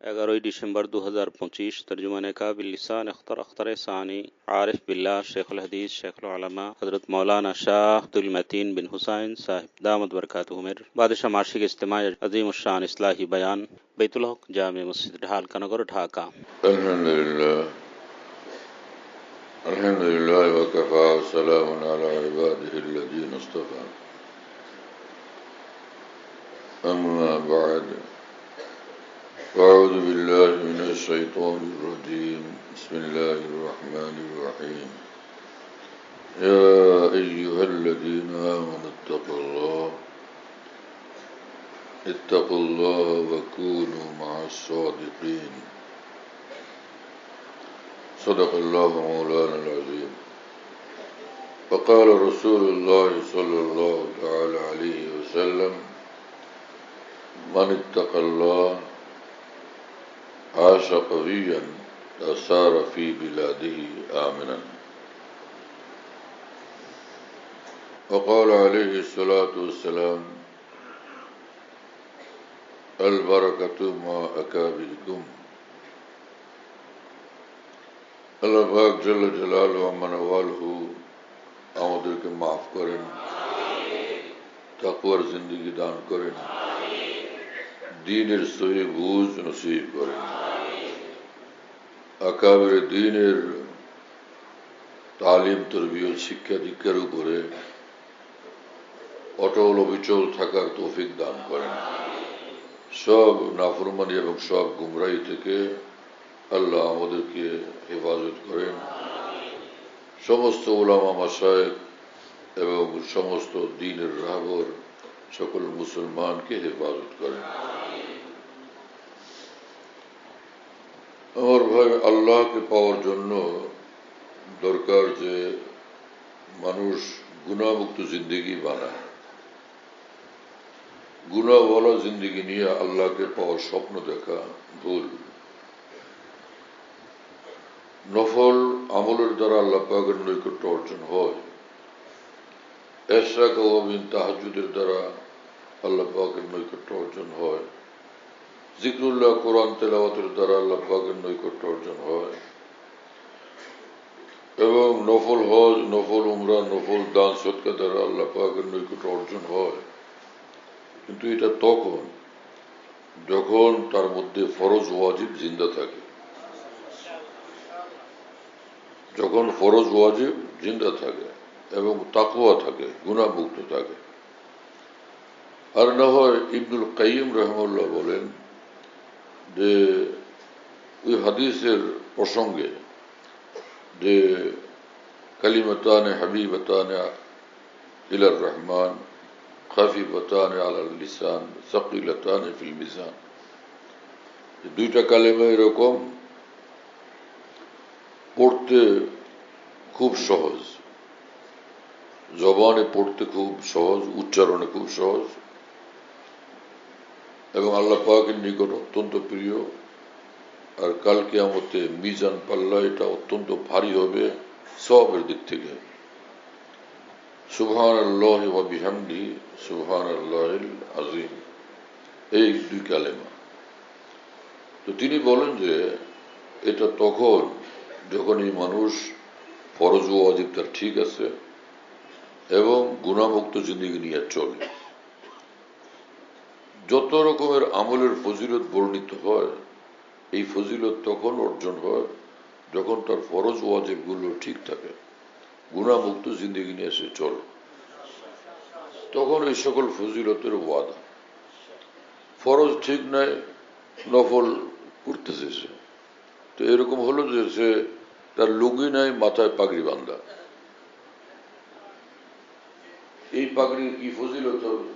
11 दिसंबर 2025 तर्जुमाने का बिल्लिसान अख्तर अख्तर सानी आरिफ बिल्ला शेखुल हदीस शेखुल उलमा हजरत मौलाना शाह अब्दुल मतीन बिन हुसैन साहिब दामद बरकातुहु मिर बादशाह मार्शिक इज्तिमा अजीम उश्शान इस्लाही बयान बैतुल हक जामे मस्जिद ढालकानगर ढाका। अल्हम्दुलिल्लाह व कफ़ा व सलामुन अला इबादिहिल्लज़ीना इस्तफ़ा अम्मा बअद अऊज़ु बिल्लाहि मिनश शैतानिर रजीम बिस्मिल्लाहिर रहमानिर रहीम या अय्युहल्लज़ीना आमनु इत्तक़ुल्लाह व कूनू मअस सादिक़ीन सदक़ल्लाहु मौलाना अज़ीम। फ़क़ाल रसूलुल्लाह सल्लल्लाहु तआला अलैहि वसल्लम मन इत्तक़ल्लाह आश क़विय्यन असार फ़ी बिलादिही आमिनन। फ़क़ाल अलैहि सलातु वस्सलाम अल बरकतु मा अकाबिरिकुम। আল্লাহ পাক জল্লে জালালুহু ওয়া মানওয়ালুহু আমাদেরকে মাফ করেন, তাকওয়ার জিন্দেগি দান করেন, দ্বীনের সহি বুঝ নসিব করেন, আকাবের দ্বীনের তালিম তরবিয়ত শিক্ষা দীক্ষার উপরে অটল অবিচল থাকার তৌফিক দান করেন। সব নাফরমানি এবং সব গুমরাহি থেকে আল্লাহ আমাদেরকে হেফাজত করেন। সমস্ত উলামা মাশায়েখ এবং সমস্ত দ্বীনের রাহবর সকল মুসলমানকে হেফাজত করেন। আমার ভাই, আল্লাহকে পাওয়ার জন্য দরকার যে মানুষ গুনাহমুক্ত জিন্দেগি বানায়। গুনাহওয়ালা জিন্দেগি নিয়ে আল্লাহকে পাওয়ার স্বপ্ন দেখা ভুল। নফল আমলের দ্বারা আল্লাহ পাকের নৈকট্য অর্জন হয়। ইশরাক ওয়া মিন তাহাজ্জুদের দ্বারা আল্লাহ পাকের নৈকট্য অর্জন হয়। জিকরুল্লাহ কোরআন তেলাওয়াতের দ্বারা আল্লাহ পাকের নৈকট্য অর্জন হয়। এবং নফল হজ, নফল উমরা, নফল দান সদকা দ্বারা আল্লাহ পাকের নৈকট্য অর্জন হয়। কিন্তু এটা তখন যখন তার মধ্যে ফরজ ওয়াজিব জিন্দা থাকে। যখন ফরজ ওয়াজিব জিন্দা থাকে এবং তাকওয়া থাকে, গুনাহমুক্ত থাকে। আর না হয় ইবনুল কাইয়িম রাহিমাহুল্লাহ বলেন যে ওই হাদিসের প্রসঙ্গে যে কালিমাতানে হাবিবাতানে ইলার রহমান খাফিফাতানে আলাল লিসান সাকিলাতানে ফিল মিজান, দুইটা কালেমা এরকম পড়তে খুব সহজ, জবানে পড়তে খুব সহজ, উচ্চারণে খুব সহজ এবং আল্লাহ পাকের নিকট অত্যন্ত প্রিয়। আর কাল কিয়ামতে মিজান পাল্লা এটা অত্যন্ত ভারী হবে সওয়াবের দিক থেকে। সুবহানাল্লাহি ওয়া বিহামদিহি সুবহানাল্লাহিল আযীম, এই দুই কালেমা। তো তিনি বলেন যে এটা তখন যখন এই মানুষ ফরজ ও ওয়াজিব তার ঠিক আছে এবং গুনাহমুক্ত জিন্দেগি নিয়ে চলে। যত রকমের আমলের ফজিলত বর্ণিত হয়, এই ফজিলত তখন অর্জন হয় যখন তার ফরজ ওয়াজিব গুলো ঠিক থাকে, গুনাহমুক্ত জিন্দেগি নিয়ে সে চলে। তখন এই সকল ফজিলতের ওয়াদা। ফরজ ঠিক নাই, নফল করতেছে সে, তো এরকম হলো যে সে তার লুঙ্গি নাই, মাথায় পাগড়ি বাঁধা। এই পাগড়ির কি ফজিলত হবে?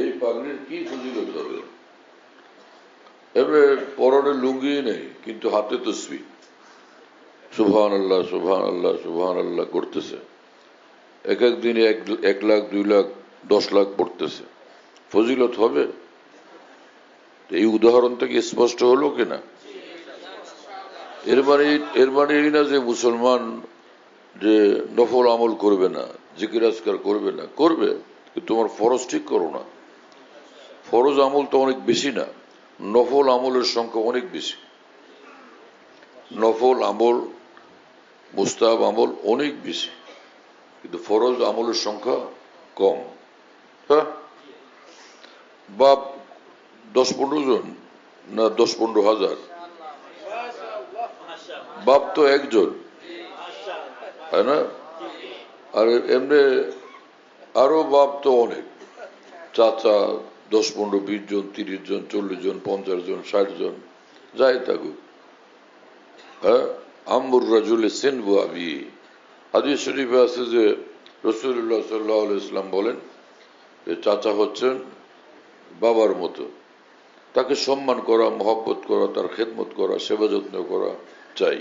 এই পাগড়ির কি ফজিলত হবে? এবারে পরনে লুঙ্গি নেই কিন্তু হাতে তাসবিহ, সুবহানাল্লাহ সুবহানাল্লাহ সুবহানাল্লাহ করতেছে। এক এক দিনে 1 লাখ 2 লাখ 10 লাখ পড়তেছে, ফজিলত হবে? এই উদাহরণ থেকে স্পষ্ট হলো কিনা? এর মানে এই না যে মুসলমান যে নফল আমল করবে না, জিকির আজকার করবে না, করবে, কিন্তু তোমার ফরজ ঠিক করো না। ফরজ আমল তো অনেক বেশি না, নফল আমলের সংখ্যা অনেক বেশি। নফল আমল, মুস্তাহাব আমল অনেক বেশি, কিন্তু ফরজ আমলের সংখ্যা কম। হ্যাঁ, বাপ 10-15 জন না 10-15 হাজার? বাপ তো একজন, তাই না? আর এমনি আরো বাপ তো অনেক, চাচা 10-15-20 জন, 30 জন, 40 জন, 50 জন, 60 জন, যাই থাকুক। হ্যাঁ, আম্মুর রাজুল সিনবু আবি, হাদিস শরীফে আছে যে রাসূলুল্লাহ সাল্লাল্লাহু আলাইহি ওয়াসাল্লাম বলেন যে চাচা হচ্ছেন বাবার মতো, তাকে সম্মান করা, মহব্বত করা, তার খেদমত করা, সেবা যত্ন করা চাই।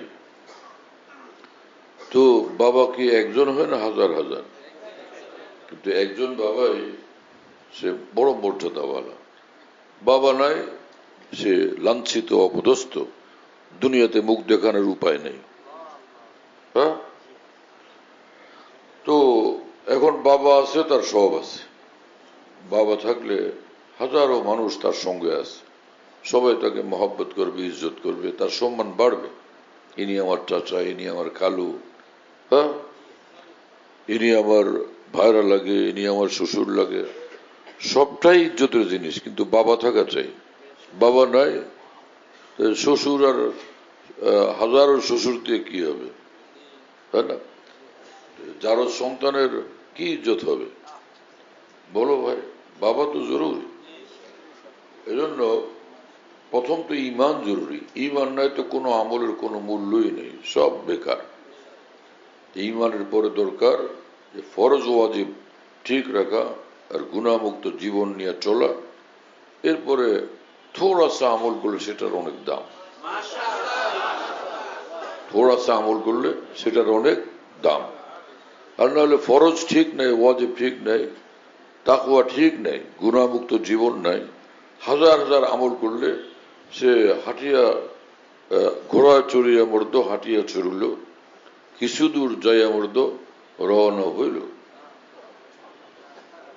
তো বাবা কি একজন হয় না হাজার হাজার? কিন্তু একজন বাবাই সে বড় মর্যাদাওয়ালা। বাবা নাই, সে লাঞ্ছিত, অপদস্থ, দুনিয়াতে মুখ দেখানোর উপায় নেই। হ্যাঁ, তো এখন বাবা আছে, তার সব আছে। বাবা থাকলে হাজারো মানুষ তার সঙ্গে আছে, সবাই তাকে মহব্বত করবে, ইজ্জত করবে, তার সম্মান বাড়বে। ইনি আমার চাচা, ইনি আমার খালু, হ্যাঁ, ইনি আমার ভাইরা লাগে, ইনি আমার শ্বশুর লাগে, সবটাই ইজ্জতের জিনিস। কিন্তু বাবা থাকা চাই। বাবা নাই, শ্বশুর আর হাজারো শ্বশুর দিয়ে কি হবে, তাই না? যারও সন্তানের কি ইজ্জত হবে বলো ভাই? বাবা তো জরুরি। এজন্য প্রথম তো ঈমান জরুরি। ঈমান নাই তো কোনো আমলের কোনো মূল্যই নেই, সব বেকার। ঈমানের পরে দরকার যে ফরজ ওয়াজিব ঠিক রাখা আর গুনাহমুক্ত জীবন নিয়ে চলা। এরপরে থোড়া সা আমল করলে সেটার অনেক দাম। থোড়া সা আমল করলে সেটার অনেক দাম। আর নাহলে ফরজ ঠিক নেই, ওয়াজিব ঠিক নেই, তাকওয়া ঠিক নেই, গুনাহমুক্ত জীবন নাই, হাজার হাজার আমল করলে সে হাঁটিয়া ঘোড়ায় চড়িয়া মর্দ হাঁটিয়া চড়িল, কিছু দূর যাইয়া মর্দ রওনা হইল।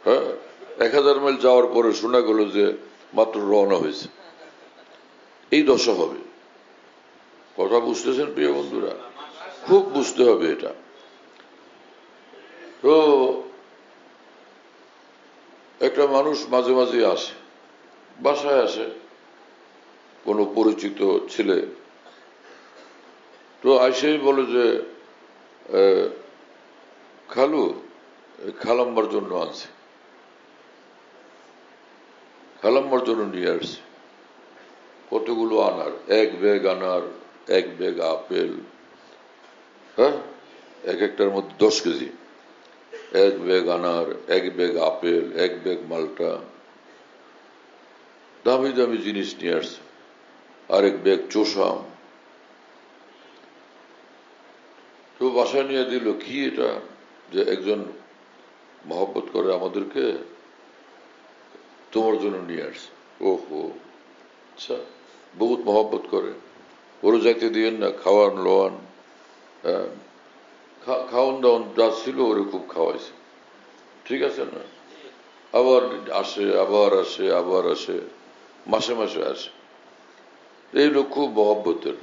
হ্যাঁ, 1000 মাইল যাওয়ার পরে শোনা গেল যে মাত্র রওনা হয়েছে। এই দশা হবে। কথা বুঝতেছেন প্রিয় বন্ধুরা? খুব বুঝতে হবে এটা। তো একটা মানুষ মাঝে মাঝে আসে, বাসায় আসে, কোনো পরিচিত ছেলে, তো আইসেই বলে যে খালু, খালাম্মার জন্য আনছে, খালাম্মার জন্য নিয়ে আসছে। কতগুলো আনার, এক ব্যাগ আনার, এক ব্যাগ আপেল, হ্যাঁ, এক একটার মধ্যে 10 কেজি, এক ব্যাগ আনার, এক ব্যাগ আপেল, এক ব্যাগ মালটা, দামি দামি জিনিস নিয়ে আসছে, আরেক ব্যাগ চোষাম। তো বাসায় নিয়ে দিল। কি এটা? যে একজন মহব্বত করে আমাদেরকে, তোমার জন্য নিয়ে আসছে। ওহো, আচ্ছা, বহুত মহব্বত করে, ওরও যাইতে দিয়েন না, খাওয়ান লোয়ান, খাওয়ান দাওয়ান যা ছিল ওরে খুব খাওয়াইছে, ঠিক আছে না? আবার আসে, আবার আসে, আবার আসে, মাসে মাসে আসে। এই লোক খুব মহব্বতের,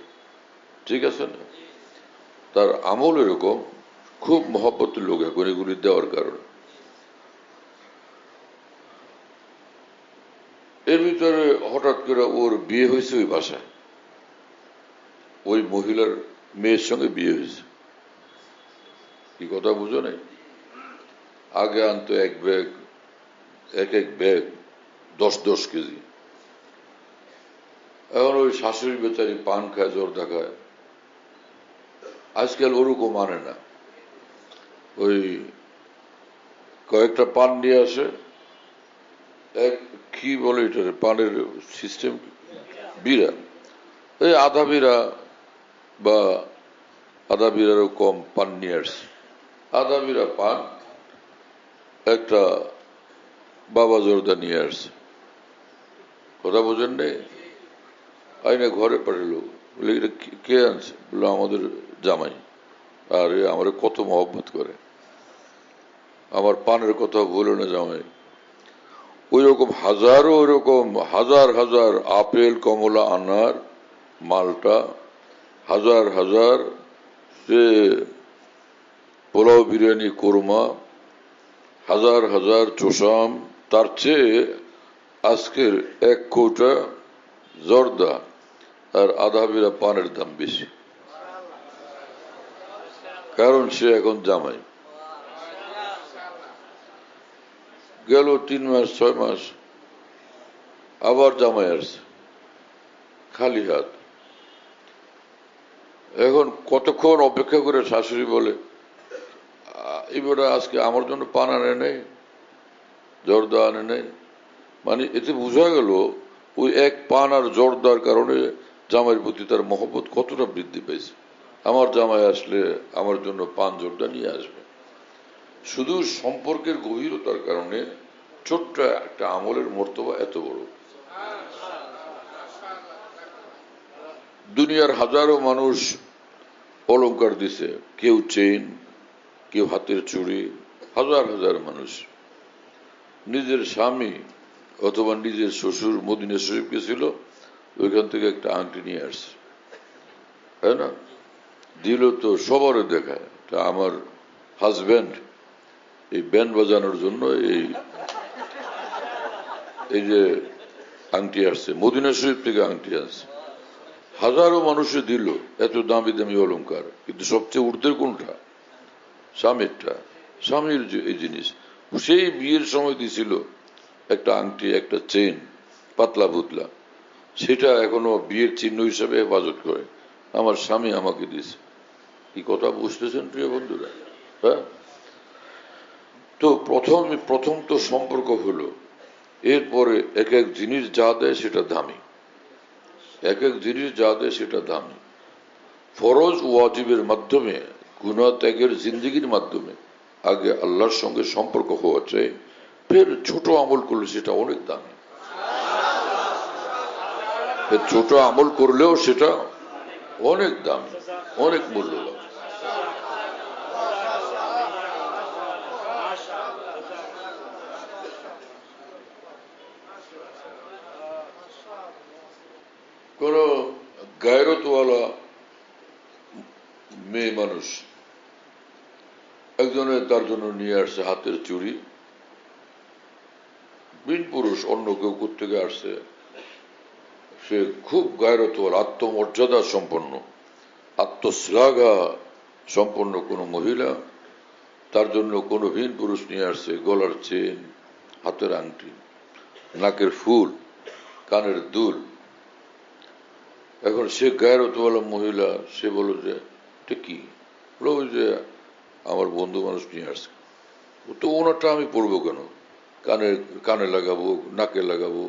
ঠিক আছে না? তার আমল এরকম, খুব মহব্বতের লোক এখন এগুলি দেওয়ার কারণে। এর ভিতরে হঠাৎ করে ওর বিয়ে হয়েছে ওই বাসায়, ওই মহিলার মেয়ের সঙ্গে বিয়ে হয়েছে। কি কথা বুঝো নাই? আগে আনতো এক ব্যাগ, এক এক ব্যাগ 10-10 কেজি। এখন ওই শাশুড়ি বেচারি পান খায়, জোর দেখায়। আজকাল ওরকম মানে না, ওই কয়েকটা পান নিয়ে আসে, এক কি বলে এটা, পানের সিস্টেম বিড়া, এই আধা বিড়া বা আধা বিড়ারও কম পান নিয়ে আসছে। আধা বিড়া পান একটা বাবা জোরদা নিয়ে আসছে। কথা বোঝেন নেই? আইনে ঘরে পাঠালো, বলে এটা কে আনছে? বললো আমাদের জামাই। আর আমার কত মহব্বত করে, আমার পানের কথা বলো না জামাই। ওই রকম হাজারো ওইরকম হাজার হাজার আপেল, কমলা, আনার, মালটা, হাজার হাজার সে পোলাও, বিরিয়ানি, কোরমা, হাজার হাজার চোষাম, তার চেয়ে আজকের 1 কৌটা জর্দা আর আধা বিরা পানের দাম বেশি। কারণ সে এখন জামাই। গেল 3 মাস 6 মাস আবার জামাই আসছে খালি হাত। এখন কতক্ষণ অপেক্ষা করে শাশুড়ি বলে, এবারে আজকে আমার জন্য পান আনে নেই, জর্দা আনে নেই। মানে এতে বোঝা গেল ওই এক পান আর জর্দার কারণে জামাইয়ের প্রতি তার মহব্বত কতটা বৃদ্ধি পেয়েছে। আমার জামাই আসলে আমার জন্য পান জর্দা নিয়ে আসবে। শুধু সম্পর্কের গভীরতার কারণে ছোট্ট একটা আমলের মর্তবা এত বড়। দুনিয়ার হাজারো মানুষ অলংকার দিছে, কেউ চেইন, কেউ হাতের চুড়ি, হাজার হাজার মানুষ। নিজের স্বামী অথবা নিজের শ্বশুর মদিনা শরীফ গেছিল, ওইখান থেকে একটা আংটি নিয়ে আসছে, তাই না? দিল তো সবারও দেখায়, তা আমার হাজব্যান্ড এই ব্যান্ড বাজানোর জন্য এই যে আংটি আসছে, মদিনা শরীফ থেকে আংটি আসছে। হাজারো মানুষে দিল এত দামি দামি অলংকার, কিন্তু সবচেয়ে ঊর্ধ্বের কোনটা? স্বামীরটা। স্বামীর যে এই জিনিস, সেই বিয়ের সময় দিছিল একটা আংটি, একটা চেইন, পাতলা পুতলা, সেটা এখনো বিয়ের চিহ্ন হিসেবে হেফাজত করে আমার স্বামী আমাকে দিয়েছে। কি কথা বুঝতেছেন প্রিয় বন্ধুরা? হ্যাঁ, তো প্রথম তো সম্পর্ক হলো, এরপরে এক এক জিনিস যা দেয় সেটা দামি, এক এক জিনিস যা দেয় সেটা দামি। ফরজ ওয়াজিবের মাধ্যমে, গুনাহ ত্যাগের জিন্দেগির মাধ্যমে আগে আল্লাহর সঙ্গে সম্পর্ক হওয়া চাই, ফের ছোট আমল করলে সেটা অনেক দামি। ছোট আমল করলেও সেটা অনেক দামি, অনেক মূল্যবান। কোন গায়রতওয়ালা মেয়ে মানুষ একজনের তার জন্য নিয়ে আসছে হাতের চুড়ি, বিন পুরুষ, অন্য কেউ থেকে আসছে, সে খুব গায়রতওয়ালা, আত্মমর্যাদা সম্পন্ন, আত্মশ্লাঘা সম্পন্ন কোন মহিলা, তার জন্য কোন ভিন পুরুষ নিয়ে আসছে গলার চেন, হাতের আংটি, নাকের ফুল, কানের দুল। এখন সে গায়রতওয়ালা মহিলা, সে বলল যে এটা কি? বলল ওই যে আমার বন্ধু মানুষ নিয়ে আসছে। তো ওনারটা আমি পরবো কেন? কানে লাগাবো, নাকে লাগাবো,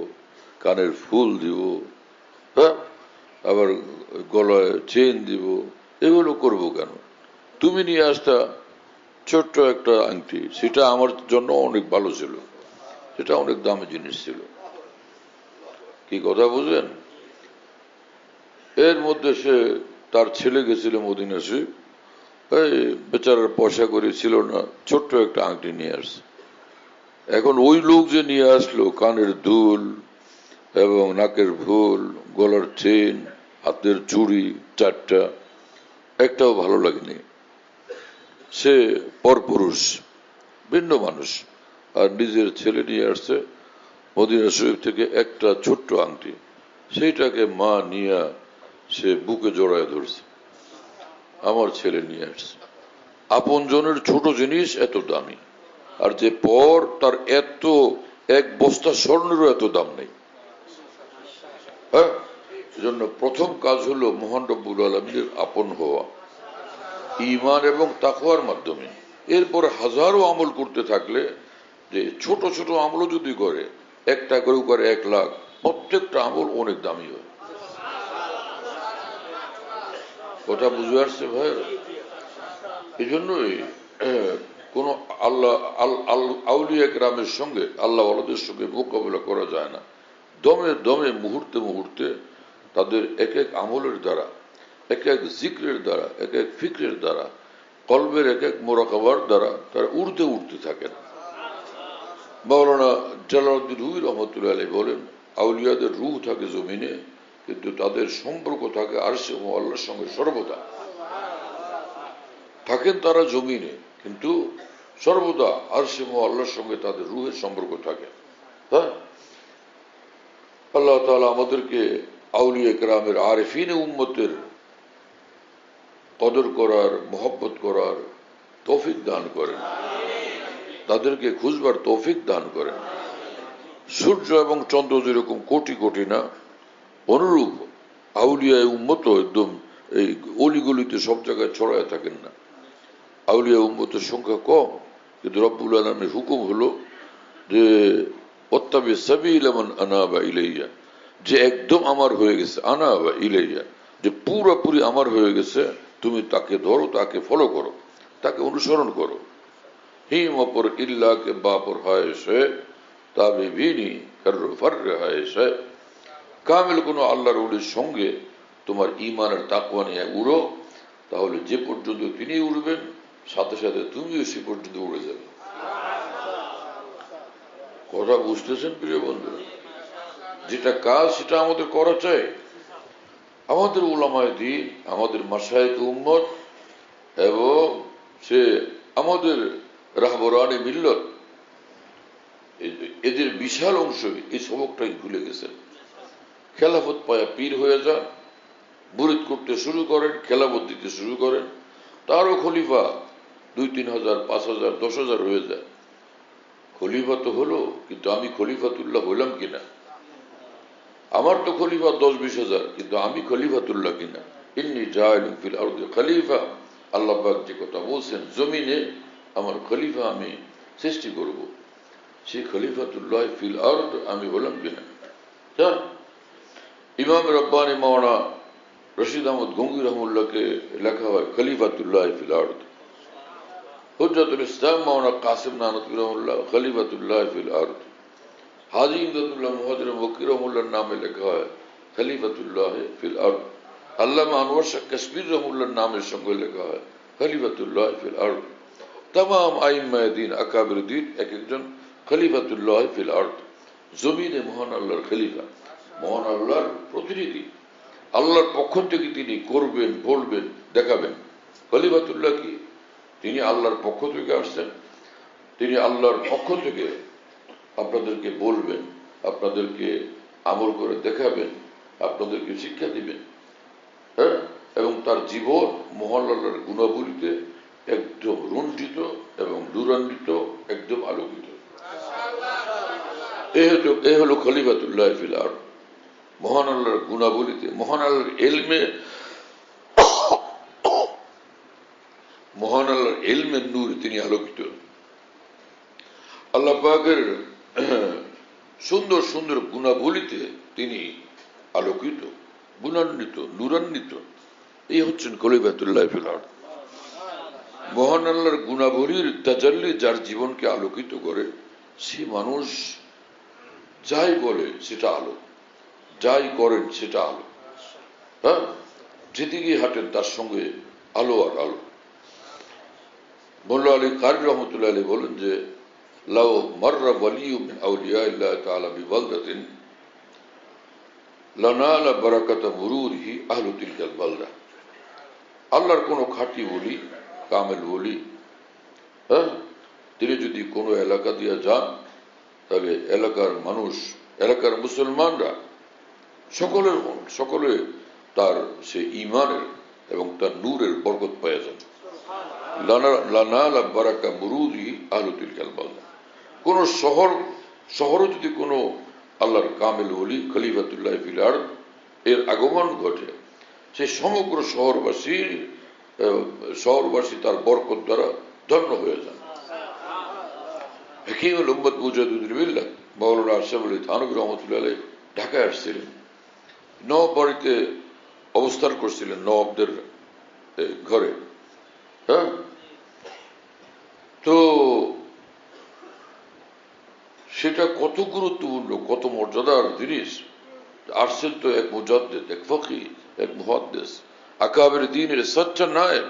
কানের ফুল দিব, হ্যাঁ, আবার গলায় চেন দিব, এগুলো করবো কেন? তুমি নিয়ে আসতা ছোট্ট একটা আংটি, সেটা আমার জন্য অনেক ভালো ছিল, সেটা অনেক দামি জিনিস ছিল। কি কথা বুঝলেন? এর মধ্যে সে তার ছেলে গেছিল মদিনা শরীফ, এই বেচারার পয়সা করে ছিল না, ছোট্ট একটা আংটি নিয়ে আসছে। এখন ওই লোক যে নিয়ে আসলো কানের দুল এবং নাকের ফুল, গলার চেন, হাতের চুড়ি 4টা, একটাও ভালো লাগেনি। সে পরপুরুষ, ভিন্ন মানুষ, আর নিজের ছেলে নিয়ে আসছে মদিনা শরীফ থেকে একটা ছোট্ট আংটি, সেইটাকে মা নিয়ে সে বুকে জড়ায় ধরছে। আমার ছেলে নিয়ে আসছে। আপন জনের ছোট জিনিস এত দামি, আর যে পর তার এত 1 বস্তা স্বর্ণেরও এত দাম নেই। হ্যাঁ, এজন্য প্রথম কাজ হলো মহান রব্বুল আলামিনের আপন হওয়া, ঈমান এবং তাকওয়ার মাধ্যমে। এরপর হাজারো আমল করতে থাকলে, যে ছোট ছোট আমলও যদি করে, একটা করেও করে 1 লাখ, প্রত্যেকটা আমল অনেক দামি হয়। কথা বুঝে আসছে ভাই? এই জন্যই কোন আউলিয়া কেরামের সঙ্গে, আল্লাহ ওয়ালাদের সঙ্গে মোকাবিলা করা যায় না। দমে দমে, মুহূর্তে মুহূর্তে তাদের এক এক আমলের দ্বারা, এক এক জিক্রের দ্বারা, এক এক ফিক্রের দ্বারা, কলবের এক এক মোরাকাবার দ্বারা তারা উঠতে উঠতে থাকেন। মাওলানা জালালউদ্দিন রুমি রহমতুল্লাহ আলাইহি বলেন, আউলিয়াদের রূহ থাকে জমিনে, কিন্তু তাদের সম্পর্ক থাকে আরশে ও আল্লাহর সঙ্গে সর্বদা। থাকেন তারা জমিনে, কিন্তু সর্বদা আরশে ও আল্লাহর সঙ্গে তাদের রূহের সম্পর্ক থাকে। হ্যাঁ, আল্লাহ তাআলা আমাদেরকে আউলিয়া কেরামের আরিফিন উম্মতের কদর করার, মহব্বত করার তৌফিক দান করেন, তাদেরকে খুঁজবার তৌফিক দান করেন। সূর্য এবং চন্দ্র যেরকম কোটি কোটি না, অনুরূপ আউলিয়া উম্মত একদম এই অলিগলিতে সব জায়গায় ছড়ায় থাকেন না। আউলিয়া উম্মতের সংখ্যা কম, কিন্তু রব্বুল আলামিনের হুকুম হলো যে ওয়াত্তাবি সাবিলা মান আনাবা ইলাইয়া, যে একদম আমার হয়ে গেছে, আনাবা ইলাইয়া, যে পুরোপুরি আমার হয়ে গেছে, তুমি তাকে ধরো, তাকে ফলো করো, তাকে অনুসরণ করো। হিম অপর ইল্লা কে বাপর হয় সে তাবে ভিনি কর ফর হয় সে। কামিল কোন আল্লাহর ওলির সঙ্গে তোমার ঈমানের তাকওয়া নিয়ে উড়ো, তাহলে যে পর্যন্ত তিনি উড়বেন, সাথে সাথে তুমিও সে পর্যন্ত উড়ে যাবে। কথা বুঝতেছেন প্রিয় বন্ধু? যেটা কাজ সেটা আমাদের করা চাই। আমাদের উলামায়ে দ্বীন, আমাদের মাশায়েখ উম্মত এবং সে আমাদের রাহবরানে মিল্লত, এদের বিশাল অংশ এই সবকটাই ভুলে গেছেন। খেলাফত পায়া পীর হয়ে যান, মুরিদ করতে শুরু করেন, খেলাফত দিতে শুরু করেন, তারও খলিফা 2-3 হাজার, 5,000, 10,000 হয়ে যায়। খলিফা তো হলো, কিন্তু আমি খলিফাতুল্লাহ হইলাম কিনা? আমার তো খলিফা 10-20 হাজার, কিন্তু আমি খলিফাতুল্লাহ কিনা? ইন্নী জাইলুন ফিল আরদি খলিফা, আল্লাহ পাক যে কথা বলছেন, জমিনে আমার খলিফা আমি সৃষ্টি করব, সেই খলিফাতুল্লাহ ফিল আরদ আমি হলাম কিনা? ইমাম রব্বানী মাওলানা রশিদ আহমদ গঙ্গি রহমুল্লাহকে লেখা হয় খলিফাতুল্লাহ ফিল আরদ। হুজ্জাতুল ইসলাম মাওলানা কাসিম নানতী রহমুল্লাহ খলিফাতুল্লাহ ফিল আরদ। হাজী ইমদাদুল্লাহ মুহাজির মক্কি রহমুল্লাহর নামে লেখা হয় খলিফাতুল্লাহ ফিল আরদ। আল্লামা আনোয়ার শাহ কাশ্মীর রহমুল্লাহর নামের সঙ্গে লেখা হয় খলিফাতুল্লাহ ফিল আরদ। তামাম আইম্মায়ে দ্বীন, আকাবির দ্বীন এক একজন খলিফাতুল্লাহ ফিল আরদ। জমিনে মহান আল্লাহর খলিফা, মহান আল্লাহর প্রতিনিধি, আল্লাহর পক্ষ থেকে তিনি করবেন, বলবেন, দেখাবেন। খলিফাতুল্লাহ কি? তিনি আল্লাহর পক্ষ থেকে আসছেন, তিনি আল্লাহর পক্ষ থেকে আপনাদেরকে বলবেন, আপনাদেরকে আমল করে দেখাবেন, আপনাদেরকে শিক্ষা দিবেন। হ্যাঁ, এবং তার জীবন মহান আল্লাহর গুণাবলীতে একদম রঞ্জিত এবং নূরান্বিত, একদম আলোকিত। এ হলো খলিফাতুল্লাহ ফিল আরদ। মহান আল্লাহর গুণাবলীতে, মহান আল্লাহর এলমে, মহান আল্লাহর এলমের নূরে তিনি আলোকিত। আল্লাহ পাকের সুন্দর সুন্দর গুণাবলীতে তিনি আলোকিত, গুণান্বিত, নূরান্বিত। এই হচ্ছেন খলিফাতুল্লাহ ফিল আরদ। মহান আল্লাহর গুণাবলীর তাজাল্লি যার জীবনকে আলোকিত করে, সে মানুষ যাই বলে সেটা আলো, যাই করেন সেটা আলো। হ্যাঁ, যেদিকে হাঁটেন তার সঙ্গে আলো আর আলো। মোল্লা আলী কারি রহমতুল্লাহ আলী বলেন যে লাউ মাররা ওয়ালিয়্যু মিন আউলিয়াইল্লাহ তাআলা বিবালদাতিন লানালা বারাকাতা মুরুরিহি আহলু তিলকাল বালদা। আল্লাহর কোনো খাঁটি ওলি, কামেল ওলি, হ্যাঁ, তিনি যদি কোনো এলাকা দিয়ে যান, তাহলে এলাকার মানুষ, এলাকার মুসলমানরা সকলে তার সে ঈমানের এবং তার নূরের বরকত পেয়ে যান। লানালা বারাকা মুরুরিহি আহলু তিলকাল বালদা। কোন শহরে যদি কোনো আল্লাহর কামেল ওলি খলিফাতুল্লাহ ফিল আরদ এর আগমন ঘটে, সেই সমগ্র শহরবাসী তার বরকত দ্বারা ধন্য হয়ে যান। হাকিমুল উম্মত মুজাদ্দিদুল মিল্লাত মাওলানা আশরাফ আলী থানভী রহমতুল্লাহ আলাইহি ঢাকায় আসছিলেন, নওয়াব বাড়িতে অবস্থান করছিলেন, নওয়াবদের ঘরে। হ্যাঁ, তো সেটা কত গুরুত্বপূর্ণ, কত মর্যাদার জিনিস। আসছেন তো এক মুজাদ্দিদ, এক ফকিহ, এক মুহাদ্দিস, আকাবের দ্বীনের সচ্চা নায়েব,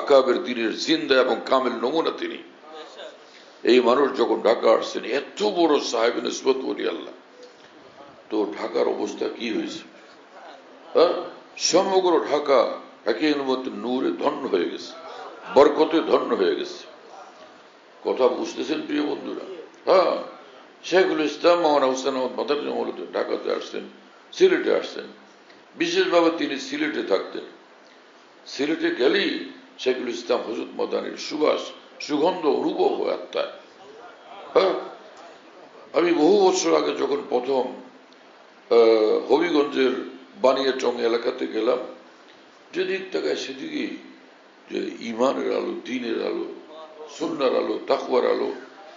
আকাবের দ্বীনের জিন্দা এবং কামেল নমুনা তিনি। এই মানুষ যখন ঢাকা আসছেন, এত বড় সাহেব নিসবত বলি আল্লাহ, তো ঢাকার অবস্থা কি হয়েছে? হ্যাঁ, সমগ্র ঢাকা একের মতো নূরে ধন্য হয়ে গেছে, বরকতে ধন্য হয়ে গেছে। কথা বুঝতেছেন প্রিয় বন্ধুরা? হ্যাঁ, শেখুল ইসলাম মাওলানা হুসেন আহমদ মাদানী মূলত ঢাকাতে আসছেন, সিলেটে আসছেন। বিশেষভাবে তিনি সিলেটে থাকতেন। সিলেটে গেলেই শেখুল ইসলাম হযরত মাদানীর সুবাস সুগন্ধ অনুভব হয় আত্মায়। হ্যাঁ, আমি বহু বছর আগে যখন প্রথম হবিগঞ্জের বানিয়াচং এলাকাতে গেলাম, যেদিক তাকায় সেদিকেই যে ইমানের আলো, দ্বীনের আলো, সুন্নাহর আলো, তাকওয়ার আলো,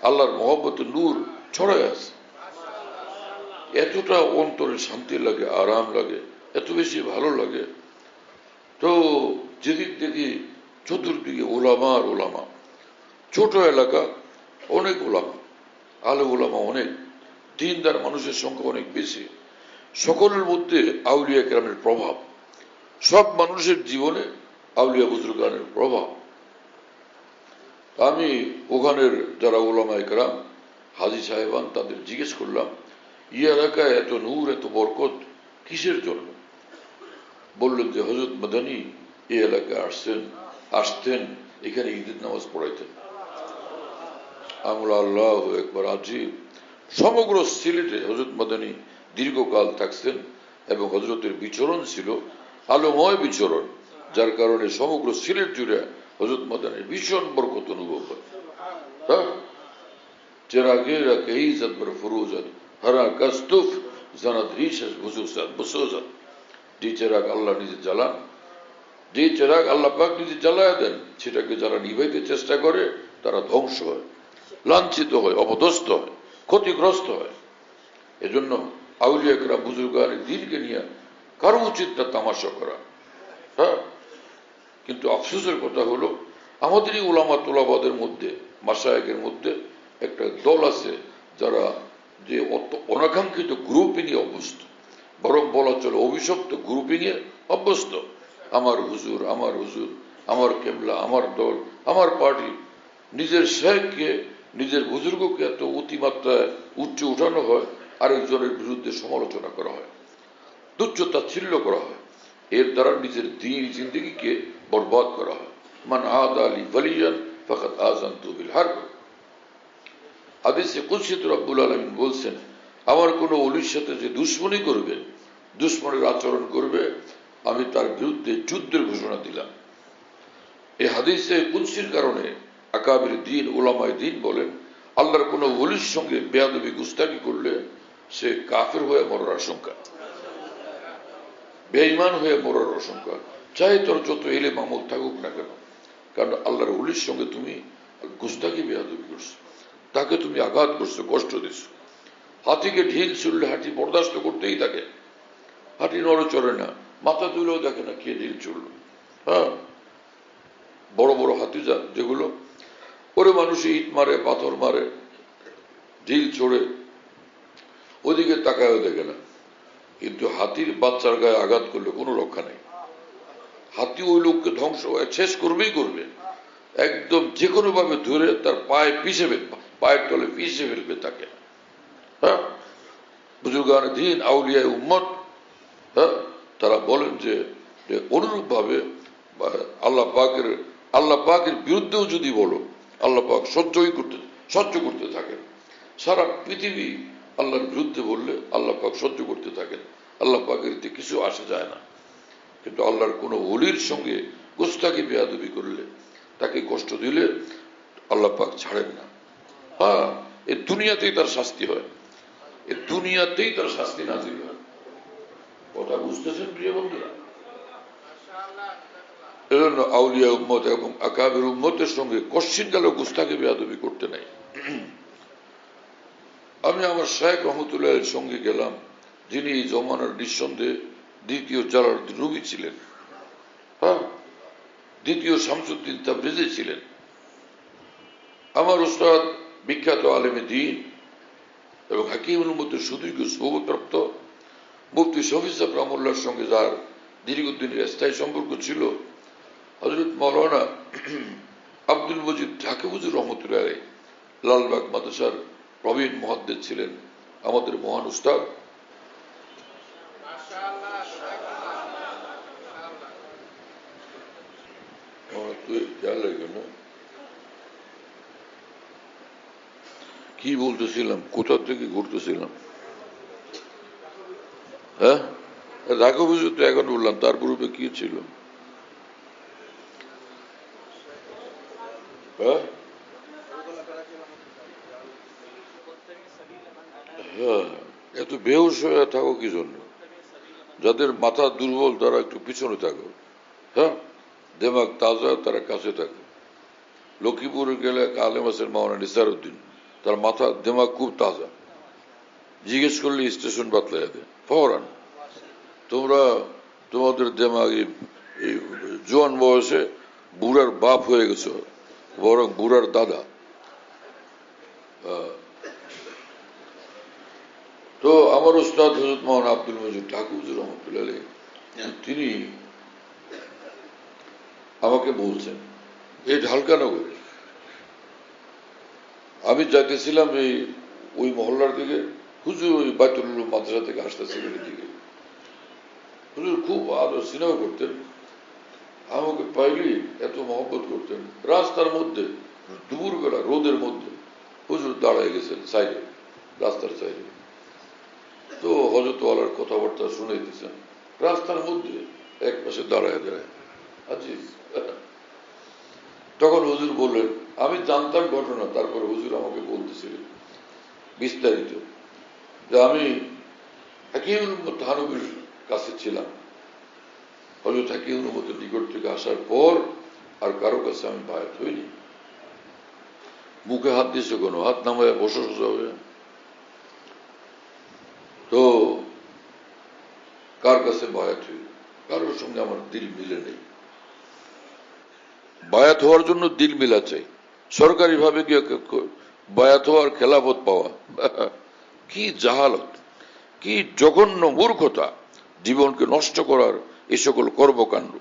আল্লাহর মহব্বতের নূর ছড়ায় আছে। এতটা অন্তরে শান্তি লাগে, আরাম লাগে, এত বেশি ভালো লাগে। তো যেদিক দেখি চতুর্দিকে ওলামা আর ওলামা, ছোট এলাকা, অনেক ওলামা, আলে ওলামা অনেক, দ্বীনদার মানুষের সংখ্যা অনেক বেশি। সকলের মধ্যে আউলিয়া কেরামের প্রভাব, সব মানুষের জীবনে আউলিয়া বুজুর্গানের প্রভাব। আমি ওখানের যারা ওলামায়ে কেরাম, হাজী সাহেবান, তাদের জিজ্ঞেস করলাম, এই এলাকায় এত নূর, এত বরকত কিসের জন্য? বললেন যে হযরত মাদানী এই এলাকায় আসতেন, এখানে ঈদের নামাজ পড়াইতেন। আমরা আল্লাহু আকবার, আজিব। সমগ্র সিলেটে হযরত মাদানী দীর্ঘকাল থাকছেন এবং হযরতের বিচরণ ছিল আলোময় বিচরণ, যার কারণে সমগ্র সিলেট জুড়ে হযরত মাদানীর ভীষণ বরকত অনুভব হয়। হ্যাঁ, চেরাগেরা কে ইজ্জত বর ফুরুজত হারা কাস্তুফ জানাত রিশাস বুজুসাত বুসুজাত। যে চেরাগ আল্লাহ নিজে জ্বালান, যে চেরাগ আল্লাহ পাক নিজে জ্বালায় দেন, সেটাকে যারা নিভাইতে চেষ্টা করে তারা ধ্বংস হয়, লাঞ্ছিত হয়, অপদস্থ হয়, ক্ষতিগ্রস্ত হয়। এজন্য আউলিয়া কেরাম বুজুর্গানের দ্বীনকে নিয়ে কারো উচিত না তামাশা করা। হ্যাঁ, কিন্তু আফসোসের কথা হলো আমাদেরই উলামা তোলাবাদের মধ্যে, মাশায়েখের মধ্যে একটা দল আছে যারা যে অনাকাঙ্ক্ষিত গ্রুপিংয়ে অভ্যস্ত, বরং বলা চলে অভিশপ্ত গ্রুপিংয়ে অভ্যস্ত। আমার হুজুর, আমার হুজুর, আমার কেবলা, আমার দল, আমার পার্টি। নিজের শেখকে, নিজের বুজুর্গকে এত অতিমাত্রায় উচ্চে উঠানো হয়, আরেকজনের বিরুদ্ধে সমালোচনা করা হয়, তুচ্ছ তাচ্ছিল্য করা হয়। এর দ্বারা নিজের দ্বীন জিন্দেগিকে বরবাদ করা হয়। মান আদা আলী ওয়ালিয়ান ফাকাদ আযানতু বিল হারব। হাদিসে কুদসিতে রব্বুল আলামিন বলছেন, আমার কোনো ওলির সাথে যে দুশমনি করবে, দুশমনের আচরণ করবে, আমি তার বিরুদ্ধে যুদ্ধের ঘোষণা দিলাম। এই হাদিসে কুদসির কারণে আকাবির দ্বীন, উলামায়ে দ্বীন বলেন, আল্লাহর কোনো ওলির সঙ্গে বেয়াদবি গুস্তাখি করলে সে কাফের হয়ে মরার আশঙ্কা, বেঈমান হয়ে মরার আশঙ্কা, চাই তোর যত ইলম আমল থাকুক না কেন। কারণ আল্লাহর ওলির সঙ্গে তুমি গুস্তাখি, বেয়াদবি করছো, তাকে তুমি আঘাত করছো, কষ্ট দিছো। হাতিকে ঢিল ছুড়লে হাতি বরদাস্ত করতেই থাকে, হাতি নড়ে চড়ে না, মাথা তুলেও দেখে না কে ঢিল ছুড়ল। হ্যাঁ, বড় বড় হাতি যেগুলো, ওরে মানুষে ইট মারে, পাথর মারে, ঢিল ছোড়ে, ওদিকে তাকায়ও দেখে না। কিন্তু হাতির বাচ্চার গায়ে আঘাত করলে কোনো রক্ষা নেই। হাতি ওই লোককে ধ্বংস শেষ করবেই করবে, একদম যে কোনো ভাবে ধরে তার পায়ের তলে পিষে ফেলবে তাকে। হ্যাঁ, বুজুর্গান দ্বীন, আউলিয়া উম্মত, হ্যাঁ, তারা বলেন যে অনুরূপ ভাবে আল্লাহ পাকের বিরুদ্ধেও যদি বলো, আল্লাহ পাক সহ্য করতে থাকেন। সারা পৃথিবী আল্লাহর বিরুদ্ধে বললে আল্লাহ পাক সহ্য করতে থাকেন, আল্লাহ পাকের এতে কিছু আসে যায় না। কিন্তু আল্লাহর কোনো ওলির সঙ্গে গোস্তাকি বেয়াদবি করলে, তাকে কষ্ট দিলে আল্লাহ পাক ছাড়েন না। হ্যাঁ, এই দুনিয়াতেই তার শাস্তি হয়, এই দুনিয়াতেই তার শাস্তি নাজিল হয়। কথা বুঝতেছেন প্রিয় বন্ধুরা? এজন্য আউলিয়া উম্মত এবং আকাবির উম্মতের সঙ্গে কশ্চিন কালেও গুস্তাখি বেয়াদবি করতে নাই। আমি আমার শায়েখ রহমতুল্লাহ এর সঙ্গে গেলাম, যিনি এই জমানার নিঃসন্দেহে দ্বিতীয় জালালউদ্দিন রুমি ছিলেন। হ্যাঁ, দ্বিতীয় শামসুদ্দিন তাবরিজি ছিলেন। আমার উস্তাদ, বিখ্যাত আলেমে দ্বীন এবং হাকিমুল উম্মতের সুদীর্ঘ সোহবতপ্রাপ্ত মুফতি শফি সাহেব রহমতুল্লাহর সঙ্গে যার দীর্ঘদিনের স্থায়ী সম্পর্ক ছিল, হযরত মাওলানা আব্দুল মজিদ ঢাকা হুজুর রহমতুল্লাহ আলাইহি, লালবাগ মাদ্রাসার প্রবীণ মুহাদ্দিস ছিলেন আমাদের মহান উস্তাদ। তুই খেয়াল রাখবেন না কি বলতেছিলাম, কোথা থেকে ঘুরতেছিলাম? হ্যাঁ, রাঘব হুজুর তো এখন বললাম, তার পূর্বে কি ছিল? হ্যাঁ হ্যাঁ, এত বেহুশ হয়ে থাকো কি জন্য? যাদের মাথা দুর্বল তারা একটু পিছনে থাকো, হ্যাঁ, দেমাগ তাজা তারা কাছে থাকো। লক্ষ্মীপুরে গেলে এক আলেম আছেন মাওলানা নিসারউদ্দিন, তার মাথা দেমাগ খুব তাজা, জিজ্ঞেস করলে স্টেশন বাতলাই দেয় ফওরান। তোমরা তোমাদের দেমাগ এই জোয়ান বয়সে বুড়ার বাপ হয়ে গেছো, বরং বুড়ার দাদা। তো আমার উস্তাদ হযরত মাওলানা আব্দুল মজিদ ঠাকুর রহমতুল্লাহ আলাইহি, তিনি আমাকে বলছেন এই ঢালকানগরে, আমি যাইতেছিলাম ওই মহল্লার দিকে, হুজুর ওই বাইতুল উলুম মাদ্রাসা থেকে আসতেছিলেন এদিকে। হুজুর খুব আদর স্নেহ করতেন, আমাকে পাইলেই এত মহব্বত করতেন। রাস্তার মধ্যে দুপুরবেলা রোদের মধ্যে হুজুর দাঁড়ায় গেছেন সাইডে, রাস্তার সাইডে। তো হযরতওয়ালার কথাবার্তা শুনাইতেছেন রাস্তার মধ্যে, এক পাশে দাঁড়ায় দাঁড়ায় আজিজ। তখন হুজুর বললেন, আমি জানতাম ঘটনা, তারপরে হুজুর আমাকে বলতেছিলেন বিস্তারিত, যে আমি হাকিমুল উম্মত থানবীর কাছে ছিলাম। হযরত হাকিমুল উম্মতের নিকট থেকে আসার পর আর কারো কাছে আমি বায়াত হইনি। মুখে হাত দিয়েছে কোনো, হাত নামায় বসে সোজা হয়ে। তো কার কাছে বায়াত হই? কারোর সঙ্গে আমার দিল মিলে নেই। বায়াত হওয়ার জন্য দিল মিলা চাই, সরকারি ভাবে গিয়ে বায়াত হওয়ার খেলাফত পাওয়া কি জাহালত, কি জঘন্য মূর্খতা, জীবনকে নষ্ট করার এই সকল কর্মকাণ্ড।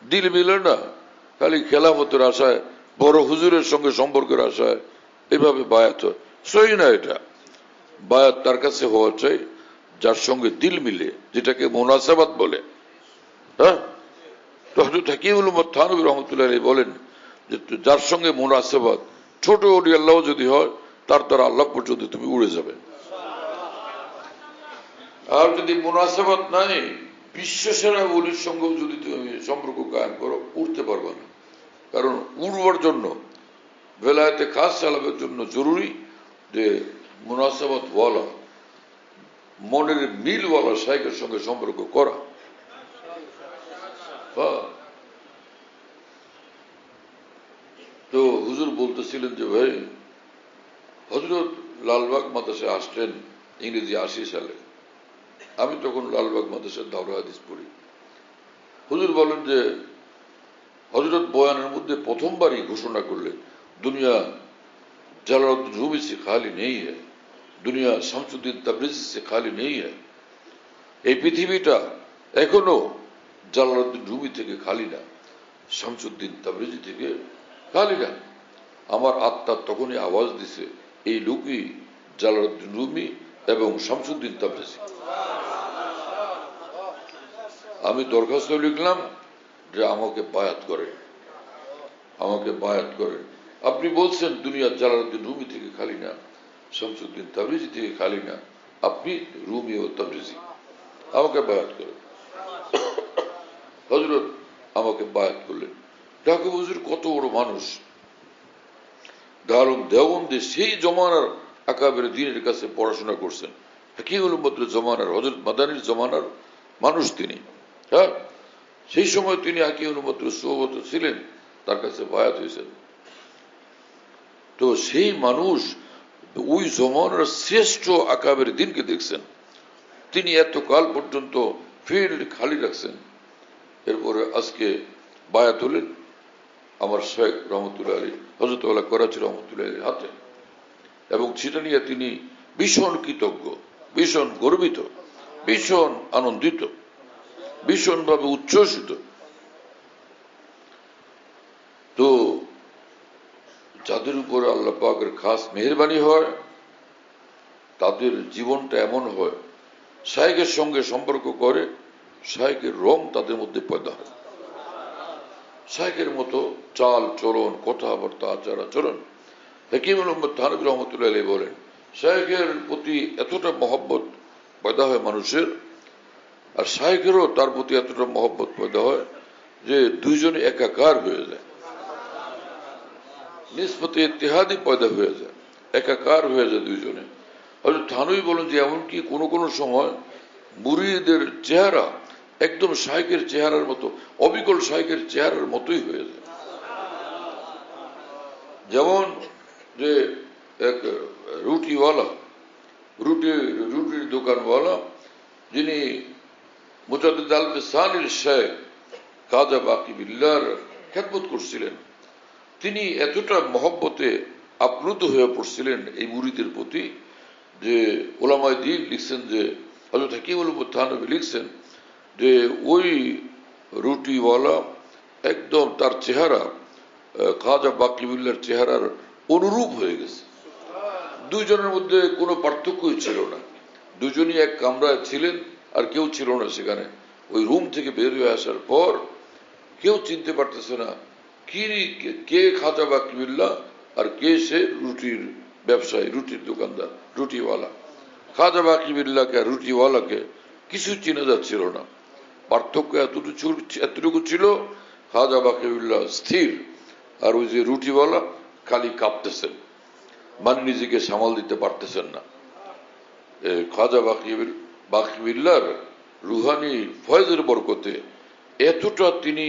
দিল মিলে না, খালি খেলাফতের আশায়, বড় হুজুরের সঙ্গে সম্পর্কের আশায় এভাবে বায়াত হয়, সহি না এটা। বায়াত তার কাছে হওয়া চাই যার সঙ্গে দিল মিলে, যেটাকে মুনাসাবাত বলে। হ্যাঁ, তো হযরত হাকিমুল উম্মত থানবী রহমতুল্লাহ আলাইহি বলেন যে যার সঙ্গে মুনাসাবাত, ছোট ওলি আল্লাহ যদি হয়, তার দ্বারা আল্লাহ পর্যন্ত তুমি উড়ে যাবে। আর যদি মুনাসাবাত নাই, বিশ্বসেরা ওলির সঙ্গেও যদি তুমি সম্পর্ক কায়েম করো, উঠতে পারবে না। কারণ উড়বার জন্য, বেলায়েতে খাস চালাবের জন্য জরুরি যে মুনাসাবাত ওয়ালা, মনের মিলওয়ালা শাইখের সঙ্গে সম্পর্ক করা। তো হুজুর বলতেছিলেন যে ভাই, হযরত লালবাগ মাদ্রাসায় আসলেন ইংরেজি 80 সালে। আমি তখন লালবাগ মাদ্রাসার দাওরা হাদিস পড়ি। হুজুর বলেন যে হযরত বয়ানের মধ্যে প্রথমবারই ঘোষণা করলেন, দুনিয়া জালালউদ্দিন রুমি সে খালি নেই হ্যায়, দুনিয়া শামসুদ্দিন তাবরিজি সে খালি নেই হ্যায়। এই পৃথিবীটা এখনো জালালউদ্দিন রুমি থেকে খালি না, শামসুদ্দিন তাবরিজি থেকে খালি না। আমার আত্মা তখনই আওয়াজ দিছে, এই লোকই জালালউদ্দিন রুমি এবং শামসুদ্দিন তাবরিজি। আমি দরখাস্ত লিখলাম যে আমাকে বায়াত করেন, আমাকে বায়াত করেন। আপনি বলছেন দুনিয়া জালালউদ্দিন রুমি থেকে খালি না, শামসুদ্দিন তাবরিজি থেকে খালি না, আপনি রুমি ও তাবরিজি, আমাকে বায়াত করেন। হযরত আমাকে বায়াত করলেন। ঢাকা হুজুর কত বড় মানুষ, দারুন দেওবন্দে সেই জমানার আকাবের দ্বীনের কাছে পড়াশোনা করছেন, হাকিমুল উম্মতের জমানার, হযরত মাদানির জমানার মানুষ তিনি। হ্যাঁ, সেই সময় তিনি হাকিমুল উম্মতের সোহবতে ছিলেন, তার কাছে বায়াত হয়েছেন। তো সেই মানুষ ওই জমানার শ্রেষ্ঠ আকাবের দ্বীনকে দেখছেন, তিনি এত কাল পর্যন্ত ফিল্ড খালি রাখছেন। এরপরে আজকে বায়াত হলেন আমার শেখ রহমতুল্লাহ আলী, হযরত ওয়ালা করাচি রহমতুল্লাহ আলীর হাতে, এবং সেটা নিয়ে তিনি ভীষণ কৃতজ্ঞ, ভীষণ গর্বিত, ভীষণ আনন্দিত, ভীষণভাবে উচ্ছ্বসিত। তো যাদের উপরে আল্লাহ পাকের খাস মেহেরবানি হয় তাদের জীবনটা এমন হয়, শায়েখের সঙ্গে সম্পর্ক করে শায়েখের রং তাদের মধ্যে পয়দা হয়। শায়েখের মতো চাল চলন, কথাবার্তা, আচার আচরণ। হাকিমুল উম্মত থানভী রহমতুল্লাহ আলাইহি বলেন, শায়েখের প্রতি এতটা মহব্বত পয়দা হয় মানুষের, আর শায়েখেরও তার প্রতি এতটা মহব্বত পয়দা হয় যে দুইজনে একাকার হয়ে যায়, নিসবতে ইত্তেহাদি পয়দা হয়ে যায়, একাকার হয়ে যায় দুইজনে। হযরত থানভী বলেন যে এমনকি কোনো কোনো সময় মুরিদের চেহারা একদম শায়েখের চেহারার মতো, অবিকল শায়েখের চেহারার মতোই হয়ে যায়। যেমন যে এক রুটিওয়ালা, রুটির দোকানওয়ালা, যিনি মুজাদ্দিদ আল-ফিসানির শেখ খাজা বাকি বিল্লাহর খেদমত করছিলেন, তিনি এতটা মহব্বতে আপ্লুত হয়ে পড়ছিলেন এই মুরিদের প্রতি যে ওলামায়ে দ্বীন লিখছেন যে, হযরত হাকিমুল উম্মত থানভী লিখছেন যে ওই রুটিওয়ালা একদম তার চেহারা খাজা বাকি বিল্লাহর চেহারার অনুরূপ হয়ে গেছে। দুইজনের মধ্যে কোনো পার্থক্যই ছিল না, দুজনই এক কামরায় ছিলেন আর কেউ ছিল না সেখানে। ওই রুম থেকে বের হয়ে আসার পর কেউ চিনতে পারতেছে না কে খাজা বাকি বিল্লাহ আর কে সে রুটির ব্যবসায়ী, রুটির দোকানদার, রুটিওয়ালা। খাজা বাকি বিল্লাহকে আর রুটিওয়ালাকে কিছু চিনা যাচ্ছিল না। পার্থক্য এতটুকু ছিল, খাজা বাকি বিল্লাহ স্থির আর ওই যে রুটিওয়ালা খালি কাঁপতেছেন, মানে নিজেকে সামাল দিতে পারতেছেন না। খাজা বাকি বিল্লাহর রুহানি ফয়েজের বরকতে এতটা তিনি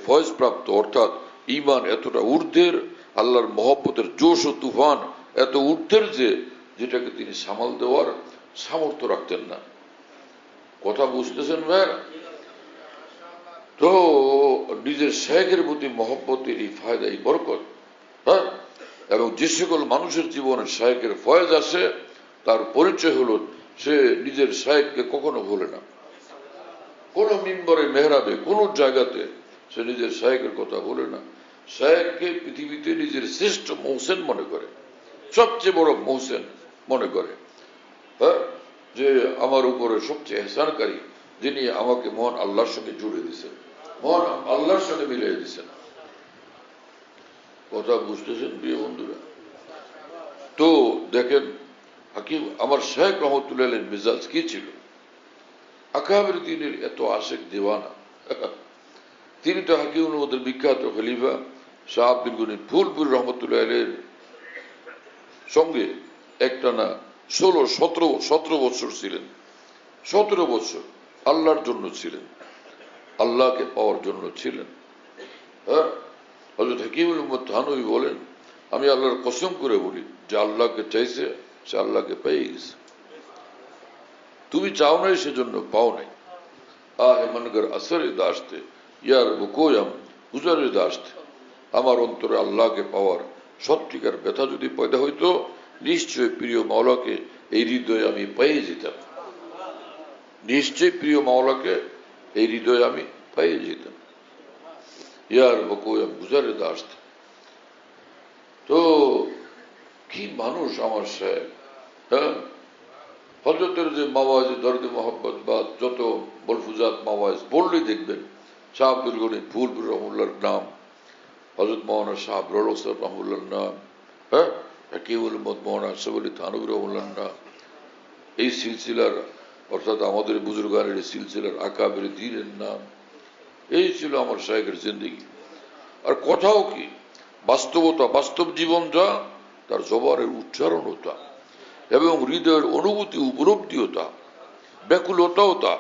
ফয়েজ প্রাপ্ত, অর্থাৎ ঈমান এতটা ঊর্ধ্বের, আল্লাহর মহব্বতের জোশ ও তুফান এত ঊর্ধ্বের যে যেটাকে তিনি সামাল দেওয়ার সামর্থ্য রাখতেন না। কথা বুঝতেছেন ভাইরা? তো নিজের শায়েখের প্রতি মহব্বতের এই ফায়দা, এই বরকত, হ্যাঁ, এবং যে সকল মানুষের জীবনে শায়েখের ফয়েজ আসে তার পরিচয় হলো সে নিজের শায়েখকে কখনো ভোলে না। কোন মিম্বরে, মেহরাবে, কোন জায়গাতে সে নিজের শায়েখের কথা বলে না। শায়েখকে পৃথিবীতে নিজের শ্রেষ্ঠ মহসেন মনে করে, সবচেয়ে বড় মহসেন মনে করে, হ্যাঁ, যে আমার উপরে সবচেয়ে এহসানকারী, যিনি আমাকে মহান আল্লাহর সঙ্গে জুড়ে দিয়েছেন, মহান আল্লাহর সঙ্গে মিলিয়ে দিয়েছেন। কথা বুঝতেছেন প্রিয় বন্ধুরা? তো দেখেন হাকিম আমার শায়েখ রহমতুল্লাহ আলাইহির মেজাজ কি ছিল। আকাবের দিনের এত আশেক দেওয়ানা। তিনি তো হাকিমুল উম্মতের বিখ্যাত খলিফা শাহ আব্দুল গনি ফুলপুর রহমতুল্লাহ আলাইহির সঙ্গে একটানা 17 বছর ছিলেন। 17 বছর আল্লাহর জন্য ছিলেন, আল্লাহকে পাওয়ার জন্য ছিলেন। হ্যাঁ, হযরত হাকিমুল উম্মত থানভী বলেন, আমি আল্লাহর কসম করে বলি যে আল্লাহকে চাইছে সে আল্লাহকে পেয়ে গেছে। তুমি চাও নাই সেজন্য পাও নাই। আহে মনগর আসরে দাশতে ইয়ার বুকোয়াম গুজারে দাশতে। আমার অন্তরে আল্লাহকে পাওয়ার সত্যিকার ব্যথা যদি পয়দা হইতো, নিশ্চয় প্রিয় মাওলাকে এই হৃদয়ে আমি পেয়ে যেতাম, নিশ্চয় প্রিয় মাওলাকে এই হৃদয়ে আমি পেয়ে যেতাম। ইয়ার বুকোয়াম গুজারে দাশতে। তো কি মানুষ আমার সাহেব! হ্যাঁ, হযরতের যে মাওয়াজ দর্দ মোহাম্মত বা যত বলফুজাত মাওয়াজ পড়লেই দেখবেন শাহ আব্দুল গনি ফুলপুর রহমতুল্লাহর নাম, হযরত মৌলানা শাহ আবরুল হোসেন রহমতুল্লাহর নাম, হ্যাঁ, হাকিমুল উম্মত মৌলানা আশরাফ আলী থানভী রহমতুল্লাহর নাম। এই সিলসিলার, অর্থাৎ আমাদের বুজুর্গানের সিলসিলার আকাবের দ্বীনের নাম। এই ছিল আমার শায়েখের জিন্দেগি। আর কথাও কি বাস্তবতা, বাস্তব জীবনটা তার জবানের উচ্চারণতা এবং হৃদয়ের অনুভূতি, উপলব্ধিওতা, ব্যাকুলতাও তা।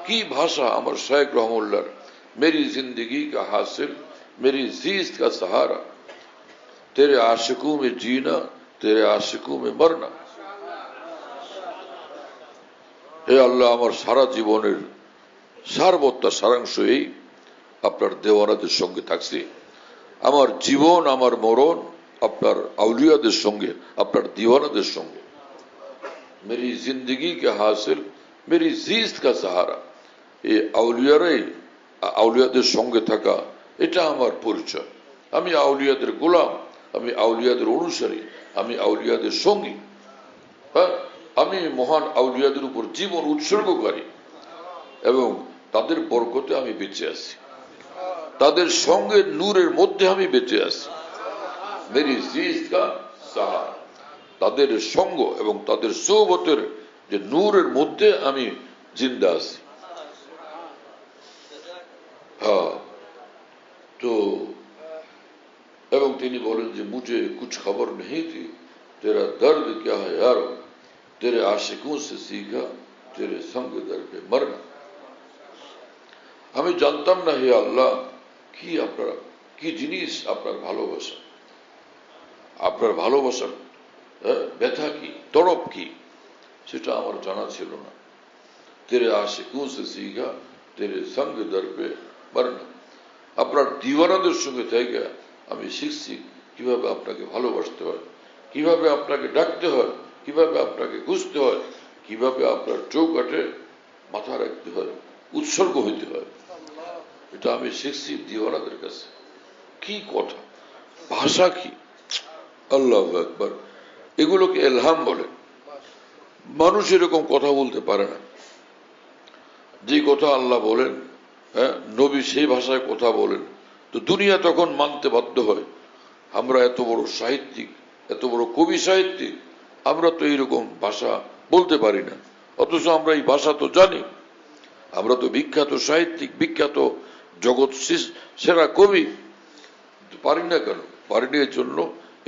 কি ভাষা আমার শায়েখ রহমতুল্লাহর! মেরি जिंदगी का हासिल मेरी जीस्त का सहारा, तेरे आशिकों में जीना तेरे आशिकों में मरना। হে আল্লাহ, আমার সারা জীবনের সারবত্তা সারাংশ এই আপনার দেওয়ানাদের সঙ্গে থাকছে। আমার জীবন, আমার মরণ আপনার আউলিয়াদের সঙ্গে, আপনার দিওয়ানাদের সঙ্গে। मेरी जिंदगी के हासिल मेरी जीस्त का सहारा। এই আউলিয়াদের সঙ্গে থাকা, এটা আমার পরিচয়। আমি আউলিয়াদের গোলাম, আমি আউলিয়াদের অনুসারী, আমি আউলিয়াদের সঙ্গী, হ্যাঁ, আমি মহান আউলিয়াদের উপর জীবন উৎসর্গকারী এবং তাদের বরকতে আমি বেঁচে আছি, তাদের সঙ্গে নূরের মধ্যে আমি বেঁচে আছি। মেরি জিজ কা সাহারা, তাদের সঙ্গ এবং তাদের সোহবতের যে নূরের মধ্যে আমি জিন্দা আছি। হ্যাঁ, তো এবং তিনি বলেন যে মুঝে কুছ খবর নেই থি তেরা দর্দ ক্যা হ্যায় ইয়ার, তেরে আশিকোं से सीखा तेरे संग दर पे मरना। আমি জানতাম না হে আল্লাহ কি আপনারা কি জিনিস আপনার ভালোবাসা, আপনার ভালোবাসার ব্যথা কি, তড়প কি, সেটা আমার জানা ছিল না। তেরে আশিকোं से सीखा तेरे संग दर पे मरना, আপনার দিওয়ানাদের সঙ্গে থেকে আমি শিখছি কিভাবে আপনাকে ভালোবাসতে হয়, কিভাবে আপনাকে ডাকতে হয়, কিভাবে আপনাকে খুঁজতে হয়, কিভাবে আপনার চৌকাঠে মাথা রাখতে হয়, উৎসর্গ হইতে হয়। এটা আমি শিখছি দিওয়ানাদের কাছে। কি কথা, ভাষা কি, আল্লাহু আকবার। এগুলোকে এলহাম বলে। মানুষ এরকম কথা বলতে পারে না। যে কথা আল্লাহ বলেন, হ্যাঁ, নবী সেই ভাষায় কথা বলেন, তো দুনিয়া তখন মানতে বাধ্য হয়। আমরা এত বড় সাহিত্যিক, এত বড় কবি সাহিত্যিক, আমরা তো এইরকম ভাষা বলতে পারি না, অথচ আমরা এই ভাষা তো জানি। আমরা তো বিখ্যাত সাহিত্যিক, বিখ্যাত জগৎ সেরা কবি, পারি না কেন? পারিনি এর জন্য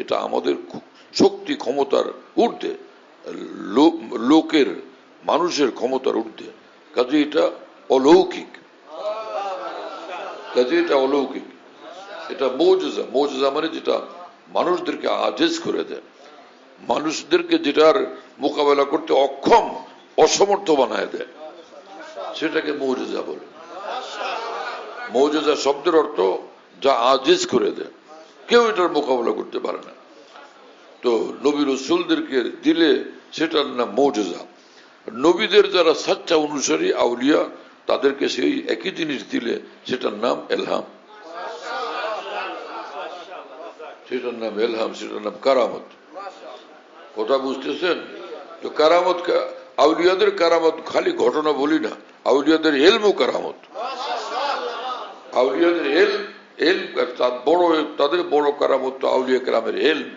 এটা আমাদের শক্তি ক্ষমতার ঊর্ধ্বে, লোকের মানুষের ক্ষমতার ঊর্ধ্বে। কাজে এটা অলৌকিক, কাজে এটা অলৌকিক, এটা মৌজেজা। মৌজেজা মানে যেটা মানুষদেরকে আজেজ করে দেয়, মানুষদেরকে যেটার মোকাবেলা করতে অক্ষম, অসমর্থ বানায় দেয়, সেটাকে মৌজেজা বলে। মৌজেজা শব্দের অর্থ যা আজেজ করে দেয়, কেউ এটার মোকাবেলা করতে পারে না। তো নবী রাসূলদেরকে দিলে সেটার নাম মৌজেজা। নবীদের যারা সাচ্চা অনুসারী আউলিয়া, তাদেরকে সেই একই জিনিস দিলে সেটার নাম এলহাম, সেটার নাম এলহাম, সেটার নাম কারামত। কথা বুঝতেছেন? তো কারামত, আউলিয়াদের কারামত খালি ঘটনা বলি না, আউলিয়াদের এলমও কারামত। আউলিয়াদের তাদের বড় কারামত তো আউলিয়া কেরামের এলম,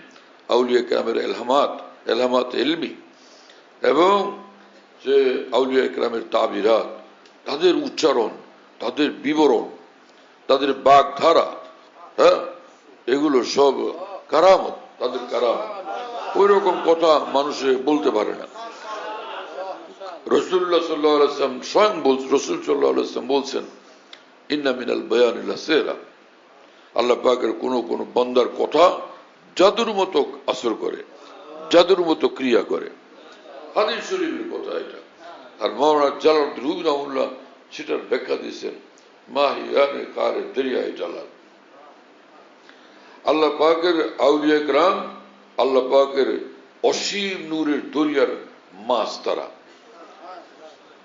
আউলিয়া কেরামের এলহামাত, এলহামাত এলমি, এবং সে আউলিয়া কেরামের তাবিরাত, তাদের উচ্চারণ, তাদের বিবরণ, তাদের বাগধারা, হ্যাঁ, এগুলো সব কারামত, তাদের কারামত। ওই রকম কথা মানুষে বলতে পারে না। রাসূলুল্লাহ সাল্লাল্লাহু আলাইহি ওয়াসাল্লাম স্বয়ং রাসূল সাল্লাল্লাহু আলাইহি ওয়াসাল্লাম বলছেন, ইন্না মিনাল বায়ানি লাসিরা, আল্লাহ পাকের কোন কোন বান্দার কথা জাদুর মতো আসর করে, জাদুর মতো ক্রিয়া করে। হাদিস শরীফের কথা এটা। আর মাওলানা জালালউদ্দিন রুমি রাহিমাহুল্লাহ সেটার ব্যাখ্যা দিয়েছেন, মাহিয়ানে কারে দরিয়ায়ে জালাল। আল্লাহ পাকের আউলিয়া কেরাম, আল্লাহ পাকের অসীম নূরের দরিয়ার মাছ তারা।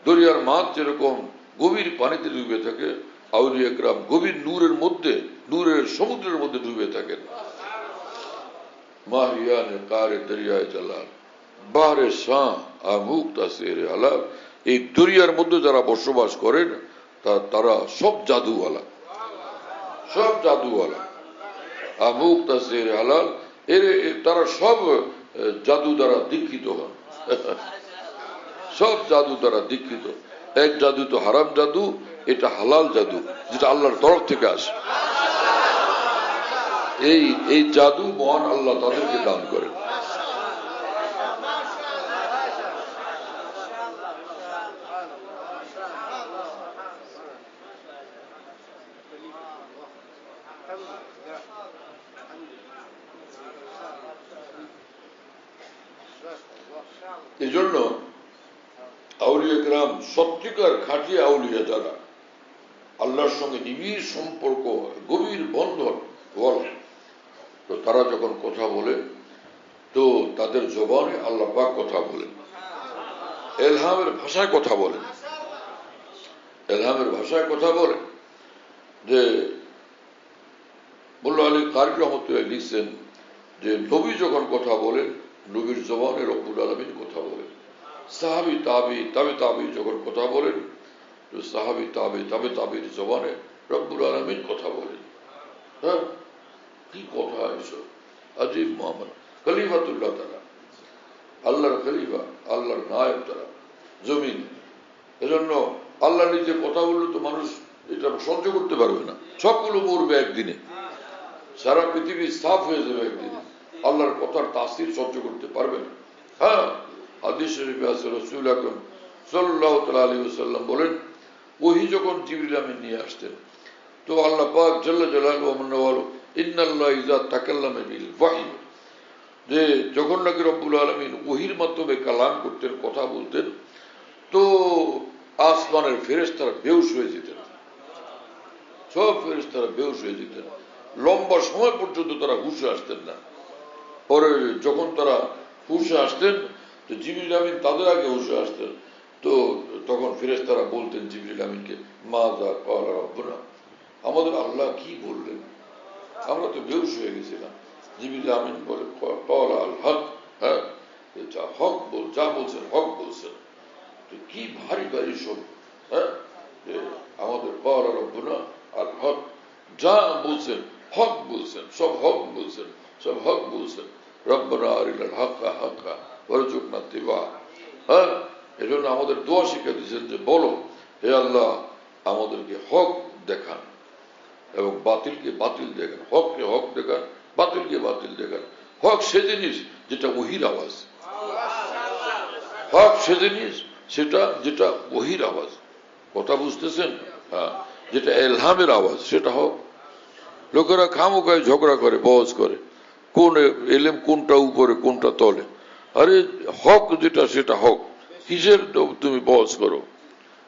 দরিয়ার মাছ যেরকম গভীর পানিতে ডুবে থাকে, আউলিয়া কেরাম গভীর নূরের মধ্যে, নূরের সমুদ্রের মধ্যে ডুবে থাকেন। মাহিয়ানে কারে দরিয়ায়ে জালাল, বাহরে শাহ আমুক তাসিরে আলাল। এই দরিয়ার মধ্যে যারা বসবাস করেন তারা সব জাদুওয়ালা, সব জাদুওয়ালা। আমুক তাসিরে আলাল, তারা সব জাদু দ্বারা দীক্ষিত হন, সব জাদু দ্বারা দীক্ষিত। এক জাদু তো হারাম জাদু, এটা হালাল জাদু, যেটা আল্লাহর তরফ থেকে আসে। এই জাদু মহান আল্লাহ তাদেরকে দান করেন। এই জন্য আউলিয়া কেরাম সত্যিকার খাঁটি আউলিয়া, যারা আল্লাহর সঙ্গে নিবিড় সম্পর্ক, গভীর বন্ধন বলে, তো তারা যখন কথা বলে তো তাদের জবানে আল্লাহ পাক কথা বলেন, এলহামের ভাষায় কথা বলেন, এলহামের ভাষায় কথা বলেন। যে মোল্লা আলী কারি রহমতুল্লাহ লিখছেন যে নবী যখন কথা বলেন নবীর জবানে রব্বুল আলামিন কথা বলেন, সাহাবী তাবী তাবে তাবী যখন কথা বলেন তো সাহাবী তাবে তাবে তাবির জবানে রব্বুল আলামিন কথা বলেন। হ্যাঁ, কি কথা এসব, আজিব মোহাম্মদ খলিফাতুল্লাহ তারা, আল্লাহর খলিফা, আল্লাহর নায়েব তারা জমিন। এজন্য আল্লাহ নিজে কথা বললে তো মানুষ এটা সহ্য করতে পারবে না, সবগুলো মরবে একদিনে, সারা পৃথিবী সাফ হয়ে যাবে একদিনে, আল্লাহর কথার তাসির সহ্য করতে পারবে না। হ্যাঁ, হাদিস শরীফে আছে রাসূল আকরাম সাল্লাল্লাহু তাআলা আলাইহি ওয়াসাল্লাম বলেন, ওহী যখন জিবরিল আমিন নিয়ে আসতেন তো আল্লাহ পাক জাল্লা জালালুহু ওয়া মান্নাহু ইন্নাল্লাহ ইযা তাকাল্লামা বিল ওয়াহী, যে যখন নাকি রব্বুল আলামিন ওহীর মাধ্যমে কালাম করতেন, কথা বলতেন, তো আসমানের ফেরেশতারা বেহুশ হয়ে যেতেন, সব ফেরেশতারা বেহুশ হয়ে যেতেন, লম্বা সময় পর্যন্ত তারা হুঁশে আসতেন না। পরে যখন তারা হুঁশে আসতেন তো জিবরিল আমিন তাদের আগে হুঁশে আসতেন, তো তখন ফেরেশতারা বলতেন জিবরিল আমিনকে, মাযা ক্বালা রাব্বুনা, আমাদের আল্লাহ কি বললেন, আমরা তো বেহুশ হয়ে গেছিলাম। জিবরিল আমিন বলে ক্বালা আল হক, হ্যাঁ, যা হক যা বলছেন হক বলছেন। তো কি ভারী ভারী সব, হ্যাঁ, যে আমাদের ক্বালা রাব্বুনা আল হক, যা বলছেন হক বলছেন, সব হক বলছেন, সব হক বলছেন। রব্বানা আরিনাল হাক্কা হাক্কা ওয়ারজুকনা ইত্তিবা। হ্যাঁ, এজন্য আমাদের দোয়া শিক্ষা দিয়েছেন যে বলো, হে আল্লাহ আমাদেরকে হক দেখান এবং বাতিলকে বাতিল দেখান, হককে হক দেখান, বাতিলকে বাতিল দেখান। হক সে জিনিস যেটা ওহীর আওয়াজ, হক সে জিনিস সেটা যেটা ওহীর আওয়াজ, কথা বুঝতেছেন? হ্যাঁ, যেটা এলহামের আওয়াজ সেটা হক। লোকেরা খামোখায় ঝগড়া করে, বহস করে, কোন এলেম কোনটা উপরে কোনটা তলে। আরে হক যেটা সেটা হক, কিসের তুমি বহস করো?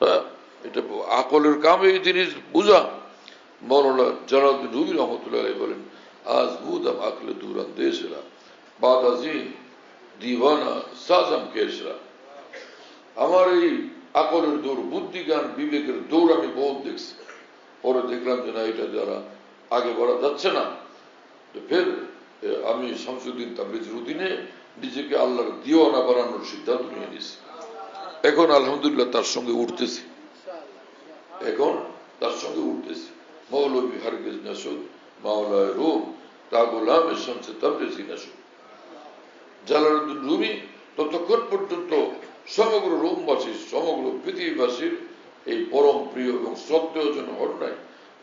হ্যাঁ, এটা আকলের কাম এই জিনিস বুঝা। মৌলানা জালালউদ্দিন রুমি রহমতুল্লাহ আলাইহি বলেন, আজ বুদাম আকলে দুরান দেশরা বাদাজিন দিওয়ানা সাজাম কেশরা। আমার এই আকলের দৌড়, বুদ্ধি জ্ঞান বিবেকের দৌড় আমি বহুত দেখছি, পরে দেখলাম যে না, এটা যারা আগে বাড়া যাচ্ছে না, তো ফের আমি শামসুদ্দিন তাবরিজির অধীনে নিজেকে আল্লাহর দিওয়ানা বানানোর সিদ্ধান্ত নিয়ে নিয়েছি। এখন আলহামদুলিল্লাহ তার সঙ্গে উঠতেছি, এখন তার সঙ্গে উঠতেছি। মৌলভী হারগেজ নাসুদ মাওলায় রুম তা গোলাম শামসে তাবরিজি নাসুদ। জালালউদ্দিন রুমি ততক্ষণ পর্যন্ত সমগ্র রোমবাসীর, সমগ্র পৃথিবীবাসীর এই পরম প্রিয় এবং শ্রদ্ধেয় জন হন নাই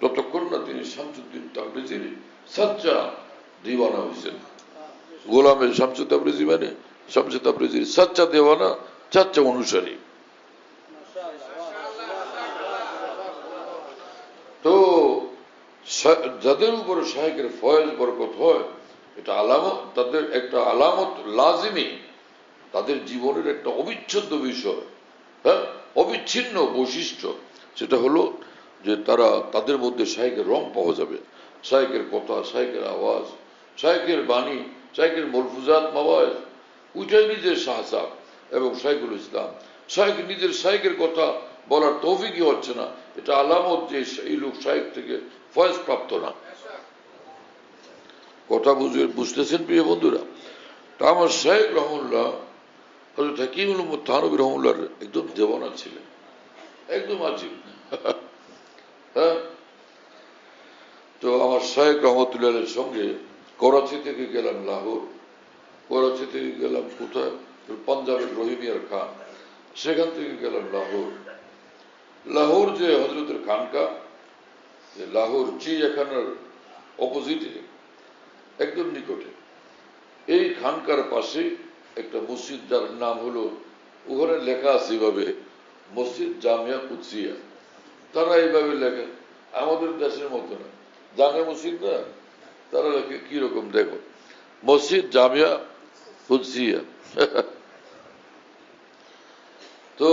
ততক্ষণ না তিনি শামসুদ্দিন তাবরিজির সাচ্চা দিওয়ানা হয়েছেন। গোলামের শামসু তাবরিজি মানে শামসু তাবরিজির সাচ্চা দেওয়ানা, সাচ্চা অনুসারী। তো যাদের উপরে শায়েখের ফয়েজ বরকত হয়, এটা আলামত, তাদের একটা আলামত লাজিমি, তাদের জীবনের একটা অবিচ্ছেদ্য বিষয়, হ্যাঁ, অবিচ্ছিন্ন বৈশিষ্ট্য, সেটা হলো যে তারা, তাদের মধ্যে শায়েখের রং পাওয়া যাবে, শায়েখের কথা, শায়েখের আওয়াজ, শায়েখের বাণী, শায়েখের মলফুজাত মাওয়াজ, ওইটাই নিজের শাহসাব এবং শাইখুল ইসলাম। শায়েখ নিজের শায়েখের কথা বলার তৌফিকই হচ্ছে না, এটা আলামত যে এই লোক শায়েখ থেকে ফয়েজ প্রাপ্ত না। কথা বুঝতেছেন প্রিয় বন্ধুরা? তা আমার শায়েখ রহমুল্লাহ হযরত হাকিমুল উম্মত থানভী রহমুল্লাহর একদম দেওয়ানা ছিলেন, একদম আজিব। হ্যাঁ, তো আমার শায়েখ রহমতুল্লাহের সঙ্গে করাচি থেকে গেলাম লাহোর, করাচি থেকে গেলাম কোথায়, পাঞ্জাবের রহিমিয়ার খান, সেখান থেকে গেলাম লাহোর। লাহোর যে হজরতের খানকা, লাহোর চিড়িয়াখানার অপোজিটে একদম নিকটে, এই খানকার পাশে একটা মসজিদ, যার নাম হলো, ওখানে লেখা আছে এইভাবে, মসজিদ জামিয়া কুদসিয়া। তারা এইভাবে লেখে, আমাদের দেশের মতো না, জামে মসজিদ না, তারা লেখে কিরকম দেখো, মসজিদ জামিয়া কুদসিয়া। তো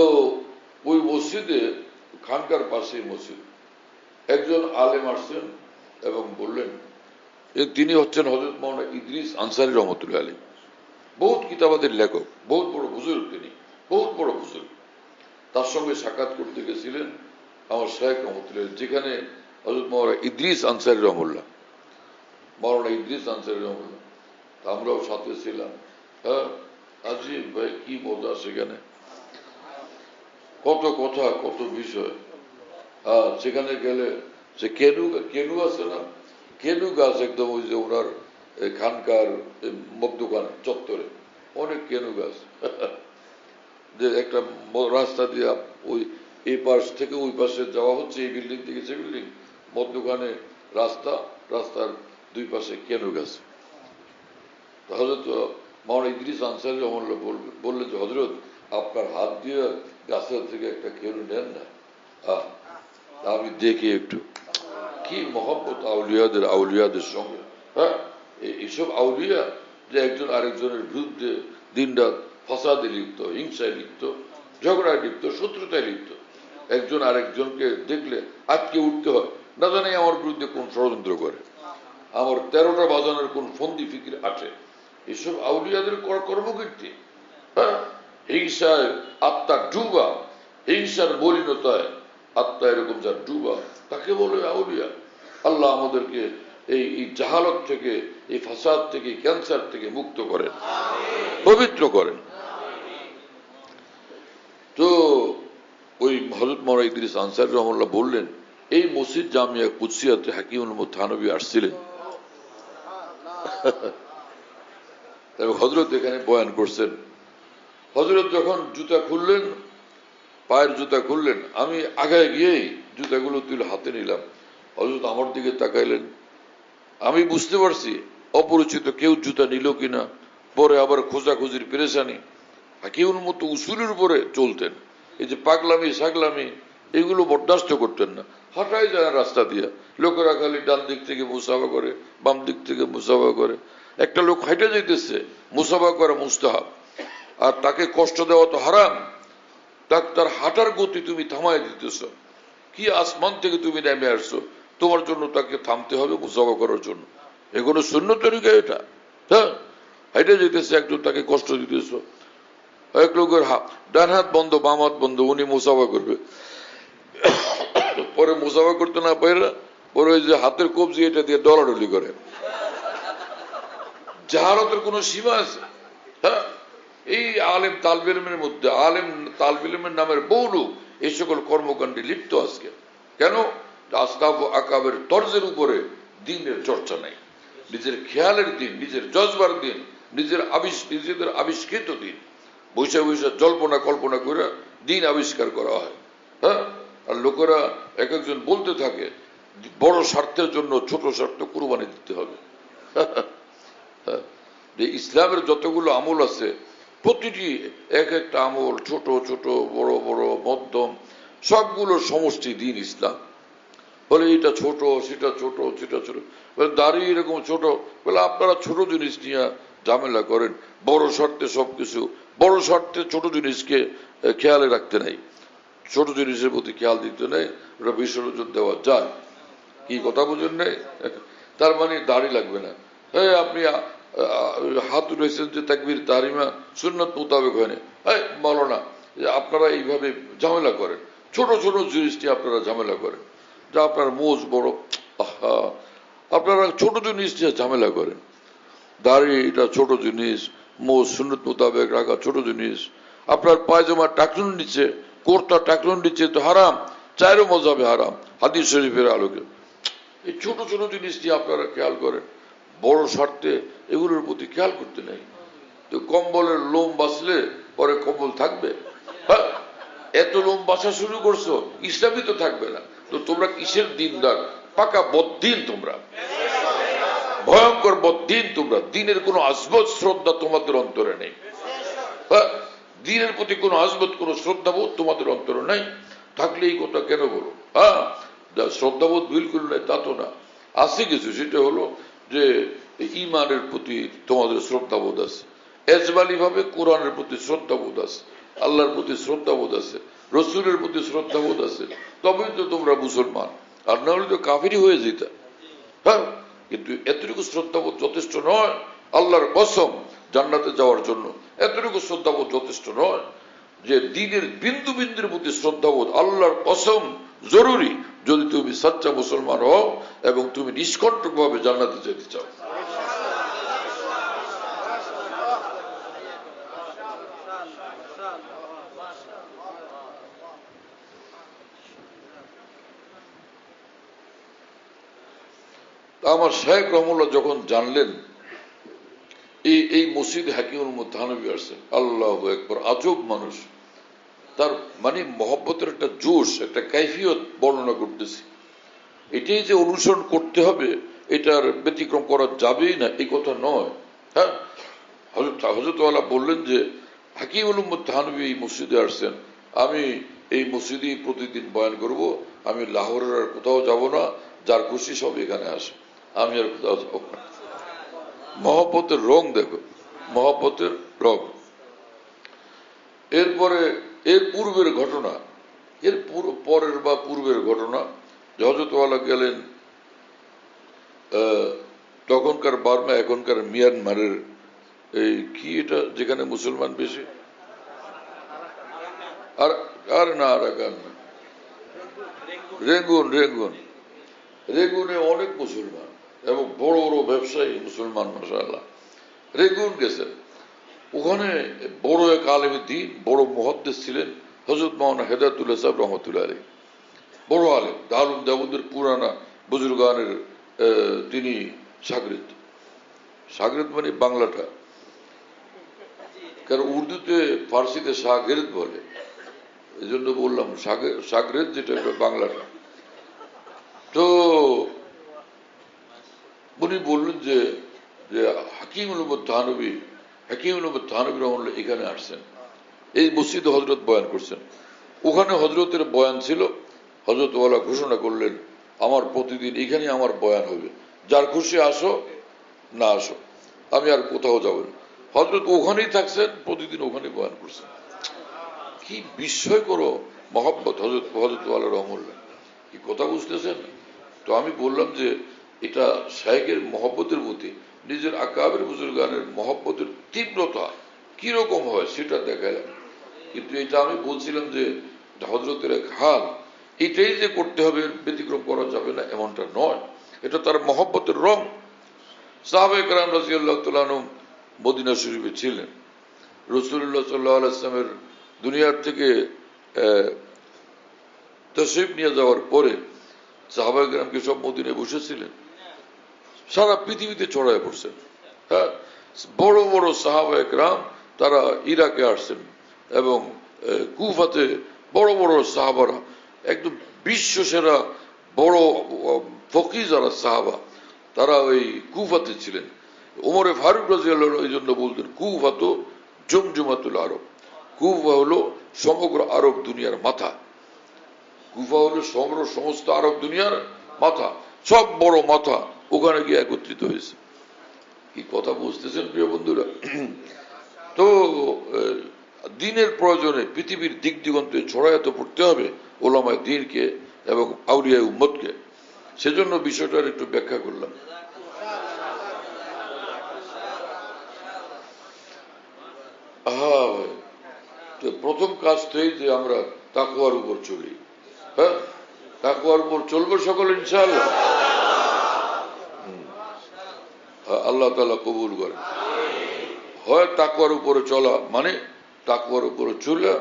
ওই মসজিদে, খানকার পাশে মসজিদ, একজন আলেম আসছেন এবং বললেন, তিনি হচ্ছেন হযরত মাওলানা ইদ্রিস আনসারী রহমতুল্লাহ আলাইহি, বহুত কিতাবাদের লেখক, বহুত বড় বুজুর্গ, তিনি বহুত বড় বুজুর্গ। তার সঙ্গে সাক্ষাৎ করতে গেছিলেন আমার শায়েখ রহমতুল্লাহ, যেখানে হযরত মাওলানা ইদ্রিস আনসারী রহমুল্লাহ, মাওলানা ইদ্রিস আনসারী রহমুল্লাহ আমরাও সাথে ছিলাম। হ্যাঁ, আজিব ভাই, কি মজা সেখানে, কত কথা, কত বিষয়। সেখানে গেলে সে কেনু কেনু আছে না, কেনু গাছ একদম ওই যে ওনার খানকার মদ্যপান চত্বরে অনেক কেনু গাছ। যে একটা রাস্তা দিয়ে ওই এই পাশ থেকে ওই পাশে যাওয়া হচ্ছে, এই বিল্ডিং থেকে সে বিল্ডিং, মদ্যপানে রাস্তা, রাস্তার দুই পাশে কেনু গাছ। হজরত মাওলানা ইদ্রিস আনসারী রহমাতুল্লাহ বললেন যে হজরত আপনার হাত দিয়ে গাছের থেকে একটা কেনু নেন না। আমি দেখি একটু কি মহব্বত আউলিয়াদের সঙ্গে। হ্যাঁ, এইসব আউলিয়া যে একজন আরেকজনের বিরুদ্ধে দিনরাত ফাসাদে লিপ্ত, হিংসায় লিপ্ত, ঝগড়ায় লিপ্ত, শত্রুতায় লিপ্ত। একজন আরেকজনকে দেখলে আজকে উঠতে হয়, না জানি আমার বিরুদ্ধে কোন ষড়যন্ত্র করে, আমার 13টা বাজানোর কোন ফন্দি ফিকির আছে। এসব আউলিয়াদের কর্মকীর্তি। হ্যাঁ, হিংসায় আত্মা ডুবা, হিংসার মলিনতায় আত্মা এরকম যার ডুবা, তাকে বলে আউলিয়া। আল্লাহ আমাদেরকে এই জাহালত থেকে, এই ফাসাদ থেকে, ক্যান্সার থেকে মুক্ত করেন, পবিত্র করেন। তো ওই হযরত মাওলানা ইদ্রিস আনসারী রাহিমাহুল্লাহ বললেন, এই মসজিদ জামিয়া কুদসিয়াতে হাকিমুল উম্মত থানভী আসছিলেন। হযরত এখানে বয়ান করছেন। হযরত যখন জুতা খুললেন, পায়ের জুতা খুললেন, আমি আগায় গিয়েই জুতাগুলো তুলে হাতে নিলাম। হযরত আমার দিকে তাকাইলেন, আমি বুঝতে পারছি অপরিচিত কেউ জুতা নিল কিনা। পরে আবার খোঁজাখুঁজির পেরেশানি। হাকিমুল উম্মত উসুলের উপরে চলতেন, এই যে পাগলামি সাগলামি এগুলো বরদাস্ত করতেন না। হাঁটাই যায় রাস্তা দিয়ে, লোকেরা খালি ডান দিক থেকে মুসাফা করে, বাম দিক থেকে মুসাফা করে। একটা লোক হাঁটে যাইতেছে, মুসাফা করা মুস্তাহাব, আর তাকে কষ্ট দেওয়া তো হারাম। তার হাঁটার গতি তুমি থামাই দিতেছ। কি আসমান থেকে তুমি নেমে আসছো, তোমার জন্য তাকে থামতে হবে মুসাফা করার জন্য। এগুলো শূন্য তরিকা এটা। হ্যাঁ, হাইটে যেতেছে একজন, তাকে কষ্ট দিতেছ। এক লোকের ডান হাত বন্ধ, বাম হাত বন্ধ, উনি মুসাফা করবে, পরে মুসাফা করতে না পারে, পরে ওই যে হাতের কবজি এটা দিয়ে ডলাডলি করে। জাহালতের কোন সীমা আছে? হ্যাঁ, এই আলেম তালবিলমের মধ্যে, আলেম তালবিলমের নামের বহু লোক এই সকল কর্মকাণ্ডে লিপ্ত আজকে। কেন? আসতাব আকাবের তর্জের উপরে দিনের চর্চা নাই, নিজের খেয়ালের দিন, নিজের জজবার দিন, নিজেদের আবিষ্কৃত দিন বৈশা বৈশা জল্পনা কল্পনা করে দিন আবিষ্কার করা হয়। হ্যাঁ, আর লোকেরা এক একজন বলতে থাকে বড় স্বার্থের জন্য ছোট স্বার্থ কুরবানি দিতে হবে। যে ইসলামের যতগুলো আমল আছে, প্রতিটি এক একটা আমল, ছোট ছোট, বড় বড়, মধ্যম, সবগুলোর সমষ্টি দিন ইসলাম। বলে এটা ছোট, সেটা ছোট, সেটা ছোট, দাড়ি এরকম ছোট, বলে আপনারা ছোট জিনিস নিয়ে ঝামেলা করেন, বড় স্বার্থে সবকিছু, বড় স্বার্থে ছোট জিনিসকে খেয়ালে রাখতে নাই, ছোট জিনিসের প্রতি খেয়াল দিতে নেই, ওটা বিসর্জন দেওয়া যায়। কি কথা বুঝেন নাই? তার মানে দাড়ি লাগবে না। হ্যাঁ, আপনি হাত উঠেছেন যে তাকবীর তাহরিমা সুন্নত মোতাবেক হয় না, বলো না যে আপনারা এইভাবে ঝামেলা করেন, ছোট ছোট জিনিস নিয়ে আপনারা ঝামেলা করেন, যা আপনার মোজ বড়, আপনারা ছোট জিনিস নিয়ে ঝামেলা করেন। দাড়ি এটা ছোট জিনিস, মোজ সুন্নত মোতাবেক রাখা ছোট জিনিস। আপনার পায়জামা টাকলুন নিচে, কোর্তা টাকলুন নিচে তো হারাম, চাইরও মজাবে হারাম হাদিস শরীফের আলোকে। এই ছোট ছোট জিনিস নিয়ে আপনারা খেয়াল করেন, বড় স্বার্থে এগুলোর প্রতি খেয়াল করতে নেই। তো কম্বলের লোম বাঁচলে পরে কম্বল থাকবে? হ্যাঁ, এত লোম বাঁচা শুরু করছো, ইসলামই তো থাকবে না। তো তোমরা কিসের দিনদার? পাকা বদ্দিন তোমরা, ভয়ঙ্কর বদ্দিন তোমরা। দিনের কোনো আজবত শ্রদ্ধা তোমাদের অন্তরে নেই। হ্যাঁ, দিনের প্রতি কোনো আজবত, কোনো শ্রদ্ধাবোধ তোমাদের অন্তরে নাই। থাকলে এই কথা কেন বলো? হ্যাঁ, শ্রদ্ধাবোধ বিলকুল নেই তা তো না, আছে কিছু। সেটা হলো যে ইমানের প্রতি তোমাদের শ্রদ্ধাবোধ আছে, এজবালি ভাবে কোরআনের প্রতি শ্রদ্ধাবোধ আছে, আল্লাহর প্রতি শ্রদ্ধাবোধ আছে, রসুলের প্রতি শ্রদ্ধাবোধ আছে, তবেই তো তোমরা মুসলমান। আর না হলে তো কাফিরই হয়ে যেতা। হ্যাঁ, কিন্তু এতটুকু শ্রদ্ধাবোধ যথেষ্ট নয় আল্লাহর কসম জান্নাতে যাওয়ার জন্য। এতটুকু শ্রদ্ধাবোধ যথেষ্ট নয় যে দিনের বিন্দু বিন্দুর প্রতি শ্রদ্ধাবোধ, আল্লাহর কসম জরুরি যদি তুমি সচ্চা মুসলমান হও এবং তুমি নিষ্কণ্টক ভাবে জান্নাতে যেতে চাও। আমার শায়েখ রহমুল্লাহ যখন জানলেন এই মসজিদ হাকিমুল মুতাহানবী আসছেন, আল্লাহু আকবার, আজব মানুষ। তার মানে মহব্বতের একটা জোশ, একটা কাইফিয়ত বর্ণনা করতেছি। এটাই যে অনুসরণ করতে হবে, এটার ব্যতিক্রম করা যাবেই না এই কথা নয়। হ্যাঁ, হযরত ওয়ালা বললেন যে হাকিমুল মুতাহানবী এই মসজিদে আসছেন, আমি এই মসজিদে প্রতিদিন বয়ান করব, আমি লাহোরের আর কোথাও যাব না, যার খুশি সব এখানে আসে, আমি আর কোথাও যাব না। মহব্বতের রং দেখো, মহব্বতের রং। এরপরে এর পূর্বের ঘটনা, এর পরের বা পূর্বের ঘটনা, হযরত ওয়ালা গেলেন তখনকার বার্মা, এখনকার মিয়ানমারের এই কি এটা যেখানে মুসলমান বেশি, আর আর না আরাকান না, রেঙ্গুন, রেঙ্গুন, রেঙ্গুনে অনেক মুসলমান এবং বড় বড় ব্যবসায়ী মুসলমান, মাশাআল্লাহ। রেঙ্গুন গেছেন, ওখানে বড় এক আলেম দ্বীন, বড় মুহাদ্দিস ছিলেন হযরত মাওলানা হেদায়েতুল্লাহ সাহেব রহমতুল্লাহ আলাইহি। বড় আলেম, দারুল দেওবন্দের পুরানা বুজুর্গানের তিনি শাগরিদ। শাগরিদ মানে বাংলাটা, কারণ উর্দুতে ফার্সিতে শাগিরদ বলে, এই জন্য বললাম শাগরিদ যেটা বাংলাটা। তো উনি বললেন যে হাকিমুল মুতাহানবী রহমাতুল্লাহ এখানে আসছেন, এই মসজিদে হযরত বয়ান করছেন। ওখানে হযরতের বয়ান ছিল, হযরত ওয়ালা ঘোষণা করলেন আমার প্রতিদিন এখানে আমার বয়ান হবে, যার খুশি আসো না আসো, আমি আর কোথাও যাব না। হযরত ওখানেই থাকছেন, প্রতিদিন ওখানে বয়ান করছেন। কি বিস্ময়কর মহব্বত হযরত ওয়ালা রহমুল্লাহ, কি কথা বুঝতেছেন? তো আমি বললাম যে এটা শায়েখের মহব্বতের প্রতি, নিজের আকাবের বুজুর্গানের মহব্বতের তীব্রতা কিরকম হয় সেটা দেখালাম। কিন্তু এটা আমি বলছিলাম যে হযরতের এক হাল, এটাই যে করতে হবে, ব্যতিক্রম করা যাবে না এমনটা নয়, এটা তার মহব্বতের রং। সাহাবায়ে কেরাম রাদিয়াল্লাহু তাআলা আনহুম মদিনা শরীফে ছিলেন, রাসূলুল্লাহ সাল্লাল্লাহু আলাইহি ওয়াসাল্লামের দুনিয়ার থেকে তাশরীফ নিয়ে যাওয়ার পরে সাহাবায়ে কেরাম কি সব মদিনায় বসেছিলেন? সারা পৃথিবীতে ছড়ায় পড়ছেন। হ্যাঁ, বড় বড় সাহাবায়ে কেরাম তারা ইরাকে আসছেন এবং কুফাতে বড় বড় সাহাবারা, একদম বিশ্ব সেরা বড় ফকিহ যারা সাহাবা, তারা ওই কুফাতে ছিলেন। ওমরে ফারুক রাদিয়াল্লাহু আনহু এই জন্য বলতেন কুফা তো জমজমাতুল আরব, কুফা হলো সমগ্র আরব দুনিয়ার মাথা, কুফা হলো সমস্ত আরব দুনিয়ার মাথা, সব বড় মাথা ওখানে গিয়ে একত্রিত হয়েছে। কি কথা বুঝতেছেন প্রিয় বন্ধুরা? তো দ্বীনের প্রয়োজনে পৃথিবীর দিক দিগন্তে ছড়ায়তে পড়তে হবে ওলামায়ে দ্বীনকে এবং আউলিয়া উম্মতকে, সেজন্য বিষয়টার একটু ব্যাখ্যা করলাম। তো প্রথম কাজ তো এই যে আমরা তাকওয়ার উপর চলি। হ্যাঁ, তাকওয়ার উপর চলবো সকলে ইনশাআল্লাহ। আল্লাহ তাআলা কবুল করেন। হয় তাকওয়ার উপরে চলা মানে তাকওয়ার উপরে চলে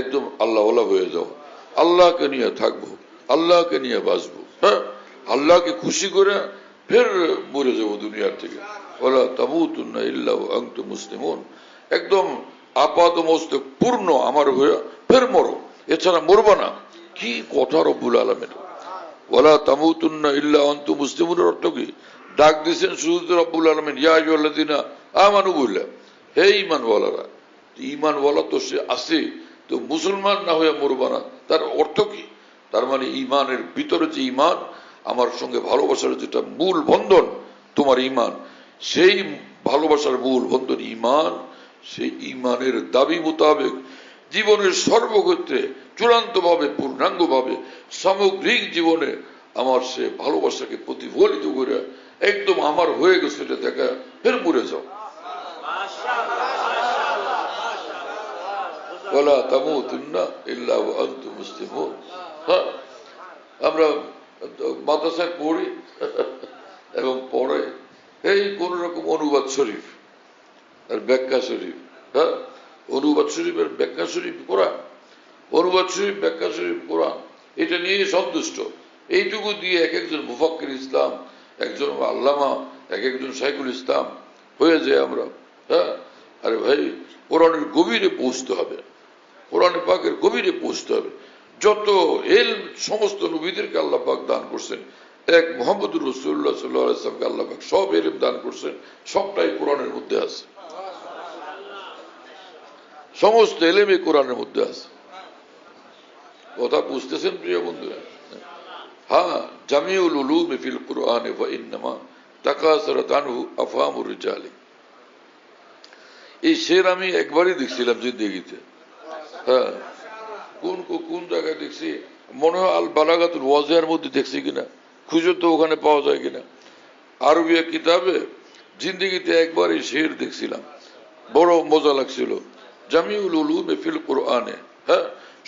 একদম আল্লাহওয়ালা হয়ে যাও, আল্লাহকে নিয়ে থাকবো, আল্লাহকে নিয়ে বাঁচবো। হ্যাঁ, আল্লাহকে খুশি করে ফের মরে যাবো দুনিয়ার থেকে। ওয়ালা তামুতুন্না ইল্লা ওয়া আনতুম মুসলিমুন, একদম আপাত মস্তক পূর্ণ আমার হয়ে ফের মরো, এছাড়া মরবা না। কি কথা রব্বুল আলামিন, ওয়ালা তামুতুন্না ইল্লা ওয়া আনতুম মুসলিমুন অর্থ কি? ডাক দিয়েছেন শুধু রব্বুল আলামিন ইয়া আইয়ুহাল্লাযিনা আমানু বলে, হে ঈমানওয়ালারা। ঈমানওয়ালা তো সে আছে, তো মুসলমান না হয়ে মরবা না, তার অর্থ কি? তার মানে ঈমানের ভিতরে যে ঈমান, আমার সঙ্গে ভালোবাসার যেটা মূল বন্ধন তোমার ঈমান, সেই ভালোবাসার মূল বন্ধন ঈমান, সেই ঈমানের দাবি মোতাবেক জীবনের সর্বক্ষেত্রে চূড়ান্তভাবে, পূর্ণাঙ্গভাবে, সামগ্রিক জীবনে আমার সে ভালোবাসাকে প্রতিফলিত করে একদম আমার হয়ে গেছে এটা দেখা ফের মরে যাও। ওয়ালা তামুতুন্না ইল্লা ওয়া আনতুম মুসলিমুন। হ্যাঁ, আমরা মাদ্রাসায় পড়ি এবং পড়ে এই কোন রকম অনুবাদ শরীফ আর ব্যাখ্যা শরীফ। হ্যাঁ, অনুবাদ শরীফ আর ব্যাখ্যা শরীফ কোরআন, অনুবাদ শরীফ ব্যাখ্যা শরীফ কোরআন, এটা নিয়ে সন্তুষ্ট। এইটুকু দিয়ে এক একজন মুফাক্কির ইসলাম একজন আল্লামা, এক একজন শাইখুল ইসলাম হয়ে যায় আমরা। হ্যাঁ, আরে ভাই, কোরআনের গভীরে পৌঁছতে হবে, কোরআনে পাকের গভীরে পৌঁছতে হবে। যত এলম সমস্ত নবীদেরকে আল্লাহ পাক দান করছেন, এক মুহাম্মদুর রাসূলুল্লাহ সাল্লাল্লাহু আলাইহি ওয়াসাল্লামকে আল্লাহ পাক সব এলম দান করছেন, সবটাই কোরআনের মধ্যে আছে। সমস্ত এলেমে কোরআনের মধ্যে আছে। কথা বুঝতেছেন প্রিয় বন্ধুরা? হ্যাঁ, জামিউল উলুম ফিল কুরআনে ওয়া ইন্নামা তাকাসারাত আনহু আফহামুর রিজাল। এই শের আমি একবারই দেখছিলাম জিন্দেগিতে। হ্যাঁ, কোন জায়গায় দেখছি, মনে হয় আল বালাগাতুল ওয়াজিয়ার মধ্যে দেখছি কিনা, খুঁজে তো ওখানে পাওয়া যায় কিনা। আরবিয়া কিতাবে জিন্দেগিতে একবার এই শের দেখছিলাম, বড় মজা লাগছিল। জামিউল উলুম ফিল কুরআনে, হ্যাঁ,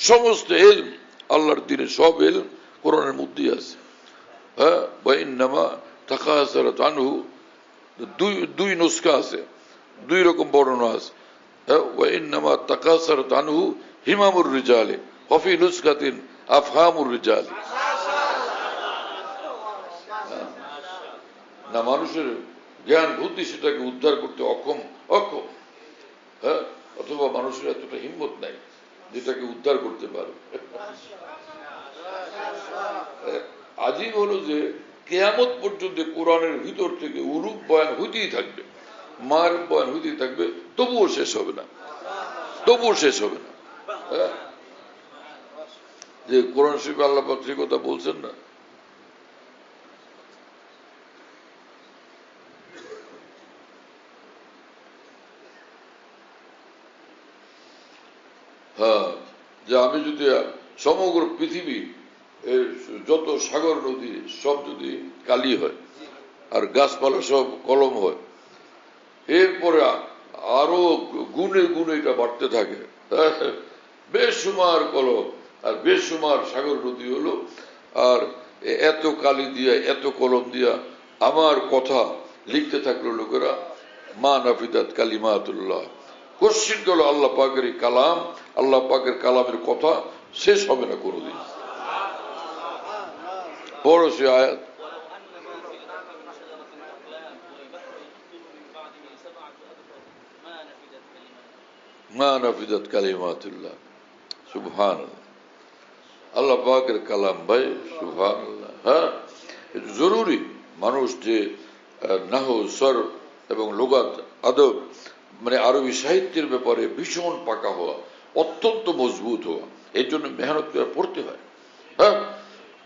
সমস্ত ইলম আল্লাহর দ্বীনে সব ইলম কোরআনের মধ্যে আছে। হ্যাঁ, ওয়া ইন্নামা তাকাসারাত আনহু, দুই নুসখা আছে, দুই রকম বর্ণনা আছে। হ্যাঁ, ওয়া ইন্নামা তাকাসারাত আনহু হিমামুর রিজালে ওয়া ফি নুসখাতিন আফহামুর রিজালে। না, মানুষের জ্ঞান বুদ্ধি সেটাকে উদ্ধার করতে অক্ষম। হ্যাঁ, অথবা মানুষের এতটা হিম্মত নাই যেটাকে উদ্ধার করতে পারে। আজীব হলো যে কিয়ামত পর্যন্ত কোরআনের ভিতর থেকে উরূপ বয়ান হইতেই থাকবে, মায়ের বয়ান হইতেই থাকবে, তবুও শেষ হবে না, তবুও শেষ হবে না। হ্যাঁ, যে কোরআন শরীফে আল্লাহ পাক সেই কথা বলছেন না, হ্যাঁ, যে আমি যদি সমগ্র পৃথিবী যত সাগর নদী সব যদি কালি হয় আর গাছপালা সব কলম হয়, এরপরে আরো গুণে গুণে এটা বাড়তে থাকে, বেশুমার কলম আর বেশুমার সাগর নদী হলো। আর এত কালি দিয়া এত কলম দিয়া আমার কথা লিখতে থাকলো লোকেরা। মা নাফিদাত কালিমাতুল্লাহ, কোশ্চিন গেল আল্লাহ পাকের কালাম, আল্লাহ পাকের কালামের কথা শেষ হবে না কোনোদিন। বড় সে আয়াত, মা নাফিদাত কালিমাতুল্লাহ। সুবহানাল্লাহ, আল্লাহ পাকের কালাম ভাই, সুবহানাল্লাহ। হ্যাঁ, জরুরি মানুষ যে নাহু, সরফ এবং লুগাত, আদব, মানে আরবি সাহিত্যের ব্যাপারে ভীষণ পাকা হওয়া, অত্যন্ত মজবুত হওয়া, এই জন্য মেহনত করে পড়তে হয়। হ্যাঁ,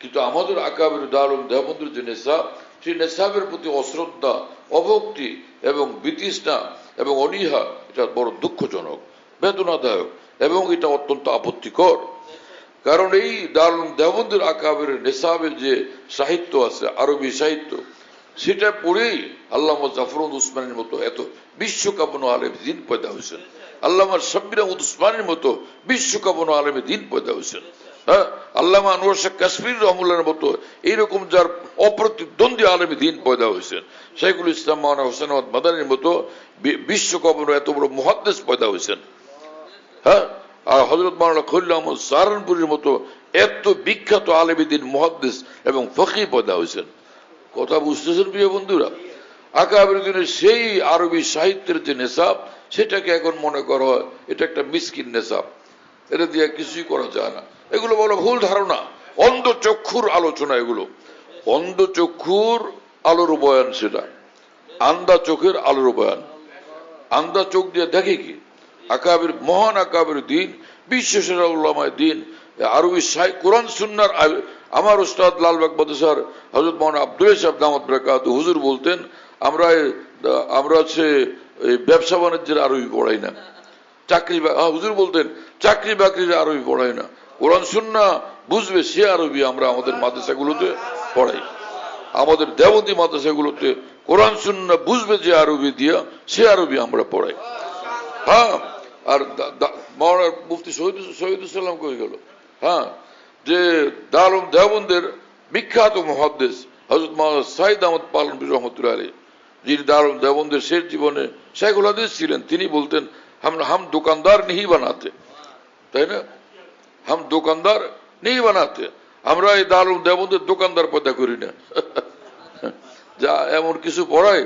কিন্তু আমাদের আকাবের দারুল দেওবন্দের যে নেশাব, সেই নেশাবের প্রতি অশ্রদ্ধা, অভক্তি এবং বিতৃষ্ণা এবং অনীহা, এটা বড় দুঃখজনক, বেদনাদায়ক এবং এটা অত্যন্ত আপত্তিকর। কারণ এই দারুল দেওবন্দের আকাবের নেশাবের যে সাহিত্য আছে, আরবি সাহিত্য, সেটা পড়েই আল্লামা জাফরুল উসমানের মতো এত বিশ্বকাপনো আলেম দিন পয়দা হয়েছেন, আল্লামা শাব্বির আহমদ উসমানের মতো বিশ্বকাপনো আলেমে দিন পয়দা হয়েছেন। হ্যাঁ, আল্লামা আনোয়ার শাহ কাশ্মীর রহমুল্লাহর মতো এইরকম যার অপ্রতিদ্বন্দ্বী আলেমে দিন পয়দা হয়েছেন, শাইখুল ইসলাম মাওলানা হোসেন আহমদ মাদানির মতো বিশ্বকাপনো এত বড় মুহাদ্দিস পয়দা হয়েছেন। হ্যাঁ, আর হযরত মাওলানা খলিল আহমদ সাহারানপুরের মতো এত বিখ্যাত আলেমে দিন, মুহাদ্দিস এবং ফকিহ পয়দা হয়েছেন। কথা বুঝতেছেন প্রিয় বন্ধুরা? আকাবের দিনের সেই আরবি সাহিত্যের যে নেশাব, সেটাকে এখন মনে করা হয় এটা একটা মিসকিন নেশাব, এটা দিয়ে কিছুই করা যায় না। এগুলো বলো ভুল ধারণা, অন্ধ চক্ষুর আলোচনা। এগুলো অন্ধ চক্ষুর আলোর বয়ান, সেটা আন্দা চোখের আলোর বয়ান। আন্দা চোখ দিয়ে দেখে কি? আকাবের, মহান আকাবের দিন, বিশ্বসেরা উলামায়ে দিন, আরবি সাহিত্য, কোরআন সুন্নাহর আমার উস্তাদ লালবাগ মাদ্রাসার হযরত মাওলানা আব্দুল সাহেব দামাত বরকাতুহু হুজুর বলতেন, আমরা হচ্ছে ব্যবসা বাণিজ্যের আরবি পড়াই না, চাকরি, হুজুর বলতেন চাকরি বাকরির আরবি পড়াই না, কোরআন সুন্নাহ বুঝবে সে আরবি আমরা আমাদের মাদ্রাসাগুলোতে পড়াই। আমাদের দেওবন্দি মাদ্রাসাগুলোতে কোরআন সুন্নাহ বুঝবে যে আরবি দিয়া, সে আরবি আমরা পড়াই। হ্যাঁ, আর মাওলানা মুফতি শহীদুসাল্লাম কই গেল? হ্যাঁ, যে দারুল দেওবন্দের বিখ্যাত মুহাদ্দিস হযরত মাওলানা সাইদ আহমদ পালনপুর রহমতুল্লাহ আলাইহি, যিনি দারুল দেওবন্দের শেষ জীবনে শাইখুল হাদিস ছিলেন, তিনি বলতেন হাম দোকানদার नहीं বানাতে, তাই না? হাম দোকানদার नहीं বানাতে, আমরা এই দারুল দেওবন্দের দোকানদার পয়দা করি না। যা এমন কিছু পড়াই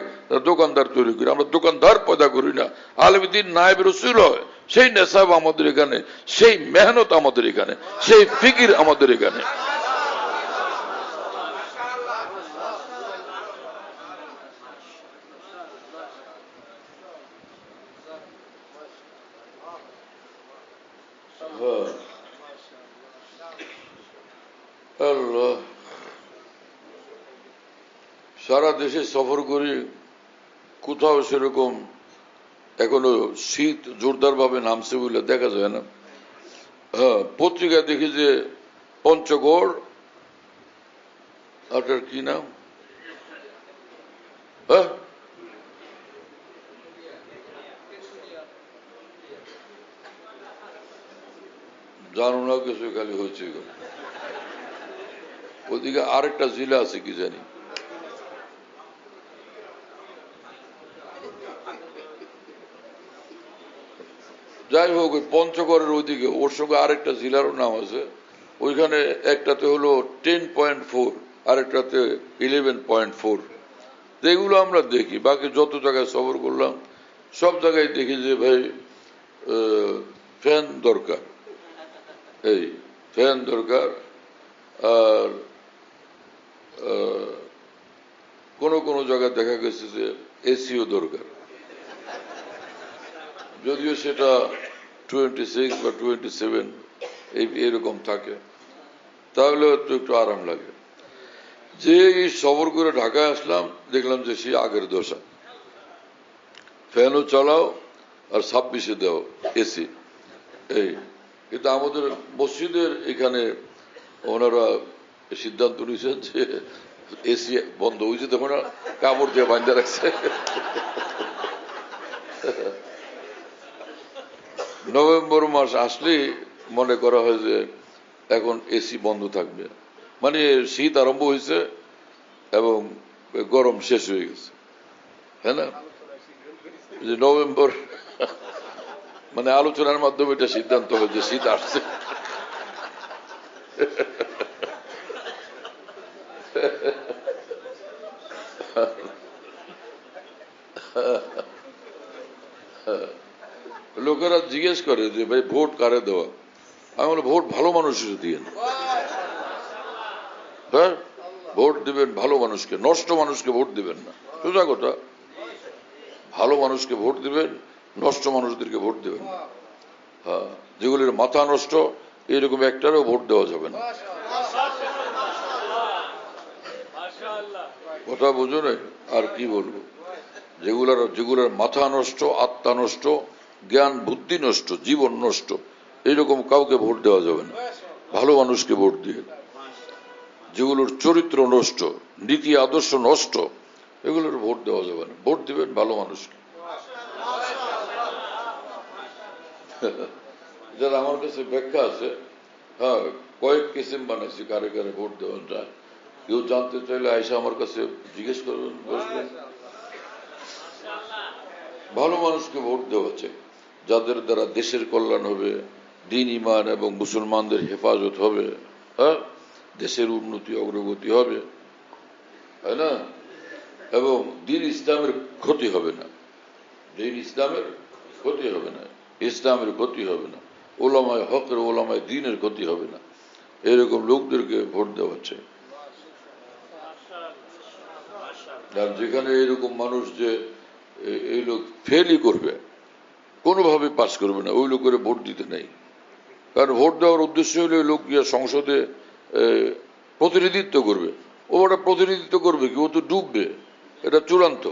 দোকানদার তৈরি করি। আমরা দোকানদার পয়দা করি না। আলেমদ্দিন নায়েব রসুল হয়, সেই নেশাব আমাদের এখানে, সেই মেহনত আমাদের এখানে, সেই ফিকির আমাদের এখানে। আল্লাহ, সারা দেশে সফর করি, কোথাও সেরকম এখনো শীত জোরদার ভাবে নামছে বলে দেখা যায় না। হ্যাঁ, পত্রিকা দেখি যে পঞ্চগড়, আপনার কি নাম, হ্যাঁ জানো না কিছু, খালি হয়েছে। ওদিকে আরেকটা জেলা আছে কি জানি, যাই হোক ওই পঞ্চগড়ের ওইদিকে, ওর সঙ্গে আরেকটা জেলারও নাম আছে। ওইখানে একটাতে হলো 10.4, আরেকটাতে 11.4। এগুলো আমরা দেখি। বাকি যত জায়গায় সফর করলাম সব জায়গায় দেখি যে ভাই ফ্যান দরকার, এই ফ্যান দরকার। আর কোন কোন জায়গায় দেখা গেছে যে এসিও দরকার, যদিও সেটা 26 বা 27 এরকম থাকে, তাহলে তো একটু আরাম লাগে। যে এই সফর করে ঢাকায় আসলাম, দেখলাম যে সে আগের দশা, ফ্যানও চালাও আর 26-এ দাও এসি। এই কিন্তু আমাদের মসজিদের এখানে ওনারা সিদ্ধান্ত নিয়েছেন যে এসি বন্ধ হয়েছে, তখন কাপড় দিয়ে বাঁধা রাখছে। নভেম্বর মাস আসলে মনে করা হয় যে এখন এসি বন্ধ থাকবে, মানে শীত আরম্ভ হয়েছে এবং গরম শেষ হয়ে গেছে, হ্যাঁ না? যে নভেম্বর মানে আলোচনার মাধ্যমে এটা সিদ্ধান্ত হয় যে শীত আসছে। লোকেরা জিজ্ঞেস করে যে ভাই ভোট কারে দেওয়া? আমি বলি ভোট ভালো মানুষের দিয়ে। হ্যাঁ, ভোট দিবেন ভালো মানুষকে, নষ্ট মানুষকে ভোট দিবেন না, সোজা কথা। ভালো মানুষকে ভোট দিবেন, নষ্ট মানুষদেরকে ভোট দিবেন না। হ্যাঁ, যেগুলির মাথা নষ্ট এরকম একটারও ভোট দেওয়া যাবে না। কথা বুঝো না? আর কি বলবো, যেগুলার মাথা নষ্ট, আত্মা নষ্ট, জ্ঞান বুদ্ধি নষ্ট, জীবন নষ্ট, এইরকম কাউকে ভোট দেওয়া যাবে না। ভালো মানুষকে ভোট দিয়ে। যেগুলোর চরিত্র নষ্ট, নীতি আদর্শ নষ্ট, এগুলোর ভোট দেওয়া যাবে না। ভোট দিবেন ভালো মানুষকে। যারা আমার কাছে ব্যাখ্যা আছে, হ্যাঁ কয়েক কিসিম বানাইছি কারে কারে ভোট দেওয়া যায়। কেউ জানতে চাইলে আয়সা আমার কাছে জিজ্ঞেস করবেন, বসবেন। ভালো মানুষকে ভোট দেওয়া চাই, যাদের দ্বারা দেশের কল্যাণ হবে, দিন ইমান এবং মুসলমানদের হেফাজত হবে, হ্যাঁ দেশের উন্নতি অগ্রগতি হবে, তাই না? এবং দিন ইসলামের ক্ষতি হবে না, দিন ইসলামের ক্ষতি হবে না, ইসলামের ক্ষতি হবে না, ওলামায় হকের ওলামায় দিনের ক্ষতি হবে না, এরকম লোকদেরকে ভোট দেওয়া চাই। আর যেখানে এরকম মানুষ যে এই লোক ফেলই করবে, কোনোভাবে পাস করবে না, ওই লোকের ভোট দিতে নেই। কারণ ভোট দেওয়ার উদ্দেশ্য হলে ওই লোক গিয়ে সংসদে প্রতিনিধিত্ব করবে। ও ওটা প্রতিনিধিত্ব করবে কি? ও তো ডুববে, এটা চূড়ান্ত।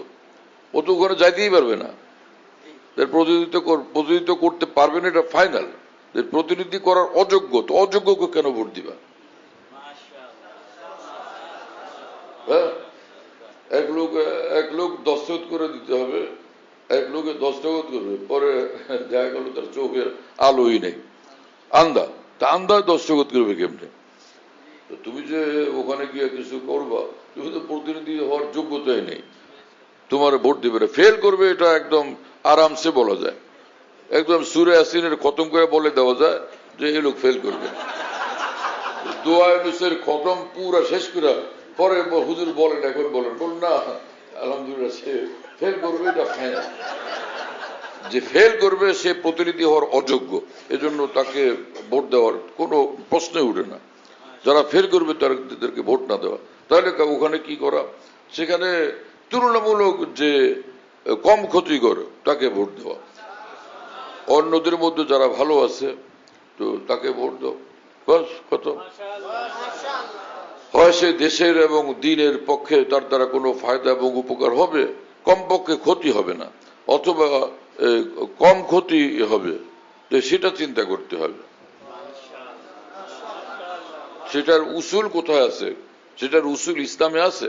ও তো ওখানে যাইতেই পারবে না। প্রতিনিধিত্ব করতে পারবে না, এটা ফাইনাল। প্রতিনিধি করার অযোগ্য, তো অযোগ্যকে কেন ভোট দিবা? হ্যাঁ, এক লোক দস্তখত করে দিতে হবে, এক লোকে দস্তখত করবে, পরে দেখা গেল তার চোখের আলোই নেই, আন্দা। তা আন্দায় দস্তখত করবে কেমনে? তুমি যে ওখানে গিয়ে কিছু করবা, তুমি তো প্রতিনিধি হওয়ার যোগ্যতাই নেই, তোমার ভোট দিবে না, ফেল করবে, এটা একদম আরামসে বলা যায়। একদম সূরা ইয়াসিনের খতম করে বলে দেওয়া যায় যে এই লোক ফেল করবে। দোয়া ইউনূসের খতম পুরা শেষ করে পরে হুজুর বলেন, এখন বলেন না আলহামদুলিল্লাহ সে ফেল করবে, এটা ফাইনাল। যে ফেল করবে সে প্রতিনিধি হওয়ার অযোগ্য, এজন্য তাকে ভোট দেওয়ার কোনো প্রশ্নই উঠে না। যারা ফেল করবে তাদেরকে ভোট না দেওয়া। তাহলে ওখানে কি করা, সেখানে তুলনামূলক যে কম ক্ষতিকর তাকে ভোট দেওয়া। অন্যদের মধ্যে যারা ভালো আছে তো তাকে ভোট দাও, বাস কত। হয় সে দেশের এবং দিনের পক্ষে তার দ্বারা কোনো ফায়দা এবং উপকার হবে, কমপক্ষে ক্ষতি হবে না, অথবা কম ক্ষতি হবে, তো সেটা চিন্তা করতে হবে। সেটার উসুল কোথায় আছে, সেটার উসুল ইসলামে আছে।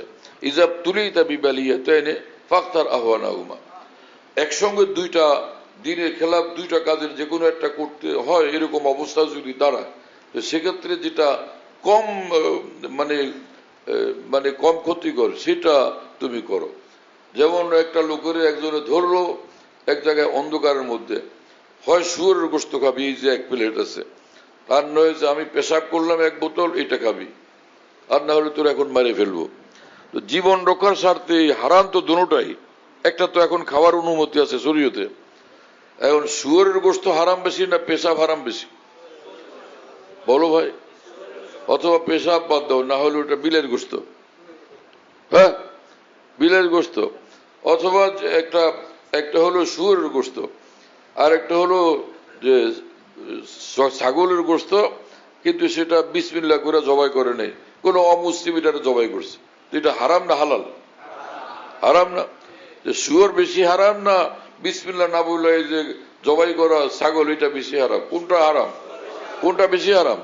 ইজাব তুলিতা বিবালিয়াতাইনে ফাখতার আহওয়ানাহুমা। একসঙ্গে দুইটা দিনের খেলাফ দুইটা কাজের যে কোনো একটা করতে হয়, এরকম অবস্থা যদি দাঁড়ায়, তো সেক্ষেত্রে যেটা কম মানে মানে কম ক্ষতিকর সেটা তুমি করো। যেমন একটা লোকের একজনে ধরলো এক জায়গায় অন্ধকারের মধ্যে, হয় শুয়োরের গোশত খাবি, এই যে এক প্লেট আছে, আর নয় যে আমি পেশাব করলাম এক বোতল, এটা খাবি, আর না হলে তোর এখন মেরে ফেলবো। তো জীবন রক্ষার স্বার্থে হারাম তো দুটোটাই। একটা তো এখন খাওয়ার অনুমতি আছে শরীয়তে। এখন শুয়োরের গোশত হারাম বেশি না পেশাব হারাম বেশি, বলো ভাই? অথবা পেশাব বাদ দাও, না হলে ওটা বিলের গোশত, হ্যাঁ বিলের গোশত। অথবা একটা একটা হলো শুয়োরের গোশত, আর একটা হলো যে ছাগলের গোশত, কিন্তু সেটা বিসমিল্লাহ করে জবাই করে নেই, কোনো অমুসলিম এটা জবাই করছে, এটা হারাম না হালাল? হারাম না? যে শুয়োর বেশি হারাম না বিসমিল্লাহ না বললে যে জবাই করা ছাগল এটা বেশি হারাম? কোনটা হারাম, কোনটা বেশি হারাম?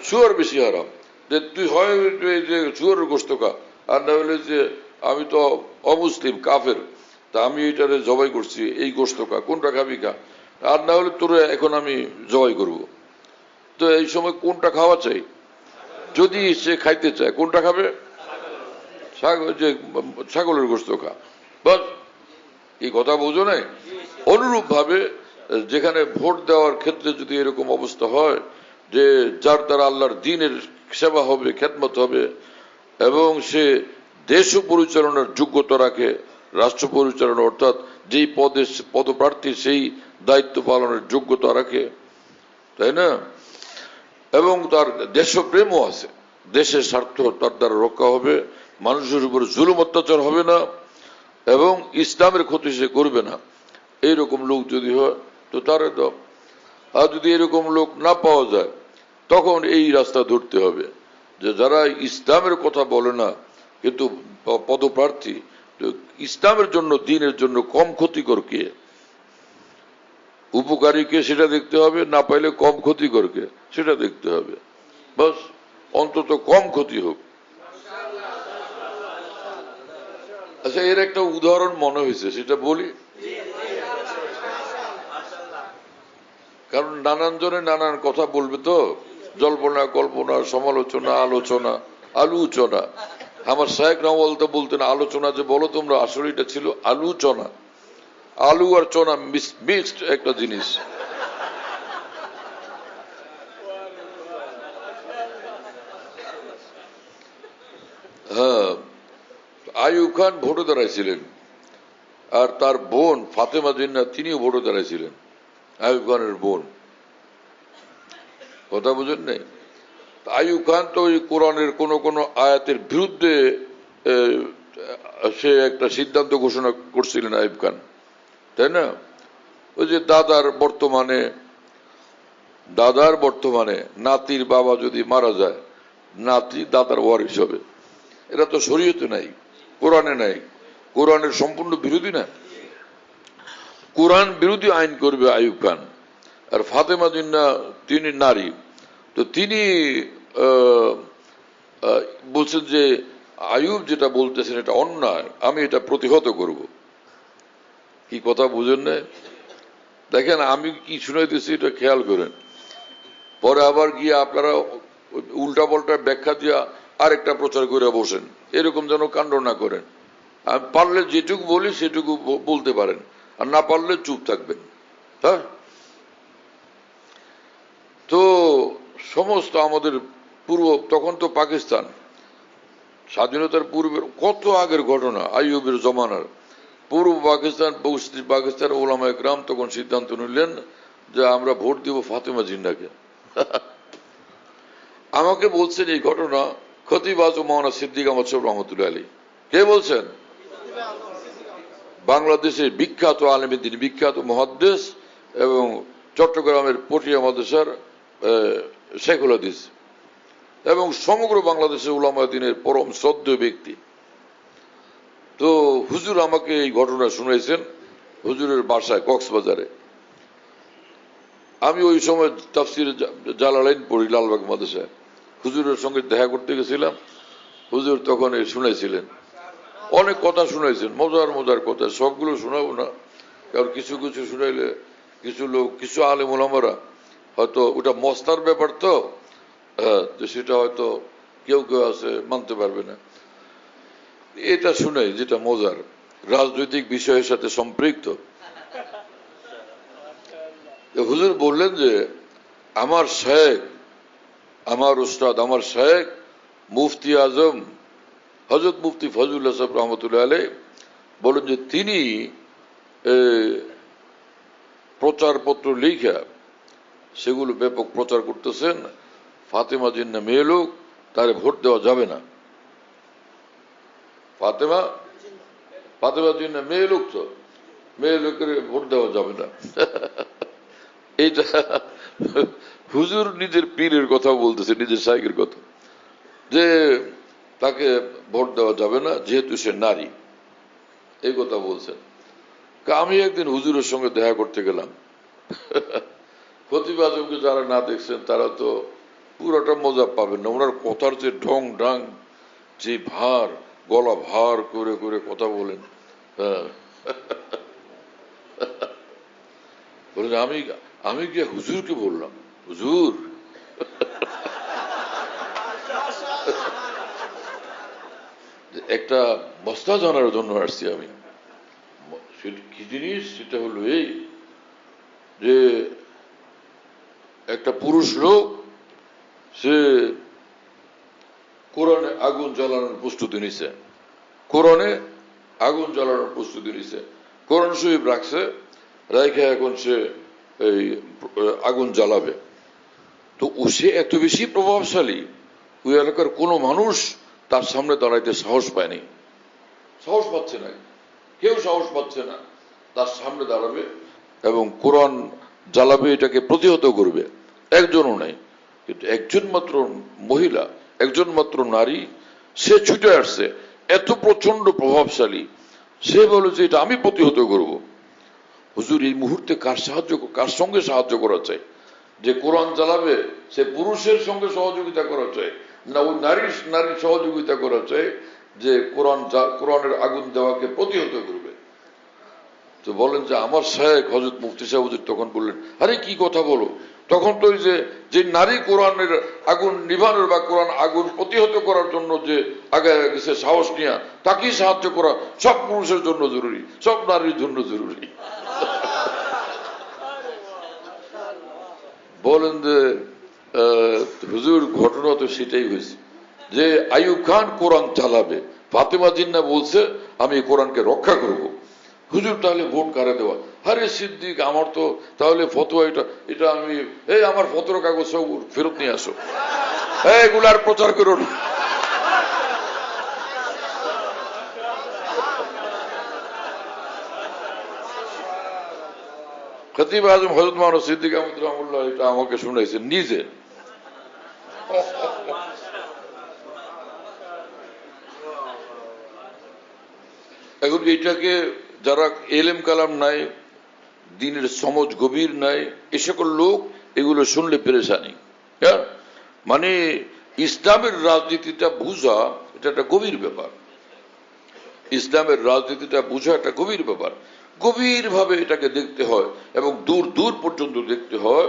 শুয়োর বেশি হারাম। যে তুই হয় যে শুয়োরের গোশত খা, আর না হলে যে আমি তো অমুসলিম কাফের, তা আমি এটারে জবাই করছি, এই গোশত খা, কোনটা খাবি খা, আর না হলে তোরে এখন আমি জবাই করব। তো এই সময় কোনটা খাওয়া চাই? যদি সে খাইতে চায় কোনটা খাবে? যে ছাগলের গোশত খা, বাস। এই কথা বোঝো নাই? অনুরূপ ভাবে যেখানে ভোট দেওয়ার ক্ষেত্রে যদি এরকম অবস্থা হয় যে যার দ্বারা আল্লাহর দ্বীনের সেবা হবে, খেদমত হবে, এবং সে দেশ পরিচালনার যোগ্যতা রাখে, রাষ্ট্র পরিচালনা অর্থাৎ যেই পদপ্রার্থী সেই দায়িত্ব পালনের যোগ্যতা রাখে, তাই না, এবং তার দেশপ্রেমও আছে, দেশের স্বার্থ তার দ্বারা রক্ষা হবে, মানুষের উপর জুলুম অত্যাচার হবে না, এবং ইসলামের ক্ষতি সে করবে না, এইরকম লোক যদি হয় তো তারে দাও। আর যদি এরকম লোক না পাওয়া যায়, তখন এই রাস্তা ধরতে হবে যে যারা ইসলামের কথা বলে না কিন্তু পদপ্রার্থী, তো ইসলামের জন্য দ্বীনের জন্য কম ক্ষতিকর কে, উপকারী কে সেটা দেখতে হবে, না পাইলে কম ক্ষতিকর কে সেটা দেখতে হবে, বাস। অন্তত কম ক্ষতি হোক। আচ্ছা, এর একটা উদাহরণ মনে হয়েছে, সেটা বলি, কারণ নানান জনে নানান কথা বলবে, তো জল্পনা কল্পনা সমালোচনা আলোচনা আলোচনা। আমার শায়েখ নওয়াল তো বলতেন আলোচনা যে বলো তোমরা, আসলে এটা ছিল আলোচনা। আলু আর চনা মিক্সড একটা জিনিস। হ্যাঁ, আইয়ুব খান ভোটে দাঁড়াইছিলেন, আর তার বোন ফাতেমা জিন্নাহ তিনিও ভোটে দাঁড়াইছিলেন, আইয়ুব খানের বোন। কথা বুঝেন নাই? আইয়ুব খান তো ওই কোরআনের কোন কোন আয়াতের বিরুদ্ধে সে একটা সিদ্ধান্ত ঘোষণা করছিলেন আইয়ুব খান, তাই না? ওই যে দাদার বর্তমানে নাতির বাবা যদি মারা যায়, নাতি দাদার ওয়ারিশ হবে। এটা তো শরীয়তে নাই, কোরআনে নাই, কোরআনের সম্পূর্ণ বিরোধী না। কোরআন বিরোধী আইন করবে আইয়ুব খান। আর ফাতেমা জিন্নাহ তিনি নারী, তো তিনি বলছেন যে আইয়ুব যেটা বলতেছেন এটা অন্যায়, আমি এটা প্রতিহত করব। কি কথা বুঝেন না? দেখেন আমি কি শুনাইতেছি এটা খেয়াল করেন, পরে আবার গিয়ে আপনারা উল্টা পাল্টা ব্যাখ্যা দিয়া আরেকটা প্রচার করে বসেন, এরকম যেন কাণ্ড না করেন। আমি পারলে যেটুকু বলি সেটুকু বলতে পারেন, আর না পারলে চুপ থাকবেন। হ্যাঁ, তো সমস্ত আমাদের তখন তো পাকিস্তান, স্বাধীনতার পূর্বের কত আগের ঘটনা, আইয়ুবের জমানার। পূর্ব পাকিস্তান, পশ্চিম পাকিস্তান ওলামায়ে কেরাম তখন সিদ্ধান্ত নিলেন যে আমরা ভোট দিব ফাতেমা জিন্নাহকে। আমাকে বলছেন এই ঘটনা খতিব আজম মাওলানা সিদ্দিক আহমদ সাহেব রহমতুল্লাহ আলী। কে বলছেন? বাংলাদেশের বিখ্যাত আলেম দ্বীন, বিখ্যাত মুহাদ্দিস এবং চট্টগ্রামের পটিয়া মাদ্রাসার শেখুল হাদিস এবং সমগ্র বাংলাদেশের উলামায়ে দ্বীনের পরম শ্রদ্ধেয় ব্যক্তি। তো হুজুর আমাকে এই ঘটনা শুনাইছেন হুজুরের বাসায় কক্সবাজারে। আমি ওই সময় তাফসিরে জালালাইন পড়ি লালবাগ মাদ্রাসায়। হুজুরের সঙ্গে দেখা করতে গেছিলাম। হুজুর তখন শুনাইছিলেন, অনেক কথা শুনাইছেন, মজার মজার কথা। সবগুলো শোনাবো না, কারণ কিছু কিছু শুনাইলে কিছু লোক, কিছু আলেম ওলামারা হয়তো ওটা মস্তার ব্যাপার, তো সেটা হয়তো কেউ কেউ আছে মানতে পারবে না। এটা শুনাই যেটা মজার, রাজনৈতিক বিষয়ের সাথে সম্পৃক্ত। হুজুর বললেন যে আমার শেখ, আমার উস্তাদ, আমার শেখ মুফতি আজম হযরত মুফতি ফজলুল্লাহ সাহেব রহমতুল্লাহ আলাইহ বলেন যে তিনি প্রচারপত্র লিখা সেগুলো ব্যাপক প্রচার করতেছেন, ফাতেমা জিন্নাহ মেয়ে লোক, তারে ভোট দেওয়া যাবে না। ফাতেমা জিন্নাহ মেয়ে লোক, তো মেয়ে লোকের ভোট দেওয়া যাবে না। এইটা হুজুর নিজের পীরের কথা বলতেছে, নিজের শাইখের কথা, যে তাকে ভোট দেওয়া যাবে না যেহেতু সে নারী, এই কথা বলছেন। আমি একদিন হুজুরের সঙ্গে দেখা করতে গেলাম। খতিব আজমকে যারা না দেখছেন তারা তো পুরোটা মজা পাবেন না। ওনার কথার যে ঢং ঢাং, যে ভার, গলা ভার করে করে কথা বলেন। বলেন আমি গিয়ে হুজুরকে বললাম, হুজুর একটা মসলা জানার জন্য আসছি আমি। কি জিনিস? সেটা হলো এই যে একটা পুরুষ লোক সে কোরআনে আগুন জ্বালানোর প্রস্তুতি নিছে, কোরআনে আগুন জ্বালানোর প্রস্তুতি নিছে, কোরআন শরীফ রাখছে, রাইখে এখন সে এই আগুন জ্বালাবে। তো সে এত বেশি প্রভাবশালী, ওই এলাকার কোনো মানুষ তার সামনে দাঁড়াইতে সাহস পায়নি, সাহস পাচ্ছে না, কেউ সাহস পাচ্ছে না তার সামনে দাঁড়াবে এবং কোরআন জ্বালাবে, এটাকে প্রতিহত করবে, একজনও নাই। কিন্তু একজন মাত্র মহিলা, একজন মাত্র নারী, সে ছুটে আসছে, এত প্রচন্ড প্রভাবশালী। সে বলে যে এটা আমি প্রতিহত করব। হুজুর এই মুহূর্তে কার সঙ্গে সাহায্য করা চাই? যে কোরআন জ্বালাবে সে পুরুষের সঙ্গে সহযোগিতা করা চাই, না ওই নারীর সহযোগিতা করা চাই যে কোরআনের আগুন দেওয়াকে প্রতিহত করবে? তো বলেন যে আমার শেখ হযরত মুফতি সাহেব তখন বললেন, আরে কি কথা বলো, তখন তো ওই যে নারী কোরআনের আগুন নিভানোর বা কোরআন আগুন প্রতিহত করার জন্য যে আগে গেছে সাহস নিয়ে, তাকেই সাহায্য করা সব পুরুষের জন্য জরুরি, সব নারীর জন্য জরুরি। বলেন যে হুজুর ঘটনা তো সেটাই হয়েছে যে আইয়ুব খান কোরআন চালাবে, ফাতেমা জিন্নাহ বলছে আমি কোরআনকে রক্ষা করব। হুজুর তাহলে ভোট কারে দেওয়া? আরে সিদ্দিক, আমার তো তাহলে ফতোয়া, এটা আমি আমার ফতোয়ার কাগজ সব ফেরত নিয়ে আসো, এগুলার প্রচার করো না। খতিব আজম হযরত মাওলানা সিদ্দিক আহমদ রহমতুল্লাহ এটা আমাকে শুনাইছেন নিজে। এখন এইটাকে যারা এলেম কালাম নাই, দ্বীনের সমঝ গভীর নাই, এ সকল লোক এগুলো শুনলে পেরেশানি। মানে ইসলামের রাজনীতিটা বুঝা এটা একটা গভীর ব্যাপার, ইসলামের রাজনীতিটা বুঝা একটা গভীর ব্যাপার, গভীর ভাবে এটাকে দেখতে হয় এবং দূর দূর পর্যন্ত দেখতে হয়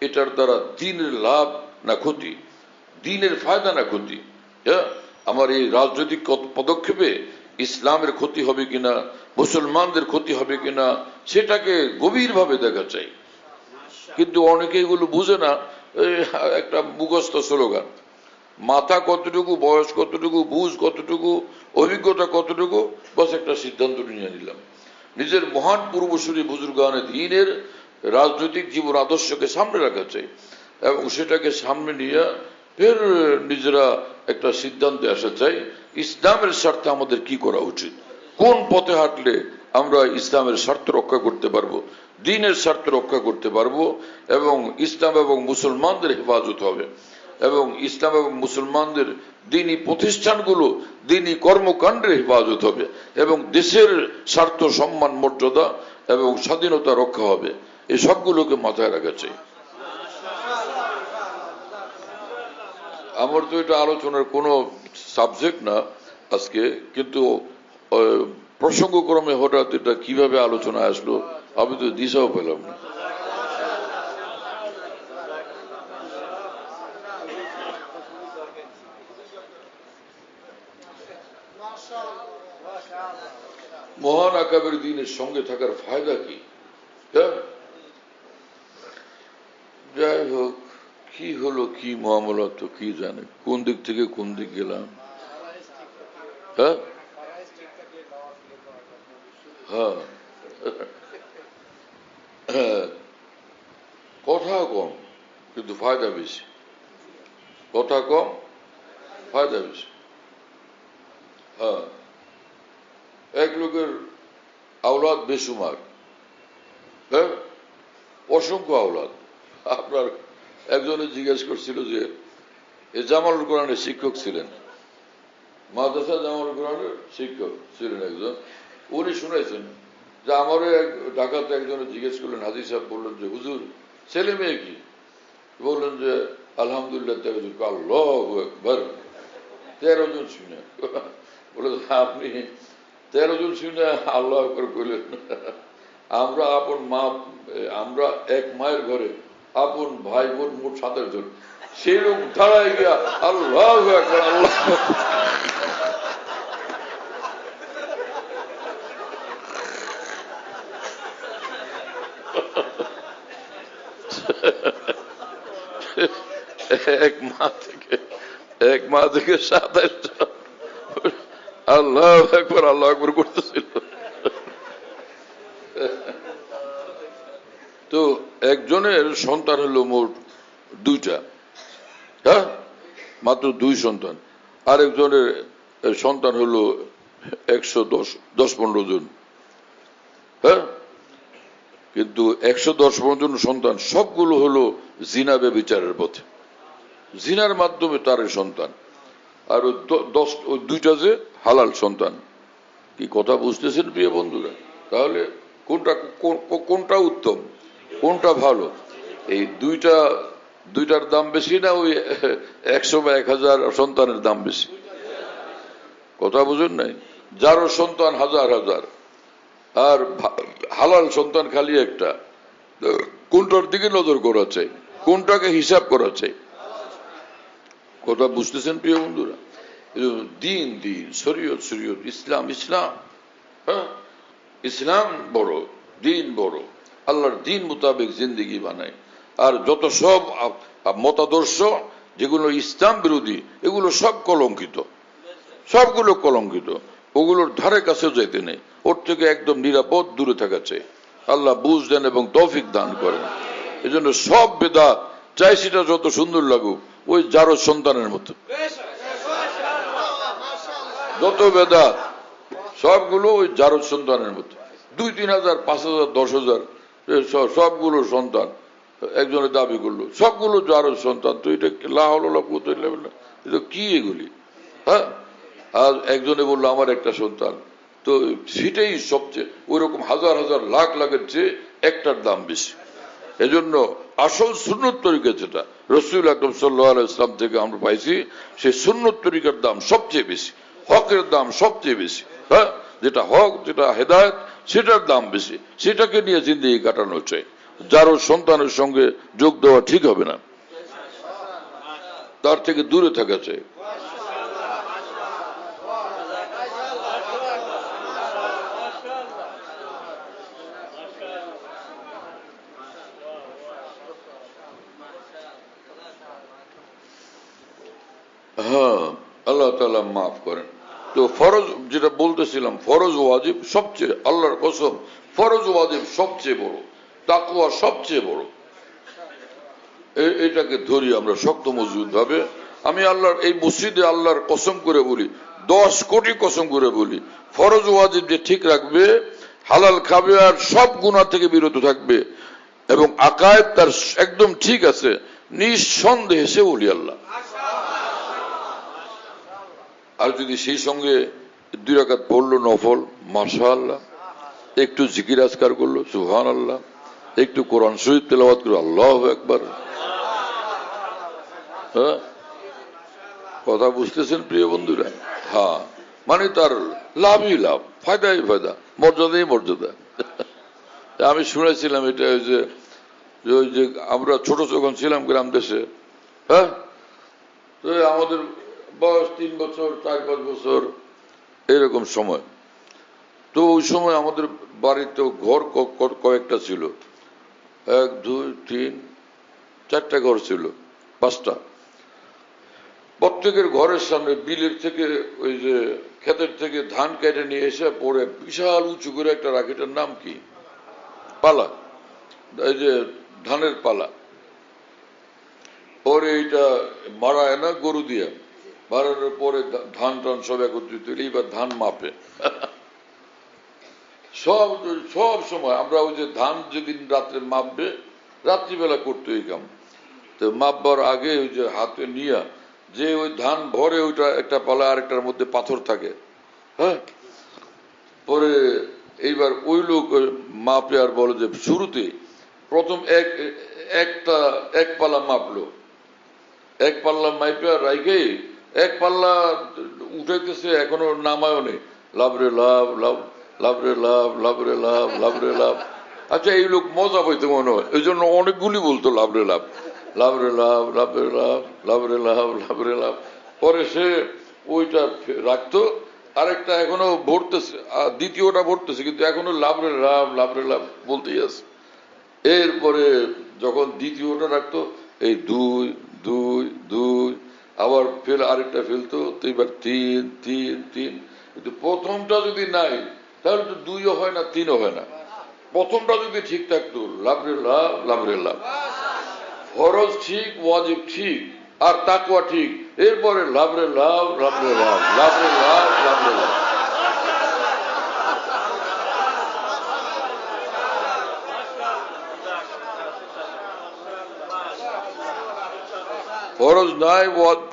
এটার দ্বারা দ্বীনের লাভ না ক্ষতি, দ্বীনের ফায়দা না ক্ষতি। আমার এই রাজনৈতিক পদক্ষেপে ইসলামের ক্ষতি হবে কিনা, মুসলমানদের ক্ষতি হবে কিনা, সেটাকে গভীর ভাবে দেখা চাই। কিন্তু অনেকে এগুলো বুঝে না, একটা মুখস্থ স্লোগান। মাথা কতটুকু, বয়স কতটুকু, বুঝ কতটুকু, অভিজ্ঞতা কতটুকু, বাস একটা সিদ্ধান্ত নিয়ে নিলাম। নিজের মহান পূর্বসূরি বুজুর্গানে দ্বীনের রাজনৈতিক জীবন আদর্শকে সামনে রাখা চাই এবং সেটাকে সামনে নিয়ে ফের নিজেরা একটা সিদ্ধান্তে আসা চাই ইসলামের স্বার্থে আমাদের কি করা উচিত, কোন পথে হাঁটলে আমরা ইসলামের স্বার্থ রক্ষা করতে পারবো, দ্বীনের স্বার্থ রক্ষা করতে পারবো এবং ইসলাম এবং মুসলমানদের হেফাজত হবে এবং ইসলাম এবং মুসলমানদের দ্বীনি প্রতিষ্ঠানগুলো দ্বীনি কর্মকাণ্ডের হেফাজত হবে এবং দেশের স্বার্থ, সম্মান, মর্যাদা এবং স্বাধীনতা রক্ষা হবে। এই সবগুলোকে মাথায় রাখা চাই। আমার তো এটা আলোচনার কোনো সাবজেক্ট না আজকে, কিন্তু প্রসঙ্গক্রমে হঠাৎ এটা কিভাবে আলোচনা আসলো আমি তো দিশাও পেলাম না। মহান আকাবের দ্বীনের সঙ্গে থাকার ফায়দা কি? যাই হোক, কি হলো কি মামলা তো কি জানে, কোন দিক থেকে কোন দিক গেলাম। হ্যাঁ হ্যাঁ কথা কম কিন্তু ফায়দা বেশি, কথা কম ফায়দা বেশি। হ্যাঁ, এক লোকের আওলাদ বেসুমার, হ্যাঁ, অসংখ্য আওলাদ। আপনার একজনে জিজ্ঞেস করছিল যে জামালুল কোরআনের শিক্ষক ছিলেন, মাদ্রাসা জামালুল কোরআনের শিক্ষক ছিলেন একজন, উনি শুনেছেন যে আমারও এক ঢাকাতে একজনে জিজ্ঞেস করলেন, হাজী সাহেব বললেন যে হুজুর ছেলে মেয়ে কি? বললেন যে আলহামদুলিল্লাহ 13 জন। আল্লাহু আকবার, 13 জন শুনে বলে আপনি 13 জন শুনে আল্লাহ আকবার কইলেন? আমরা আপন মা, আমরা এক মায়ের ঘরে আপন ভাই বোন মোট 17 জন, সেই লোক দাঁড়ায় গিয়া আল্লাহু আকবার আল্লাহ। এক মা থেকে 27 জন আল্লাহ একবার আল্লাহ একবার করতেছিল। তো একজনের সন্তান হলো মোট 2টা, হ্যাঁ, মাত্র 2 সন্তান। আরেকজনের সন্তান হলো 110-15 জন, হ্যাঁ, কিন্তু 110-15 জন সন্তান সবগুলো হলো জিনা ব্যভিচারের পথে, জিনার মাধ্যমে তার সন্তান। আর 2টা যে হালাল সন্তান। কি কথা বুঝতেছেন প্রিয় বন্ধুরা? তাহলে কোনটা উত্তম, কোনটা ভালো? এই দুইটার দাম বেশি না ওই 100 বা 1000 সন্তানের দাম বেশি? কথা বুঝেন নাই? যারও সন্তান হাজার হাজার আর হালাল সন্তান খালি একটা, কোনটার দিকে নজর করা চাই, কোনটাকে হিসাব করা চাই? কথা বুঝতেছেন প্রিয় বন্ধুরা? দিন দিন, শরীয়ত শরীয়ত, ইসলাম ইসলাম, হ্যাঁ, ইসলাম বড়, দিন বড়, আল্লাহর দিন মোতাবেক জিন্দিগি বানায়। আর যত সব মতাদর্শ যেগুলো ইসলাম বিরোধী, এগুলো সব কলঙ্কিত, সবগুলো কলঙ্কিত, ওগুলোর ধারে কাছে যাইতে নেই, ওর থেকে একদম নিরাপদ দূরে থাকা চাই। আল্লাহ বুঝ দেন এবং তৌফিক দান করেন। এই জন্য সব বেদাত চাই সেটা যত সুন্দর লাগুক, ওই যারো সন্তানের মতো, যত বেদাত সবগুলো ওই যারো সন্তানের মতো। 2-3 হাজার, 5 হাজার, 10 হাজার সবগুলো সন্তান একজনের দাবি করলো, সবগুলো যারো সন্তান। তো এটা এটা কি এগুলি? হ্যাঁ, আর একজনে বললো আমার একটা সন্তান, তো সেটাই সবচেয়ে, ওই রকম হাজার হাজার লাখ লাখের চেয়ে একটার দাম বেশি। এজন্য আসল সুন্নত তরিকা যেটা রাসূল আকরাম সাল্লাল্লাহু আলাইহি ওয়াসাল্লাম থেকে আমরা পাইছি, সেই সুন্নত তরিকার দাম সবচেয়ে বেশি, হকের দাম সবচেয়ে বেশি। হ্যাঁ, যেটা হক, যেটা হেদায়েত, সেটার দাম বেশি, সেটাকে নিয়ে জিন্দেগি কাটানো চাই। যারও সন্তানের সঙ্গে যোগ দেওয়া ঠিক হবে না, তার থেকে দূরে থাকা চাই। হ্যাঁ, আল্লাহ তাআলা মাফ করেন। তো ফরজ যেটা বলতেছিলাম, ফরজ ওয়াজিব সবচেয়ে, আল্লাহর কসম, ফরজ ওয়াজিব সবচেয়ে বড়, তাকওয়া সবচেয়ে বড়। এটাকে ধরি আমরা শক্ত মজবুত ভাবে। আমি আল্লাহর এই মসজিদে আল্লাহর কসম করে বলি, 10 কোটি কসম করে বলি, ফরজ ওয়াজিব যে ঠিক রাখবে, হালাল খাবে আর সব গুনাহ থেকে বিরত থাকবে এবং আকায়েদ তার একদম ঠিক আছে, নিঃসন্দেহে সে ওলি আল্লাহ। আর যদি সেই সঙ্গে 2 রাকাত পড়লো নফল, মাশাআল্লাহ, একটু জিকির আজকার করলো, সুবহানাল্লাহ, একটু কোরআন শরীফ তেলাওয়াত করলো, আল্লাহু আকবার। হ্যাঁ, কথা বুঝতেছেন প্রিয় বন্ধুরা? হ্যাঁ, মানে তার লাভই লাভ, ফায়দাই ফায়দা, মর্যাদাই মর্যাদা। আমি শুনেছিলাম এটা, ওই যে আমরা ছোট যখন ছিলাম গ্রাম দেশে, হ্যাঁ, তো আমাদের বয়স 3 বছর 4-5 বছর এরকম সময়। তো ওই সময় আমাদের বাড়িতে ঘর কয়েকটা ছিল, 1 2 3 4টা ঘর ছিল, 5টা। প্রত্যেকের ঘরের সামনে বিলের থেকে, ওই যে ক্ষেতের থেকে ধান কেটে নিয়ে এসে পরে বিশাল উঁচু করে একটা রাখে, এটার নাম কি, পালা, এই যে ধানের পালা। পরে এটা মারায় না গরু দিয়ে, মারানোর পরে ধান টান সব একত্রিত, এইবার ধান মাপে। সব সময় আমরা ওই যে ধান যেদিন রাত্রে মাপবে, রাত্রিবেলা করতে এই কাম। তো মাপবার আগে ওই যে হাতে নিয়ে যে ওই ধান ভরে, ওইটা একটা পালা, আরেকটার মধ্যে পাথর থাকে, হ্যাঁ। পরে এইবার ওই লোক মাপে আর বলে যে শুরুতে প্রথম এক পাল্লা মাপলো, 1 পাল্লা মাইপে রাইকে 1 পাল্লা উঠাইতেছে, এখনো নামায়ও নেই, লাভরে লাভ, লাভ লাভরে লাভ, লাভরে লাভ, লাভরে লাভ। আচ্ছা, এই লোক মজা পাইতে মনে হয়, এই জন্য অনেকগুলি বলতো লাভরে লাভ, লাভরে লাভ, লাভরে লাভ, লাভরে লাভ, লাভরে লাভ। পরে সে ওইটা রাখতো, আরেকটা এখনো ভরতেছে, দ্বিতীয়টা ভরতেছে, কিন্তু এখনো লাভরে লাভ, লাভরে লাভ বলতেই আছে। এরপরে যখন দ্বিতীয়টা রাখতো, এই 2 2 2, আবার আরেকটা ফেলতো, তো এবার 3 3 3। কিন্তু প্রথমটা যদি নাই, তাহলে তো 2ও হয় না, 3ও হয় না। প্রথমটা যদি ঠিক থাকতো, লাভরে লাভ, লাভরে লাভ, ফরজ ঠিক, ওয়াজিব ঠিক, আর তাকওয়া ঠিক, এরপরে লাভরে লাভ, লাভরে লাভ, লাভরে লাভ, লাভরে লাভ।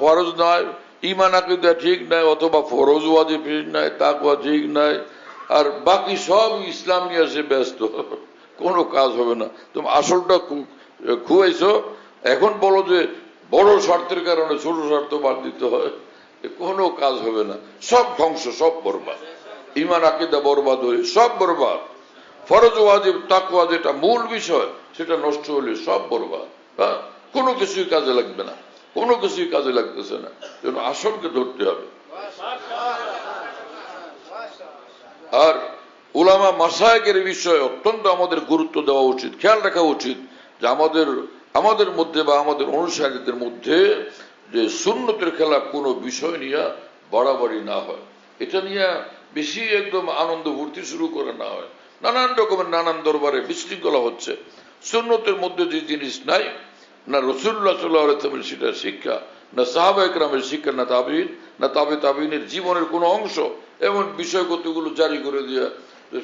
ফরজ নাই, ঈমান আকীদা ঠিক নাই, অথবা ফরজ ওয়াজিব ঠিক নাই, তাকওয়া ঠিক নাই, আর বাকি সব ইসলাম নিয়ে এসে ব্যস্ত, কোনো কাজ হবে না। তুমি আসলটা খুয়াইছো, এখন বলো যে বড় স্বার্থের কারণে ছোট স্বার্থ বাদ দিতে হয়, কোনো কাজ হবে না, সব ধ্বংস, সব বরবাদ, ঈমান আকীদা বরবাদ হয়ে সব বরবাদ। ফরজ ওয়াজিব তাকওয়া যেটা মূল বিষয়, সেটা নষ্ট হলে সব বরবাদ। হ্যাঁ, কোনো কিছুই কাজে লাগবে না, কোনো কিছুই কাজে লাগতেছে না, যেন আসলকে ধরতে হবে। আর উলামা মাসায়েকের বিষয়ে অত্যন্ত আমাদের গুরুত্ব দেওয়া উচিত, খেয়াল রাখা উচিত যে আমাদের মধ্যে বা আমাদের অনুসারীদের মধ্যে যে সুন্নতের খেলাফ কোনো বিষয় নিয়ে বাড়াবাড়ি না হয়, এটা নিয়ে বেশি একদম আনন্দ ভর্তি শুরু করে না হয়, নানান রকমের নানান দরবারে বিশৃঙ্খলা হচ্ছে। সুন্নতের মধ্যে যে জিনিস নাই, না রাসূলুল্লাহ সাল্লাল্লাহু আলাইহি ওয়াসাল্লামের সেটা শিক্ষা, না সাহাবা ইকরামের শিক্ষা, না তাবিঈন, না তাবে তাবিঈনের জীবনের কোনো অংশ, এমন বিষয় কতগুলো জারি করে দিয়া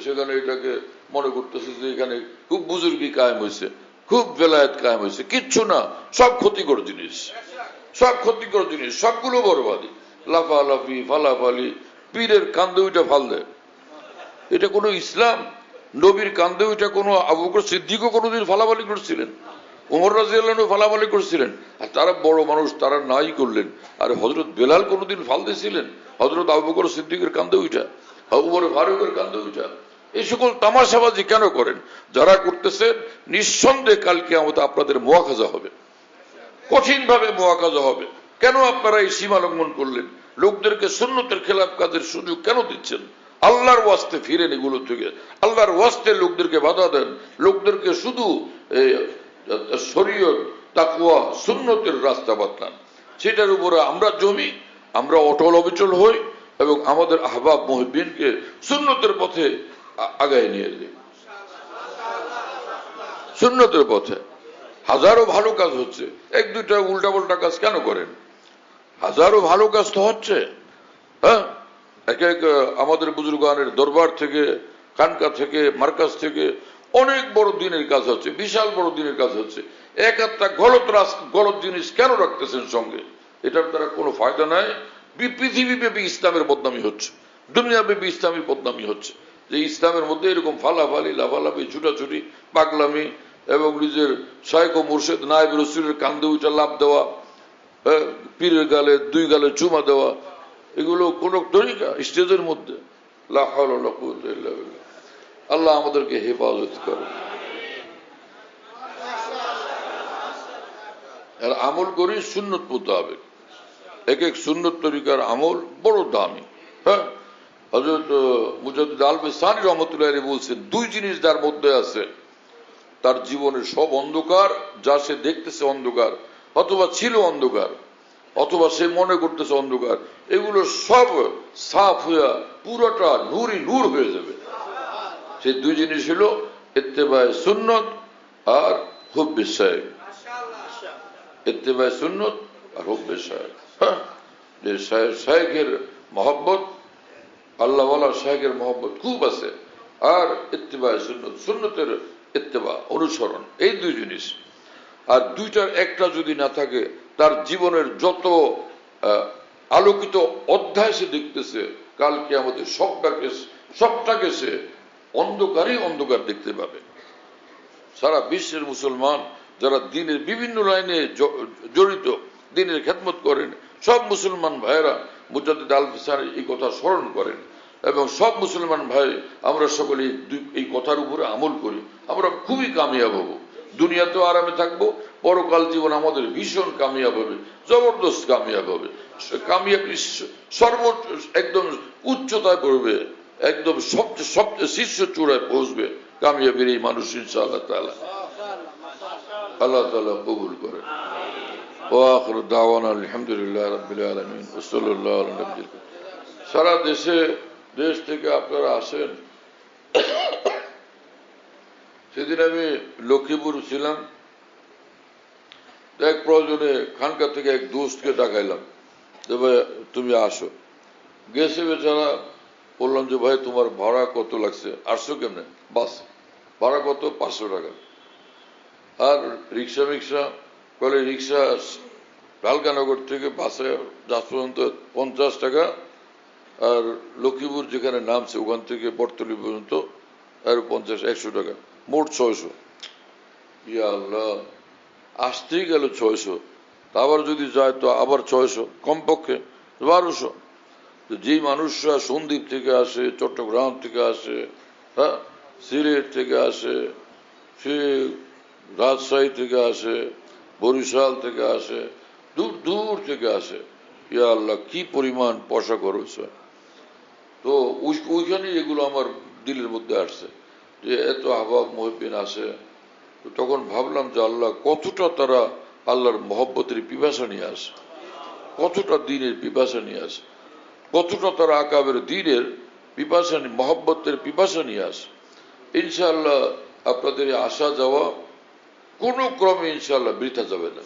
সেখানে এটাকে মনে করতেছে যে এখানে খুব বুজুর্গি কায়েম হয়েছে, খুব বেলায়েত কায়েম হয়েছে। কিচ্ছু না, সব ক্ষতিকর জিনিস, সব ক্ষতিকর জিনিস, সবগুলো বরবাদি, লাফালাফি, ফালাফালি, পীরের কান্দে ওইটা ফাল দেয়। এটা কোনো ইসলাম? নবীর কান্দে ওইটা কোনো আবু বকর সিদ্দিকও কোনোদিন ফালাফালি করছিলেন? ওমর রাদিয়াল্লাহু আনহু ফালাফালি করছিলেন? আর তারা বড় মানুষ, তারা নাই করলেন। আর হযরত বেলাল কোনোদিন ফাল দিয়েছিলেন? হযরত আবু বকর সিদ্দিকের কান্দে ওইটা, ওমর ফারুকের কান্দে ওইটা। এই সকল তামাশাবাজি কেন করেন? যারা করতেছেন, নিঃসন্দেহে কাল কিয়ামত আপনাদের মুআখাজা হবে, কঠিন ভাবে মুআখাজা হবে। কেন আপনারা এই সীমা লঙ্ঘন করলেন? লোকদেরকে সুন্নতের খেলাফ কাজের সুযোগ কেন দিচ্ছেন? আল্লাহর ওয়াস্তে ফিরেন এগুলো থেকে, আল্লাহর ওয়াস্তে লোকদেরকে বাধা দেন, লোকদেরকে শুধু শরীয়ত, তাকওয়া, সুন্নতের রাস্তা বাতলান, সেটার উপরে আমরা জমি, আমরা অটল অবিচল হই এবং আমাদের আহবাব মুহিব্বিনকে সুন্নতের পথে আগায় নিয়ে যাই। সুন্নতের পথে হাজারো ভালো কাজ হচ্ছে, এক দুইটা উল্টা পাল্টা কাজ কেন করেন? হাজারো ভালো কাজ তো হচ্ছে। হ্যাঁ, এক এক আমাদের বুজুর্গানের দরবার থেকে, খানকা থেকে, মার্কাজ থেকে অনেক বড় দিনের কাজ হচ্ছে, বিশাল বড় দিনের কাজ হচ্ছে। এক একটা গলত জিনিস কেন রাখতেছেন সঙ্গে? এটার দ্বারা কোনো ফায়দা নাই। পৃথিবীব্যাপী ইসলামের বদনামি হচ্ছে, দুনিয়াব্যাপী ইসলামের বদনামি হচ্ছে, যে ইসলামের মধ্যে এরকম ফালাফালি, লাফালাফি, ছুটাছুটি, পাগলামি এবং নিজের শায়েখ ও মুর্শিদ নায়েব রসুলের কান্দে উঠে লাভ দেওয়া, পীরের গালে দুই গালে চুমা দেওয়া, এগুলো কোন তরিকা স্টেজের মধ্যে? লা হাওলা ওয়ালা কুওয়াতা ইল্লা বিল্লাহ। আল্লাহ আমাদেরকে হেফাজত করে। আর আমল করি সুন্নত মোতাবেক। এক এক সুন্নত তরিকার আমল বড় দামি। হ্যাঁ, হযরত মুজাদ্দিদ আল-বিসানি রহমাতুল্লাহি আলাইহি বলছেন, দুই জিনিস যার মধ্যে আছে তার জীবনের সব অন্ধকার, যা সে দেখতেছে অন্ধকার, অথবা ছিল অন্ধকার, অথবা সে মনে করতেছে অন্ধকার, এগুলো সব সাফ হইয়া পুরোটা নূরই নূর হয়ে যাবে। সেই দুই জিনিস হলো ইত্তেবায়ে সুন্নত আর হুব্বে শাইখ। ইত্তেবায়ে সুন্নত আর হুব্বে শাইখ। হ্যাঁ, যে শাইখের মহব্বত, আল্লাহওয়ালা শাইখের মহব্বত খুব আছে, আর ইত্তেবায়ে সুন্নত, সুন্নতের ইত্তেবা, অনুসরণ, এই দুই জিনিস। আর দুইটার একটা যদি না থাকে, তার জীবনের যত আলোকিত অধ্যায় সে দেখতেছে, কালকে আমাদের সবটাকে সে অন্ধকারই অন্ধকার দেখতে পাবে। সারা বিশ্বের মুসলমান যারা দিনের বিভিন্ন লাইনে জড়িত, দিনের খেদমত করেন, সব মুসলমান ভাইয়েরা মুজাদ্দিদ আল-বিসানির এই কথা স্মরণ করেন, এবং সব মুসলমান ভাই আমরা সকলে এই কথার উপরে আমল করি, আমরা খুবই কামিয়াব হব। দুনিয়াতেও আরামে থাকবো, পরকাল জীবন আমাদের ভীষণ কামিয়াব হবে, জবরদস্ত কামিয়াব হবে। কামিয়াব সর্বোচ্চ একদম উচ্চতায় পড়বে, একদম সবচেয়ে শীর্ষ চূড়ায় পৌঁছবে কামিয়াবের এই মানুষ, ইনশাআল্লাহ তাআলা। আল্লাহ তাআলা কবুল করেন। ওয়া আখিরু দাওয়ানা আলহামদুলিল্লাহি রাব্বিল আলামিন ওয়া সাল্লাল্লাহু আলা নবিয়্যিল কারীম। সারা দেশ থেকে আপনারা আসেন। সেদিন আমি লক্ষ্মীপুর ছিলাম, এক প্রয়োজনে খানকা থেকে এক দোস্তকে ডাকাইলাম, যে ভাই তুমি আসো। গেছে বেচারা, বললাম যে ভাই তোমার ভাড়া কত লাগছে, আসছো কেমনে? বাস ভাড়া কত? 500 টাকা। আর রিক্সা বলে রিক্সা লালকানগর থেকে বাসে যাস পর্যন্ত 50 টাকা, আর লক্ষ্মীপুর যেখানে নামছে ওখান থেকে বটতলী পর্যন্ত আর 50-100 টাকা, মোট 600। ইয়া আল্লাহ, আসতেই গেল 600, আবার যদি যায় তো আবার 600, কমপক্ষে 1200। যেই মানুষরা সন্দ্বীপ থেকে আসে, চট্টগ্রাম থেকে আসে, হ্যাঁ, সিলেট থেকে আসে, সে রাজশাহী থেকে আসে, বরিশাল থেকে আসে, দূর দূর থেকে আসে, ইয়া আল্লাহ কি পরিমাণ পয়সা খরচ হয়। তো ওইখানে এগুলো আমার দিলের মধ্যে আসছে, যে এত আহবাব মুহিব্বিন আসে। তো তখন ভাবলাম যে আল্লাহ কতটা তারা আল্লাহর মহব্বতের পিপাসা নিয়ে আসে, কতটা দিনের পিপাসা নিয়ে আসে, কতটা তারা আকাবের দিনের পিপাসা, মহব্বতের পিপাসা নিয়ে আসে। ইনশাআল্লাহ আপনাদের আসা যাওয়া কোনো ক্রমে ইনশাআল্লাহ বৃথা যাবে না,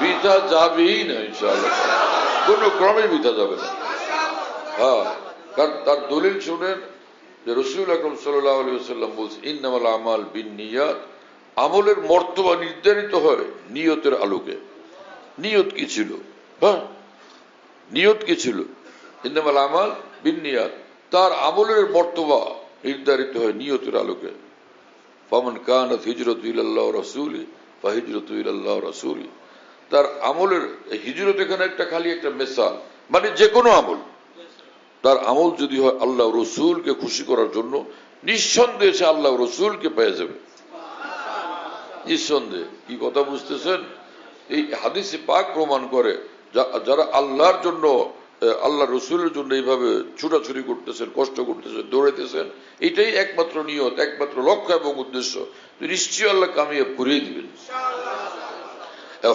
বৃথা যাবেই না ইনশাআল্লাহ, কোনো ক্রমে বৃথা যাবে না। হ্যাঁ, কারণ তার দলিল শুনেন যে রাসূল আকরাম সাল্লাল্লাহু আলাইহি ওয়াসাল্লাম বলছেন, ইন্নামাল আমাল বিন্নিয়াত, আমলের মর্তবা নির্ধারিত হয় নিয়তের আলোকে। নিয়ত কি ছিল? হ্যাঁ, নিয়ত কি ছিল? ইন্নামাল আমাল বিন্নিয়াত, তার আমলের মর্তবা নির্ধারিত হয় নিয়তের আলোকে। ফামান কানাত হিজরাতু ইলাল্লাহি ওয়া রাসূলি ফাহিজরাতু ইলাল্লাহি ওয়া রাসূলি, তার আমলের হিজরত এখানে খালি একটা মিসাল, মানে যে কোনো আমল, তার আমল যদি হয় আল্লাহ রসুলকে খুশি করার জন্য, নিঃসন্দেহে সে আল্লাহ রসুলকে পেয়ে যাবে, নিঃসন্দেহে। কি কথা বুঝতেছেন? এই হাদিসে পাক প্রমাণ করে যারা আল্লাহর জন্য, আল্লাহ রসুলের জন্য এইভাবে ছুটাছুটি করতেছেন, কষ্ট করতেছেন, দৌড়াইতেছেন, এটাই একমাত্র নিয়ত, একমাত্র লক্ষ্য এবং উদ্দেশ্য, নিশ্চয়ই আল্লাহ কামিয়াব করিয়ে দিবেন।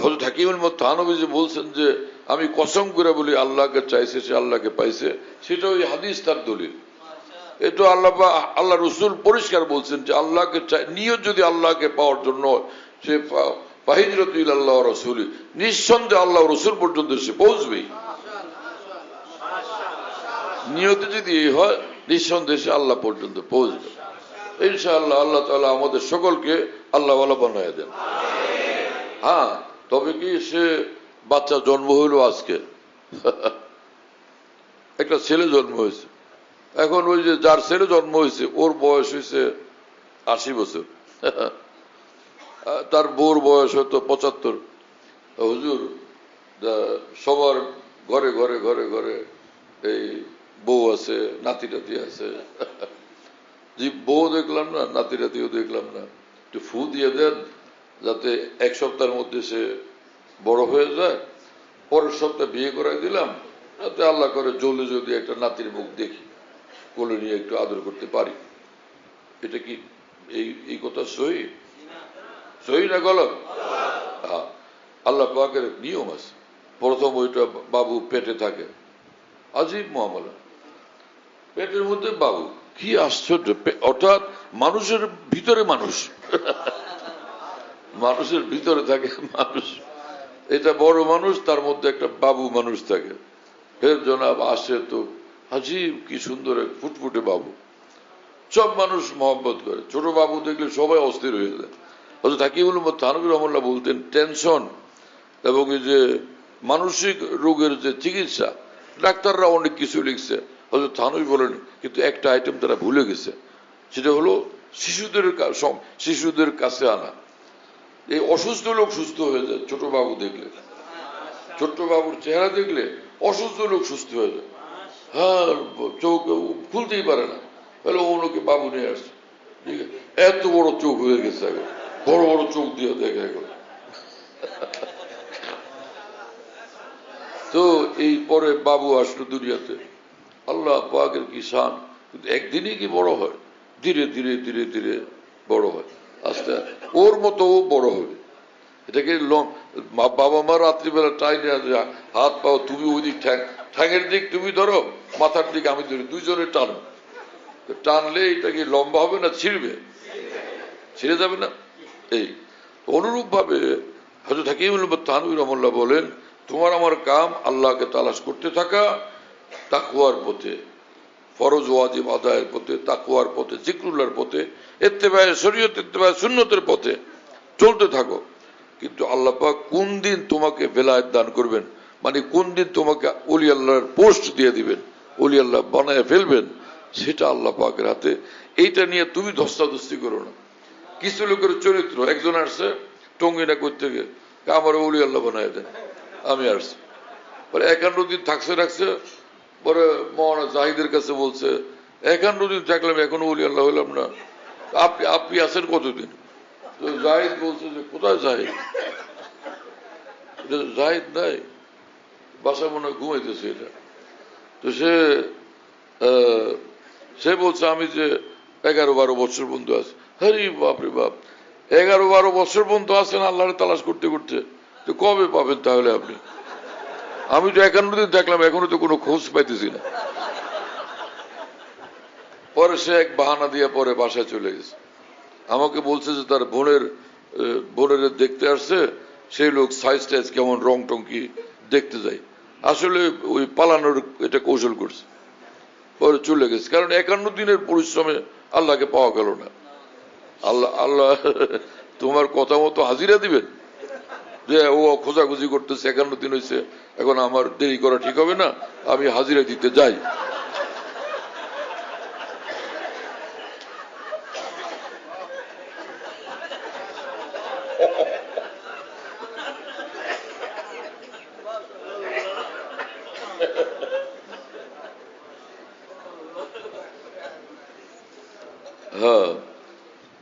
হযরত হাকিমুল মুতানবী যে বলছেন যে আমি কসম করে বলি আল্লাহকে চাইছে সে আল্লাহকে পাইছে, সেটা ওই হাদিস তার দলিল। এটা আল্লাহ রসুল পরিষ্কার বলছেন যে আল্লাহকে নিয়ত যদি আল্লাহকে পাওয়ার জন্য সে ফাহিজরাতু ইলাল্লাহ ওয়া রাসূলি, নিঃসন্দেহে আল্লাহ রসুল পর্যন্ত সে পৌঁছবেই। নিয়তে যদি এই হয় নিঃসন্দেহে সে আল্লাহ পর্যন্ত পৌঁছবে ইনশাআল্লাহ। আল্লাহ তাআলা আমাদের সকলকে আল্লাহ ওয়ালা বানায় দেন। হ্যাঁ, তবে কি সে বাচ্চা জন্ম হইল আজকে, একটা ছেলে জন্ম হয়েছে। এখন ওই যে যার ছেলে জন্ম হয়েছে ওর বয়স হয়েছে 80 বছর, তার বউর বয়স হয়তো 75। হুজুর, সবার ঘরে ঘরে ঘরে ঘরে এই বউ আছে, নাতি টাতি আছে। যে বউ দেখলাম না, নাতি টাতিও দেখলাম না, একটু ফু দিয়ে দেন যাতে এক সপ্তাহের মধ্যে সে বড় হয়ে যায়। পরের সপ্তাহে বিয়ে করাই দিলাম, যাতে আল্লাহ করে জলদি যদি একটা নাতির মুখ দেখি, কোলে নিয়ে একটু আদর করতে পারি। এটা কি এই কথা সহি? সহি না গলত? হ্যাঁ, আল্লাহ পাকের নিয়ম আছে। প্রথম ওইটা বাবু পেটে থাকে, আজীব মামলা, পেটের মধ্যে বাবু, কি আশ্চর্য। অর্থাৎ মানুষের ভিতরে মানুষ, মানুষের ভিতরে থাকে মানুষ। এটা বড় মানুষ, তার মধ্যে একটা বাবু মানুষ থাকে। ফের জনাব আসে তো আজীব কি সুন্দর এক ফুটফুটে বাবু, সব মানুষ মহব্বত করে। ছোট বাবু দেখলে সবাই অস্থির হয়ে যায়। হযরত হাকিমুল মুতানবী রাহমাতুল্লাহ বলতেন টেনশন এবং এই যে মানসিক রোগের যে চিকিৎসা, ডাক্তাররা অনেক কিছু লিখছে, হযরত থানবী বলেন কিন্তু একটা আইটেম তারা ভুলে গেছে, সেটা হলো শিশুদের কাছে আনা। এই অসুস্থ লোক সুস্থ হয়ে যায় ছোট বাবু দেখলে, ছোট্ট বাবুর চেহারা দেখলে অসুস্থ লোক সুস্থ হয়ে যায়। হ্যাঁ, চোখ খুলতেই পারে না, তাহলে ওনাকে বাবু নিয়ে আসছে, ঠিক আছে, এত বড় চোখ হয়ে গেছে, এখন বড় বড় চোখ দিয়ে দেখে এখন। তো এই পরে বাবু আসলো দুনিয়াতে, আল্লাহ পাকের কি শান। কিন্তু একদিনই কি বড় হয়? ধীরে ধীরে ধীরে ধীরে বড় হয়, আস্তে ওর মতো ও বড় হবে। এটাকে বাবা মা রাত্রিবেলা টাইনে হাত পাও, তুমি ওই দিক ঠ্যাঙের দিক তুমি ধরো, মাথার দিক আমি ধরি, দুইজনে টানো। টানলে এটা কি লম্বা হবে না ছিঁড়বে? ছিঁড়ে যাবে না। এই অনুরূপ ভাবে হযরত হাকিমুল মুতানবী রাহমাতুল্লাহ বলেন তোমার আমার কাম আল্লাহকে তালাশ করতে থাকা, তাকওয়ার পথে, ফরজ ওয়াজিব আদায়ের পথে, তাকওয়ার পথে, জিকরুল্লাহর পথে, ইত্তেবায়ে শরীয়ত, ইত্তেবায়ে সুন্নতের পথে চলতে থাকো। কিন্তু আল্লাহ পাক কোন দিন তোমাকে বেলায়েত দান করবেন, মানে কোন দিন তোমাকে ওলি আল্লাহর পোস্ট দিয়ে দিবেন, ওলি আল্লাহ বানায় ফেলবেন, সেটা আল্লাহ পাকের হাতে। এইটা নিয়ে তুমি ধস্তাধস্তি করো না। কিছু লোকের চরিত্র, একজন আসছে টঙ্গিনা করতে গিয়ে আমার ওলি আল্লাহ বানায় দেন, আমি আসছি, পরে 51 দিন থাকছে রাখছে, পরে মৌলানা জাহিদের কাছে বলছে 51 দিন থাকলাম এখনো ওলি আল্লাহ হইলাম না, আপনি আছেন কতদিন? তো জাহিদ বলছে যে কোথায় জাহিদ? জাহিদ নাই, বাসা মনে হয় ঘুমাইতেছে। এটা তো সে বলছে আমি যে 11-12 বছর বন্ধু আছে। হরি বাপরে বাপ, 11-12 বছর পর্যন্ত আছেন আল্লাহর তালাশ করতে করতে, তো কবে পাবেন তাহলে আপনি? আমি তো 51 দিন দেখলাম, এখনো তো কোনো খোঁজ পাইতেছি না। পরে সে এক বাহানা দিয়ে পরে বাসায় চলে গেছে। আমাকে বলছে যে তার বোনের দেখতে আসছে, সেই লোক সাইজ টাইজ কেমন, রং টং কি দেখতে যায়। আসলে ওই পালানোর এটা কৌশল করছে, পরে চলে গেছে। কারণ 51 দিনের পরিশ্রমে আল্লাহকে পাওয়া গেল না। আল্লাহ তোমার কথা মতো হাজিরা দিবেন যে ও খোঁজাখুঁজি করতেছে, 51 দিন হয়েছে, এখন আমার দেরি করা ঠিক হবে না, আমি হাজিরা দিতে যাই। হ্যাঁ,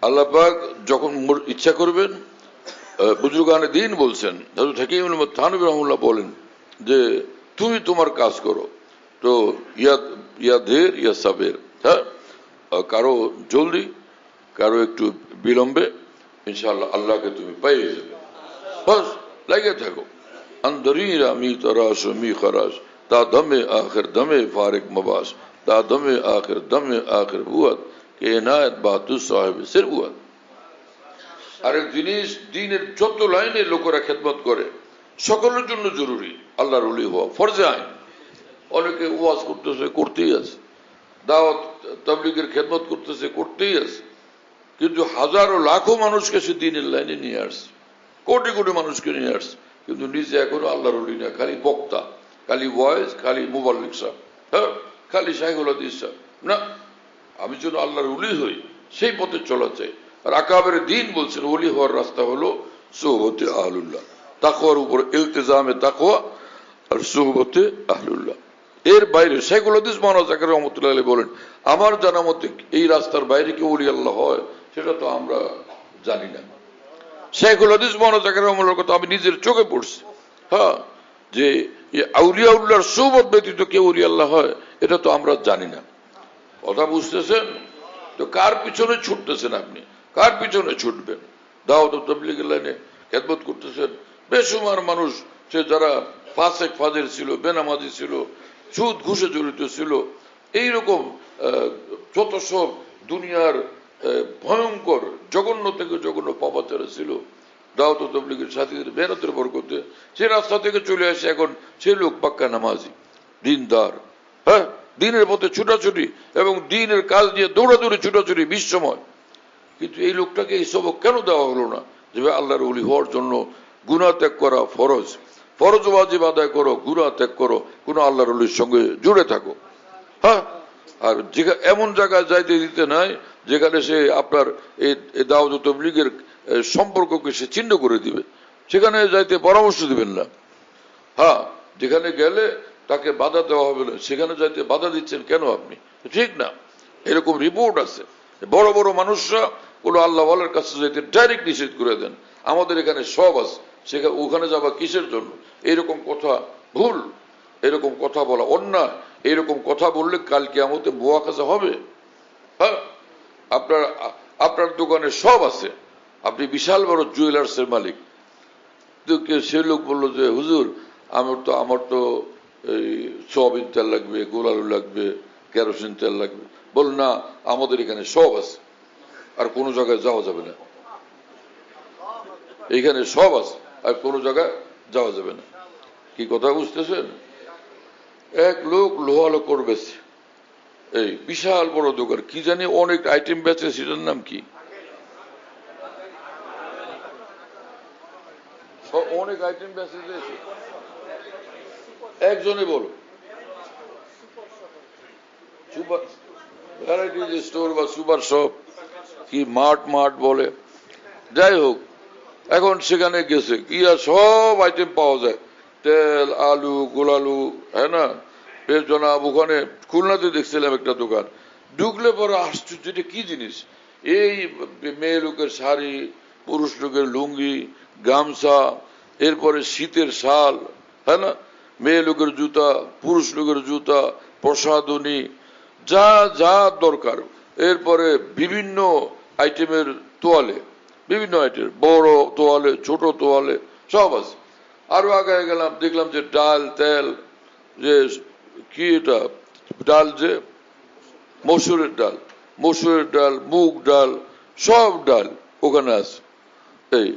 আল্লাহ পাক যখন ইচ্ছা করবেন, বুজুর্গানে দিন বলছেন, হযরত হাকিমুল মুতানবী রাহমাতুল্লাহ বলেন যে তুমি তোমার কাজ করো, তো ইয়া ধীর ইয়া সাবের, হ্যাঁ, কারো জলদি কারো একটু বিলম্বে ইনশাআল্লাহ আল্লাহকে তুমি পেয়ে যাবে। বাস লাগে থাকো। अंदरी रामी तराश मी खराश ता दमे आखिर दमे फारिक मबास ता दमे आखिर बुआत के इनायत बातु साहिब सिर बुआत। আরেক জিনিস, দ্বীনের যত লাইনে লোকেরা খেদমত করে সকলের জন্য জরুরি আল্লাহর ওলি হওয়া ফরজে আইন। অনেকে ওয়াজ করতেছে, করতেই আছে, দাওয়াত তাবলীগের খেদমত করতেছে, করতেই আছে, কিন্তু হাজারো লাখো মানুষকে সে দ্বীনের লাইনে নিয়ে আসছে, কোটি কোটি মানুষকে নিয়ে আসছে, কিন্তু নিজে এখনো আল্লাহর ওলি না, খালি বক্তা, খালি ওয়াইজ, খালি মুবাল্লিগ সাহেব, হ্যাঁ, খালি শাইখুল হাদিস সাহেব। না, আমি যেন আল্লাহর ওলি হই সেই পথে চলা চাই। আর আকাবের দ্বীন বলছেন ওলি হওয়ার রাস্তা হলো সুহবতে আহলুল্লাহ, তাকওয়ার উপর ইলতিজামে তাকওয়া আর সুহবতে আহলুল্লাহ। এর বাইরে শাইখুল হাদিস মাওলানা জাকির রহমাতুল্লাহ আলাইহি বলেন, আমার জানা মতে এই রাস্তার বাইরে কি ওলি আল্লাহ হয় সেটা তো আমরা জানি না। শাইখুল হাদিস মাওলানা জাকির রহমাতুল্লাহর কথা আমি নিজের চোখে পড়ছি, হ্যাঁ, যে আউলিয়া উল্লাহর সুহবত ব্যতীত কেউ ওলি আল্লাহ হয় এটা তো আমরা জানি না। কথা বুঝতেছেন তো? কার পিছনে ছুটতেছেন আপনি? কার পিছনে ছুটবেন? দাওয়াত ও তাবলীগের লাইনে খেদমত করতেছেন বেশুমার মানুষ, সে যারা ফাসেক ফাজের ছিল, বেনামাজি ছিল, সুদ ঘুষে জড়িত ছিল, এইরকম যত সব দুনিয়ার ভয়ঙ্কর জঘন্য থেকে জঘন্য পাপাচারে ছিল, দাওয়াত ও তাবলীগের সাথীদের মেহনতের বরকতে সে রাস্তা থেকে চলে আসে, এখন সে লোক পাক্কা নামাজি, দিনদার, হ্যাঁ, দিনের পথে ছুটাছুটি এবং দিনের কাজ নিয়ে দৌড়াদৌড়ি ছুটাছুটি বিশ্বময়। কিন্তু এই লোকটাকে এই সবক কেন দেওয়া হলো না? যে আল্লাহর ওলি হওয়ার জন্য গুনাহ ত্যাগ করা ফরজ, ফরজ ওয়াজিব আদায় করো, গুনাহ ত্যাগ করো, কোন আল্লাহর ওলির সঙ্গে জুড়ে থাকো, হ্যাঁ। আর এমন জায়গায় যাইতে দিতে নাই যেখানে সে আপনার এই দাওয়াত ও তাবলীগের সম্পর্ককে সে ছিন্ন করে দিবে, সেখানে যাইতে পরামর্শ দিবেন না। হ্যাঁ, যেখানে গেলে তাকে বাধা দেওয়া হবে না, সেখানে যাইতে বাধা দিচ্ছেন কেন আপনি? ঠিক না। এরকম রিপোর্ট আছে, বড় বড় মানুষরা কোন আল্লাহ ওয়ালার কাছে যাইতে ডাইরেক্ট নিষেধ করে দেন। আমাদের এখানে সব আছে, সেখানে ওখানে যাবা কিসের জন্য? এরকম কথা ভুল, এরকম কথা বলা অন্যায়, এরকম কথা বললে কাল কিয়ামতে মুআখাজা হবে। হ্যাঁ, আপনার দোকানে সব আছে, আপনি বিশাল বড় জুয়েলার্সের মালিক, সে লোক বললো যে হুজুর আমার তো এই সয়াবিন তেল লাগবে, গোলালু লাগবে, কেরোসিন তেল লাগবে। বল না, আমাদের এখানে সব আছে, আর কোনো জায়গায় যাওয়া যাবে না, এইখানে সব আছে আর কোনো জায়গায় যাওয়া যাবে না। কি কথা বুঝতেছেন? এক লোক লোহালো করবে, এই বিশাল বড় দোকান, কি জানি অনেক আইটেম বেচে, সেটার নাম কি? অনেক আইটেম বেচে, একজনে বলো, সুপার ভ্যারাইটি স্টোর বা সুপার শপ, কি মার্ট বলে, যাই হোক, এখন সেখানে গেছে কি আর সব আইটেম পাওয়া যায়, তেল, আলু, গোলালু, হ্যাঁ না, জনাব ওখানে খুলনাতে দেখছিলাম একটা দোকান, ঢুকলে পরে আশ্চর্য, এটা কি জিনিস? এই মেয়ে লোকের শাড়ি, পুরুষ লোকের লুঙ্গি, গামছা, এরপরে শীতের শাল, হ্যাঁ না, মেয়ে লোকের জুতা, পুরুষ লোকের জুতা, প্রসাধনী, যা যা দরকার, এরপরে বিভিন্ন আইটেমের তোয়ালে, বিভিন্ন আইটেম, বড় তোয়ালে, ছোট তোয়ালে, সব আছে। আরো আগে গেলাম, দেখলাম যে ডাল, তেল, যে কি এটা ডাল, যে মসুরের ডাল, মুগ ডাল, সব ডাল ওখানে আছে। এই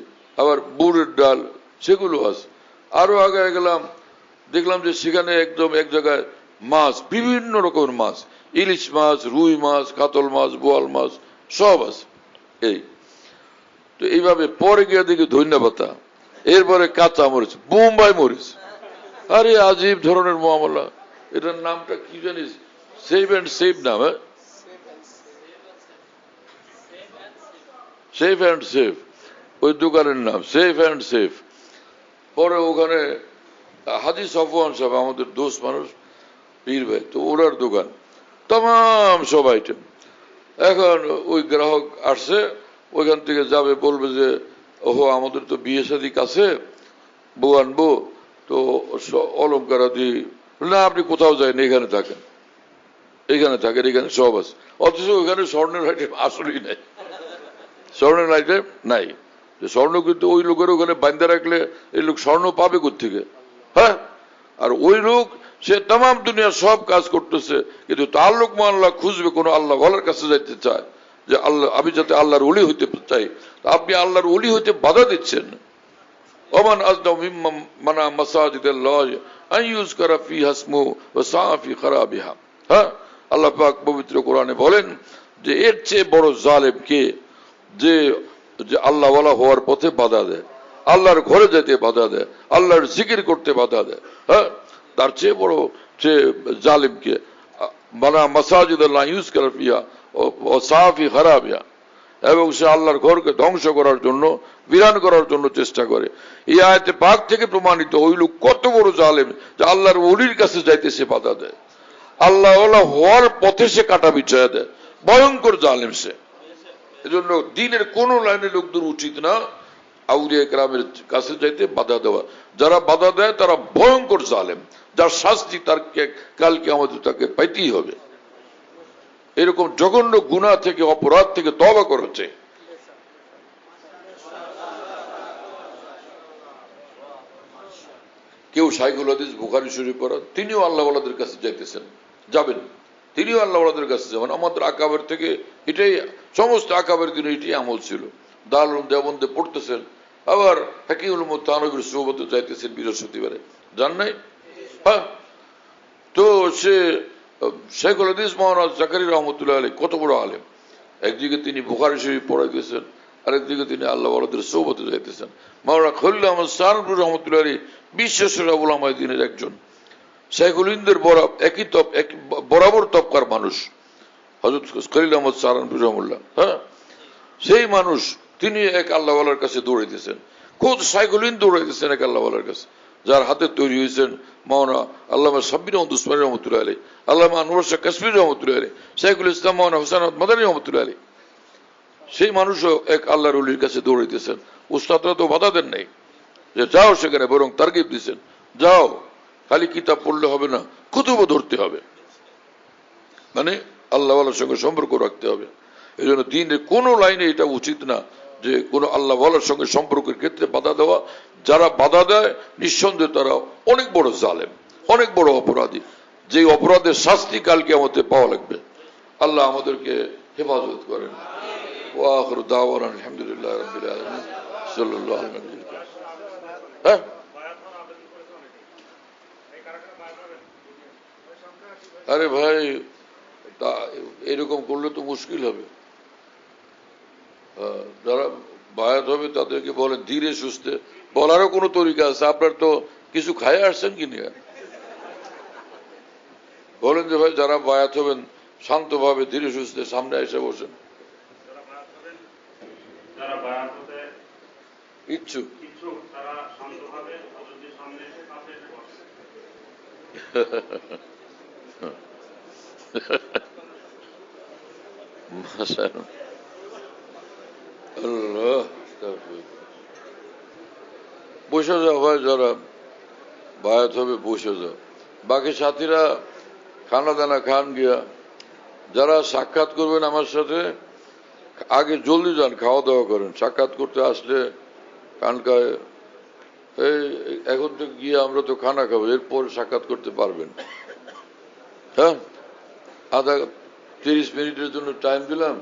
আবার বুড়ের ডাল, সেগুলো আছে। আরো আগে গেলাম, দেখলাম যে সেখানে একদম এক জায়গায় মাছ, বিভিন্ন রকমের মাছ, ইলিশ মাছ, রুই মাছ, কাতল মাছ, বোয়াল মাছ, সব আছে। এই তো এইভাবে পরে গিয়ে দেখি ধনিয়া পাতা, এরপরে কাঁচা মরিচ, বোম্বাই মরিচ, আরে আজীব ধরনের মামলা। এটার নামটা কি জানিস? সেভ অ্যান্ড সেভ নাম, হ্যাঁ, সেভ অ্যান্ড সেভ, ওই দোকানের নাম সেভ অ্যান্ড সেভ। পরে ওখানে হাজি সফওয়ান সাহেব, আমাদের দোস্ত মানুষ, পীর ভাই, তো ওনার দোকান, তাম সব আইটেম। এখন ওই গ্রাহক আসছে, ওইখান থেকে যাবে, বলবে যে ওহো আমাদের তো বিয়ে শাদী কাছে, বউ আনবো, তো অলঙ্কার আদি, না আপনি কোথাও যায়নি, এখানে থাকেন, এখানে সব আছে। অথচ ওইখানে স্বর্ণের আইটেম আসলেই নাই, স্বর্ণের আইটেম নাই। যে স্বর্ণ কিন্তু ওই লোকের ওখানে বান্ধা রাখলে এই লোক স্বর্ণ পাবে কোত্থেকে? হ্যাঁ, আর ওই লোক সে তাম দুনিয়ার সব কাজ করতেছে, কিন্তু তার লোক আল্লাহ খুঁজবে কোন আল্লাহ ওয়ালার কাছে যাইতে চায়, যে আল্লাহ আমি যাতে আল্লাহর ওলি হইতে চাই, আপনি আল্লাহর ওলি হইতে বাধা দিচ্ছেন। ওমান আজদাম মিম্মান মানা মাসাজিদাল্লাহ আন ইউযকারা ফিহা ইসমুহু ওয়া সাআ ফি খারাবিহা। হ্যাঁ, আল্লাহ পাক পবিত্র কোরআনে বলেন যে এর চেয়ে বড় জালেম কে, যে যে আল্লাহ ওয়ালা হওয়ার পথে বাধা দেয়, আল্লাহর ঘরে যেতে বাধা দেয়, আল্লাহর জিকির করতে বাধা দেয়। হ্যাঁ, তার চেয়ে বড় যে জালিমকে মানা মাসাজিদাল্লাহ ইউযকারা ফিহা ওয়া সাআ ফি খারাবিহা, এবং সে আল্লাহর ঘরকে ধ্বংস করার জন্য, বিরান করার জন্য চেষ্টা করে। এই আয়াতে পাক থেকে প্রমাণিত ওই লোক কত বড় জালেম, যে আল্লাহর ওলির কাছে যাইতে সে বাধা দেয়, আল্লাহ হওয়ার পথে সে কাটা বিছায়া দেয়, ভয়ঙ্কর জালেম সে। এজন্য দিনের কোন লাইনে লোকদের উচিত না আউলিয়া কেরামের কাছে যাইতে বাধা দেওয়া। যারা বাধা দেয় তারা ভয়ঙ্কর জালেম, যার শাস্তি তার কালকে আমাদের তাকে পাইতেই হবে। এরকম জঘন্য গুনাহ থেকে, অপরাধ থেকে তওবা করেছে। কেউ শাইখুল হাদিস বুখারী শরীফ পড়া, তিনিও আল্লাহ ওয়ালাদের কাছে যাইতেছেন, যাবেন, তিনিও আল্লাহ ওয়ালাদের কাছে যাবেন। আমাদের আকাবের থেকে এটাই, সমস্ত আকাবের দিনে এটাই আমল ছিল। দারুল দেওবন্দে পড়তেছেন, আবার হাকিমুল মুতানবির সোহবতে যাইতেছেন বৃহস্পতিবারে, জান নাই? হ্যাঁ, তো সে শাইখুল হাদিস মাওলানা জাকারিয়া রহমতুল্লাহ আলাইহি কত বড় আলেম, একদিকে তিনি বুখারী শরীফ পড়াইতেছেন, আরেকদিকে তিনি আল্লাহ ওয়ালাদের সোহবতে যাইতেছেন। মাওলানা খলিল আহমদ সাহারপুর রহমতুল্লাহ আলাইহি বিশ্বাসের উলামায়ে দ্বীনের একজন, শাইখুল হিন্দের বরাবর তবকার মানুষ হযরত খলিল আহমদ সাহারপুর রহমতুল্লাহ। হ্যাঁ, সেই মানুষ, তিনি এক আল্লাহ ওয়ালার কাছে দৌড়াইতেছেন, খোদ শাইখুল হিন্দ দৌড়াইতেছেন এক আল্লাহ ওয়ালার কাছে, যার হাতে তৈরি হয়েছেন মাওলানা আল্লামা সাব্বির আহমদ উসমানী রহমতুল্লাহ আলাইহি, আল্লামা আনোয়ার শাহ কাশ্মীরি রহমতুল্লাহ আলাইহি, শাইখুল ইসলাম মাওলানা হোসেন আহমদ মাদানী রহমতুল্লাহ আলাইহি। সেই মানুষও এক আল্লাহর ওলির কাছে দৌড়াইতেছেন। উস্তাদরা তো বাধা দেন নাই যে যাও সেখানে, বরং তারগিব দিচ্ছেন, যাও, খালি কিতাব পড়লে হবে না, কুতুবও ধরতে হবে, মানে আল্লাহ ওয়ালার সঙ্গে সম্পর্ক রাখতে হবে। এই জন্য দিনের কোন লাইনে এটা উচিত না যে কোন আল্লাহ ওয়ালার সঙ্গে সম্পর্কের ক্ষেত্রে বাধা দেওয়া। যারা বাধা দেয় নিঃসন্দেহে তারা অনেক বড় জালেম, অনেক বড় অপরাধী, যে অপরাধের শাস্তি কালকে আমাদের পাওয়া লাগবে। আল্লাহ আমাদেরকে হেফাজত করেন। ওয়া আখিরু দাওয়ানা আলহামদুলিল্লাহি রাব্বিল আলামিন সাল্লাল্লাহু আলাইহি ওয়া সাল্লাম। হ্যাঁ, আরে ভাই, তা এরকম করলে তো মুশকিল হবে। যারা বায়াত হবে তাদেরকে বলেন ধীরে সুস্থে, বলারও কোনো তরিকা আছে। আপনার তো কিছু খায় আসছেন কি নিয়ে, বলেন যে ভাই যারা বায়াত হবেন শান্তভাবে ধীরে সুস্থে সামনে এসে বসেন। ইচ্ছুক বসে যাও ভাই, যারা বায়াত হবে বসে যাও, বাকি সাথীরা খানা দানা খান গিয়া। যারা সাক্ষাৎ করবেন আমার সাথে আগে জলদি যান, খাওয়া দাওয়া করেন। সাক্ষাৎ করতে আসলে কানকায় এই এখন তো গিয়ে আমরা তো খানা খাবো, এরপর সাক্ষাৎ করতে পারবেন। হ্যাঁ, 30 মিনিটের জন্য টাইম দিলাম,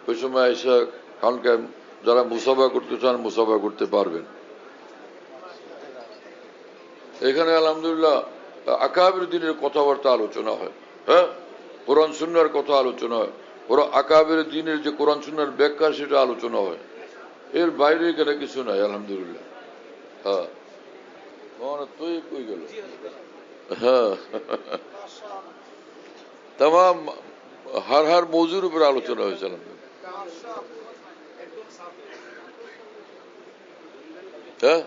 ওই সময় এসে খানকায় যারা মুসাফা করতে চান মুসাফা করতে পারবেন। এখানে আলহামদুলিল্লাহ আকাবের দিনের কথাবার্তা আলোচনা হয়। হ্যাঁ, কোরআন সুন্নাহর কথা আলোচনা হয়, ওরা আকাবের দিনের যে কোরআন সুন্নাহর ব্যাখ্যা সেটা আলোচনা হয়। এর বাইরে এখানে কিছু নাই আলহামদুলিল্লাহ। হ্যাঁ, তুই কই গেল? হ্যাঁ, তাম হার মৌজুর উপরে আলোচনা হয়েছে আলহামদুলিল্লাহ। হ্যাঁ,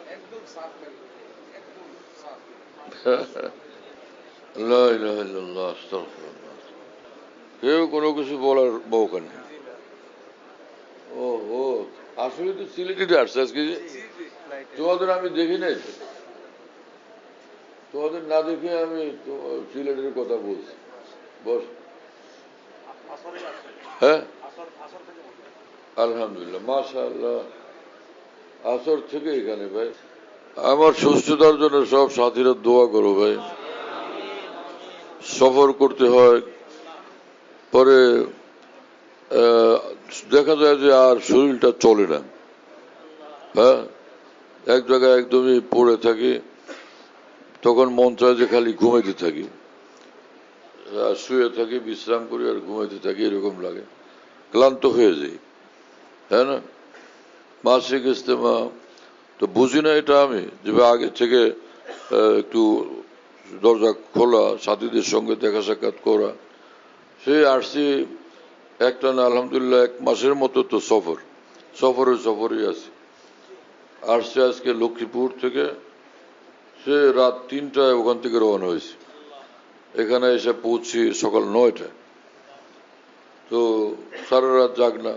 কেউ কোনো কিছু বলার মৌকা নেই। ও ও আসলে তো সিলেটে আসছে আজকে, তোমাদের আমি দেখি নাই, তোমাদের না দেখে আমি সিলেটের কথা বলছি। বস। হ্যাঁ, আলহামদুলিল্লাহ, মাশাআল্লাহ, আসর থেকে এখানে ভাই আমার সুস্থতার জন্য সব সাথীরা দোয়া করো ভাই। সফর করতে হয়, পরে দেখা যায় যে আর শরীরটা চলে না। হ্যাঁ, এক জায়গায় একদমই পড়ে থাকি, তখন মন চায় যে খালি ঘুমাইতে থাকি, শুয়ে থাকি, বিশ্রাম করি আর ঘুমাইতে থাকি, এরকম লাগে, ক্লান্ত হয়ে যাই। হ্যাঁ না, মাসিক ইজতেমা তো বুঝি না এটা আমি যে আগে থেকে একটু দরজা খোলা, সাথীদের সঙ্গে দেখা সাক্ষাৎ করা, সে আসছি একটা না আলহামদুলিল্লাহ 1 মাসের মতো তো সফরই আছে। আসছে আজকে লক্ষ্মীপুর থেকে, সে রাত 3টায় ওখান থেকে রওনা হয়েছে, এখানে এসে পৌঁছি সকাল 9টায়। তো সারা রাত জাগনা,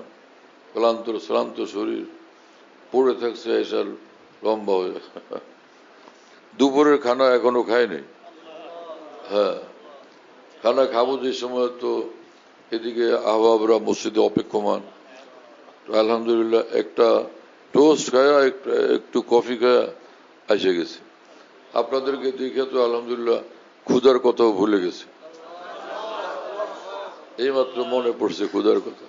শ্রান্ত শরীর, পড়ে থাকছে এসার লম্বা হয়ে। দুপুরের খানা এখনো খাইনি। হ্যাঁ, খানা খাবো যে সময়, তো এদিকে আহবাবরা মসজিদে অপেক্ষমান। তো আলহামদুলিল্লাহ একটা টোস্ট খায়া একটু কফি খায়া এসে গেছে। আপনাদেরকে দেখে তো আলহামদুলিল্লাহ ক্ষুধার কথাও ভুলে গেছে, এইমাত্র মনে পড়ছে ক্ষুধার কথা।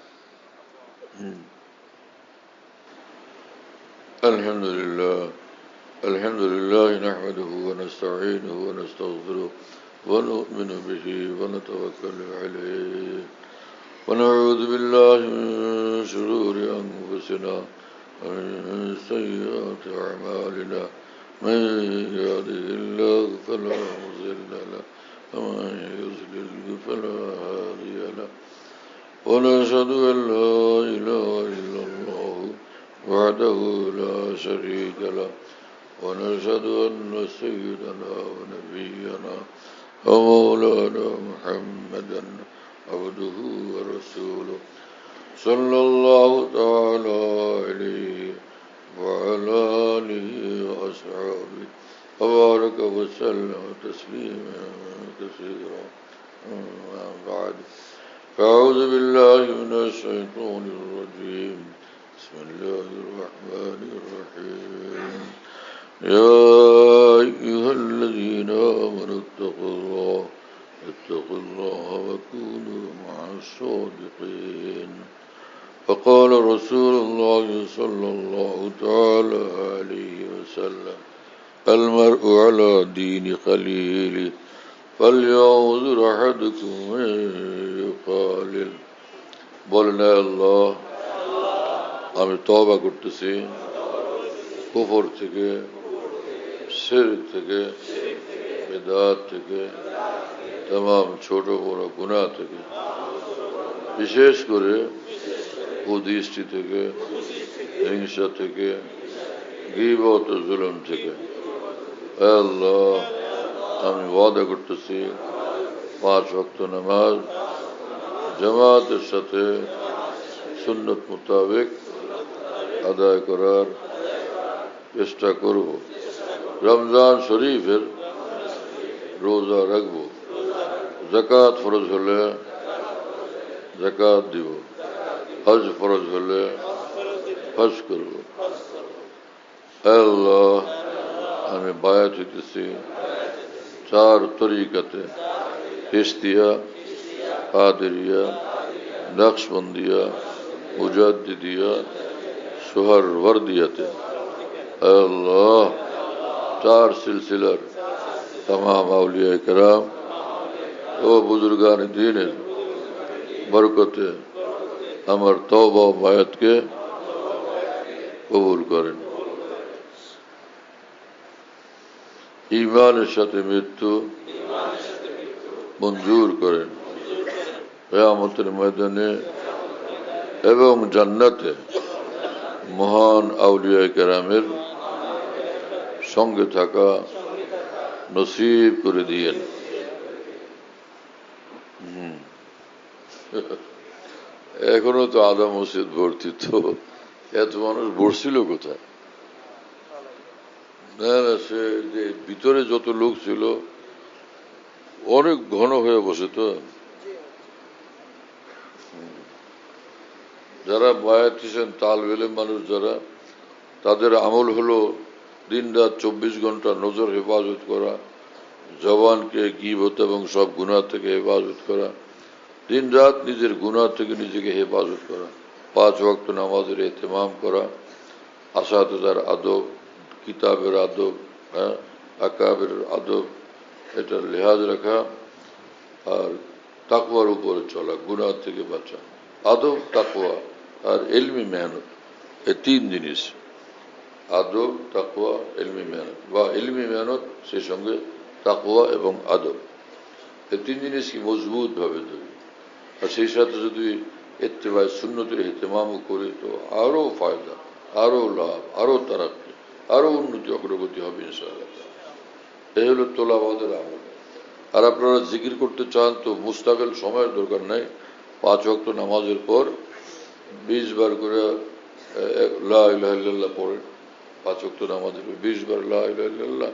আলহামদুলিল্লাহ আলহামদুলিল্লাহ নাহমাদুহু ওয়া নাস্তাঈনুহু ওয়া নাস্তাগফিরুহু ওয়া নু'মিনু বিহি ওয়া নাতাওয়াক্কালু আলাইহি ওয়া নাউযু বিল্লাহি মিন শুরুরি আনফুসিনা ওয়া মিন সাইয়্যাতি আ'মালিনা মান yahdihillahu fala mudilla lahu wa man yudlil fala hadiya lahu ونشهد أن لا إله إلا الله وحده لا شريك له ونشهد أن سيدنا ونبينا ومولانا محمدا عبده ورسوله صلى الله تعالى عليه وعلى آله وأصحابه وبارك وسلم تسليما كثيرا. أما بعد، فأعوذ بالله من الشيطان الرجيم. بسم الله الرحمن الرحيم. يا أيها الذين آمنوا اتقوا الله وكونوا مع الصادقين. فقال رسول الله صلى الله تعالى عليه وسلم: المرء على دين خليله فلينظر أحدكم من يخالل. বলেন, আল্লাহ, আমি তওবা করতেছি কুফর থেকে, শিরক থেকে, বিদআত থেকে, तमाम ছোট বড় গুনাহ থেকে, বিশেষ করে কুদৃষ্টি থেকে, হিংসা থেকে, গীবত ও জুলুম থেকে। আল্লাহ, আমি ওয়াদা করতেছি 5 ওয়াক্ত নামাজ জামাতের সাথে সুন্নত মোতাবেক আদায় করার চেষ্টা করব। রমজান শরীফের রোজা রাখব। যাকাত ফরজ হলে যাকাত দিব। হজ ফরজ হলে হজ করব। আল্লাহ, আমি বায়াত হইতেছি 4 তরিকাতে: চিশতিয়া, কাদেরিয়া, নকশবন্দিয়া, মুজাদ্দিদিয়া, সোহরওয়ার্দিয়াতে। আল্লাহ, 4 সিলসিলার तमाम আউলিয়া কেরাম ও বুজুর্গান দ্বীনের বরকতে আমার তওবা ও বায়াতকে কবুল করেন। ঈমানের সাথে মৃত্যু মঞ্জুর করেন। কিয়ামতের ময়দানে এবং জান্নাতে মহান আউলিয়া কেরামের সঙ্গে থাকা নসিব করে দিয়েন। এখনো তো আদা মসজিদ ভর্তি, তো এত মানুষ বসছিল কোথায়? না না, সে যে ভিতরে যত লোক ছিল অনেক ঘন হয়ে বসে। তো যারা বায়াত দিয়েছেন তালবেলে মানুষ, যারা তাদের আমল হলো দিন রাত 24 ঘন্টা নজর হেফাজত করা, জবানকে গীবত এবং সব গুনাহ থেকে হেফাজত করা, দিন রাত নিজের গুনাহ থেকে নিজেকে হেফাজত করা, 5 ওয়াক্ত নামাজের এহতেমাম করা, আসাতেজার আদব, কিতাবের আদব, আকাবের আদব, এটার লেহাজ রাখা, আর তাকওয়ার উপরে চলা, গুনাহ থেকে বাঁচা। আদব, তাকওয়া আর ইলমি মেহনত, এই 3 জিনিস, আদব, তাকওয়া, ইলমি মেহনত, বা ইলমি মেহনত সেই সঙ্গে তাকওয়া এবং আদব, এই 3 জিনিসকে মজবুত ভাবে ধরি। আর সেই সাথে যদি ইত্তেবায়ে সুন্নতের ইহতেমামও করি তো আরো ফায়দা, আরো লাভ, আরো তারাক্কি, আরো উন্নতি অগ্রগতি হবে ইনশাআল্লাহ। এই হলো তোলাবাদের আমল। আর আপনারা জিকির করতে চান তো মুস্তাকিল সময়ের দরকার নাই, 5 ওয়াক্ত নামাজের পর 20 বার করে লা ইলাহা ইল্লাল্লাহ পড়েন। 5 ওয়াক্ত নামাজের পর 20 বার লা ইলাহা ইল্লাল্লাহ,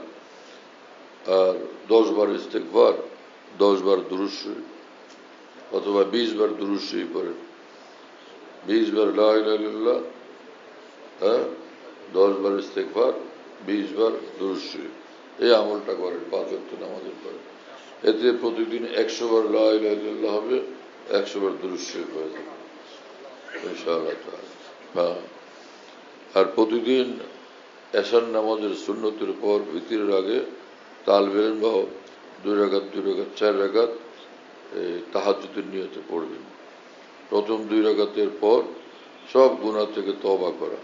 আর 10 বার ইস্তেগফার, 10 বার দুরূদ শরীফ, অথবা 20 বার দুরূদ শরীফ পড়েন। 20 বার লা ইলাহা ইল্লাল্লাহ, 10 বার ইস্তেগফার, 20 বার দুরূদ শরীফ, এই আমলটা করেন 5 ওয়াক্ত নামাজের পরে। এতে প্রতিদিন 100 বার লা ইলাহা ইল্লাল্লাহ হবে, 100 বার দুরূদ শরীফ হয়ে যাবে ইনশাআল্লাহ তাআলা। আর প্রতিদিন এশার নামাজের সুন্নতের পর ভিতরের আগে তালবে ইলম 2 রাকাত 2 রাকাত 4 রাকাত তাহাজ্জুদের নিয়তে পড়বেন। প্রথম 2 রাকাতের পর সব গুনাহ থেকে তওবা করা,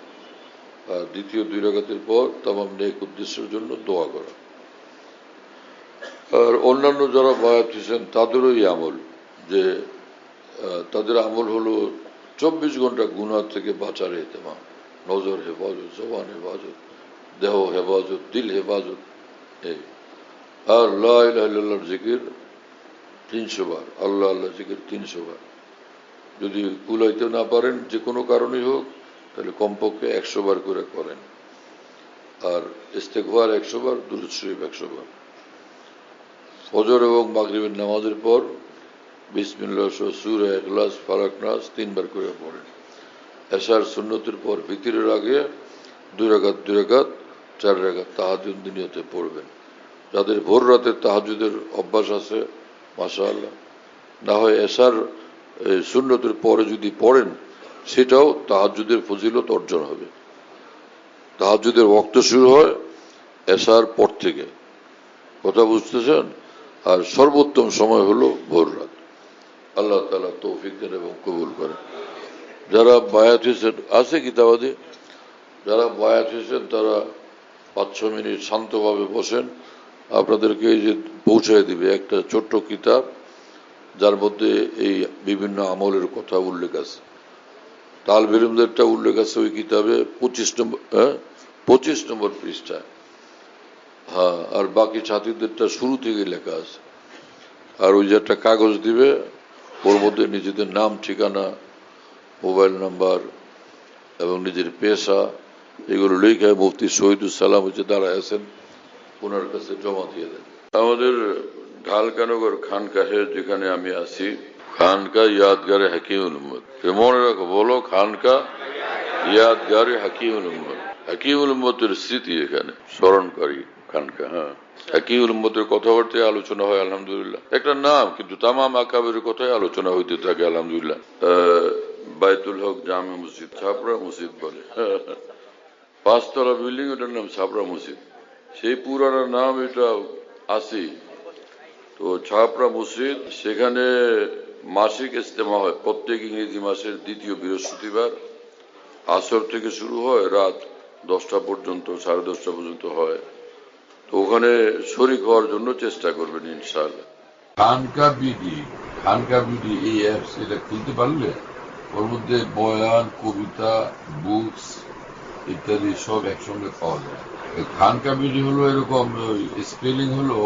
আর দ্বিতীয় 2 রাকাতের পর তামাম নেক উদ্দেশ্যের জন্য দোয়া করা। আর অন্যান্য যারা বায়াত হয়েছেন তাদেরও এই আমল, যে তাদের আমল হলো 24 ঘন্টা গুনাহ থেকে বাঁচার ইহতেমাম, নজর হেফাজত, জবান হেফাজত, দেহ হেফাজত, দিল হেফাজত। এই আর লা ইলাহা ইল্লাল্লাহর জিকির 300 বার, আল্লাহ আল্লাহ জিকির 300 বার। যদি কুলাইতে না পারেন যে কোনো কারণেই হোক, তাহলে কমপক্ষে 100 বার করে করেন। আর ইস্তেগফার 100 বার, দুরূদ শরীফ 100 বার। ফজর এবং মাগরিবের নামাজের পর বিসমিল্লাহ সহ সূরা ইখলাস, ফালাক, নাস 3 বার করে পড়েন। এশার সুন্নতের পর ভিতরের আগে 2 রাকাত 2 রাকাত 4 রাকাত তাহাজ্জুদ নিয়তে পড়বেন। যাদের ভোর রাতে তাহাজ্জুদের অভ্যাস আছে মাশাআল্লাহ, না হয় এশার সুন্নতের পরে যদি পড়েন সেটাও তাহাজ্জুদের ফজিলত অর্জন হবে। তাহাজ্জুদের ওয়াক্ত শুরু হয় এশার পর থেকে, কথা বুঝতেছেন? আর সর্বোত্তম সময় হলো ভোর রাত। আল্লাহ তাআলা তৌফিক দেন এবং কবুল করেন। যারা বায়াত হয়েছেন, আছে কিতাবাদি, যারা বায়াত হয়েছেন তারা 5-6 মিনিট শান্তভাবে বসেন। আপনাদেরকে এই যে পৌঁছায় দিবে একটা ছোট্ট কিতাব, যার মধ্যে এই বিভিন্ন আমলের কথা উল্লেখ আছে। তালবে ইলমদেরটা উল্লেখ আছে ওই কিতাবে 25 নম্বর পৃষ্ঠায়। হ্যাঁ, আর বাকি ছাত্রীদেরটা শুরু থেকে লেখা আছে। আর ওই যে একটা কাগজ দিবে, ওর মধ্যে নিজেদের নাম, ঠিকানা, মোবাইল নাম্বার এবং নিজের পেশা, এগুলো লেখা মুফতি শহীদুল সালাম হচ্ছে দাঁড়ায় আছেন, ওনার কাছে জমা দিয়ে দেন। আমাদের ঢালকানগর খানকাহে যেখানে আমি আছি, খানকা ইয়াদগারে হাকিমুল উম্মত, মনে রাখো, বলো খানকা ইয়াদগারে হাকিমুল উম্মত। হাকিমুল উম্মতের স্মৃতি এখানে স্মরণকারী খানকা। হ্যাঁ, হাকিমুল উম্মতের কথাবার্তায় আলোচনা হয় আলহামদুলিল্লাহ। একটা নাম, কিন্তু তামাম আকাবের কথাই আলোচনা হইতে থাকে আলহামদুলিল্লাহ। বাইতুল হক জামে মসজিদ, ছাপড়া মসজিদ বলে, 5 তলা বিল্ডিং, ওটার নাম ছাপড়া মসজিদ। সেই পুরানো নাম এটা আছে। তো ছাপড়া মসজিদ, সেখানে মাসিক ইজতেমা হয় প্রত্যেক ইংরেজি মাসের 2য় বৃহস্পতিবার। আসর থেকে শুরু হয়, রাত 10টা পর্যন্ত, 10:30 পর্যন্ত হয়। তো ওখানে শরীক হওয়ার জন্য চেষ্টা করবেন ইনশাআল্লাহ। খানকা বিডি এই অ্যাপস, এটা খুলতে পারলে ওর মধ্যে বয়ান, কবিতা, বুকস ইত্যাদি সব একসঙ্গে পাওয়া যায়। খানকা বিডি হলো এরকম, স্পেলিং হলো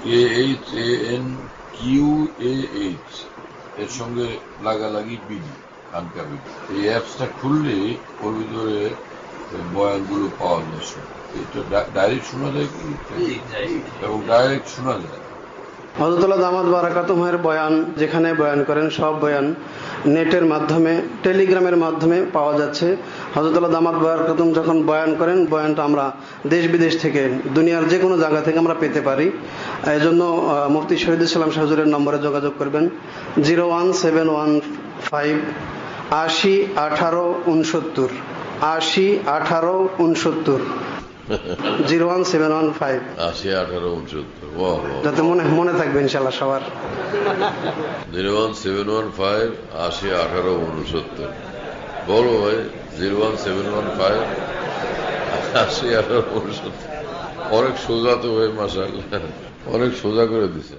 KHANQAH, এর সঙ্গে লাগালাগি বিডি, খানকা বিডি। এই অ্যাপসটা খুললে ওর ভিতরে বয়ানগুলো পাওয়া যায়। এটা ডাইরেক্ট শোনা যায় কি, এবং ডাইরেক্ট শোনা যায়। হযরতুল্লাহ দামাত বারাকাতুহুমের বয়ান যেখানে বয়ান করেন সব বয়ান নেটের মাধ্যমে টেলিগ্রামের মাধ্যমে পাওয়া যাচ্ছে। হযরতুল্লাহ দামাত বারাকাতুহুম যখন বয়ান করেন বয়ানটা আমরা দেশ বিদেশ থেকে দুনিয়ার যে কোনো জায়গা থেকে আমরা পেতে পারি। এই জন্য মুফতি শহীদুল ইসলাম শাহ হুজুরের নম্বরে যোগাযোগ করবেন 01715 80 18 69 80 18 69 01715 80 18 69 যাতে মনে থাকবে ইনশাআল্লাহ সবার। 01715 80 18 69। বলো ভাই 01715 80 18 69। অনেক সোজা তো ভাই, মাশাআল্লাহ, অনেক সোজা করে দিছে।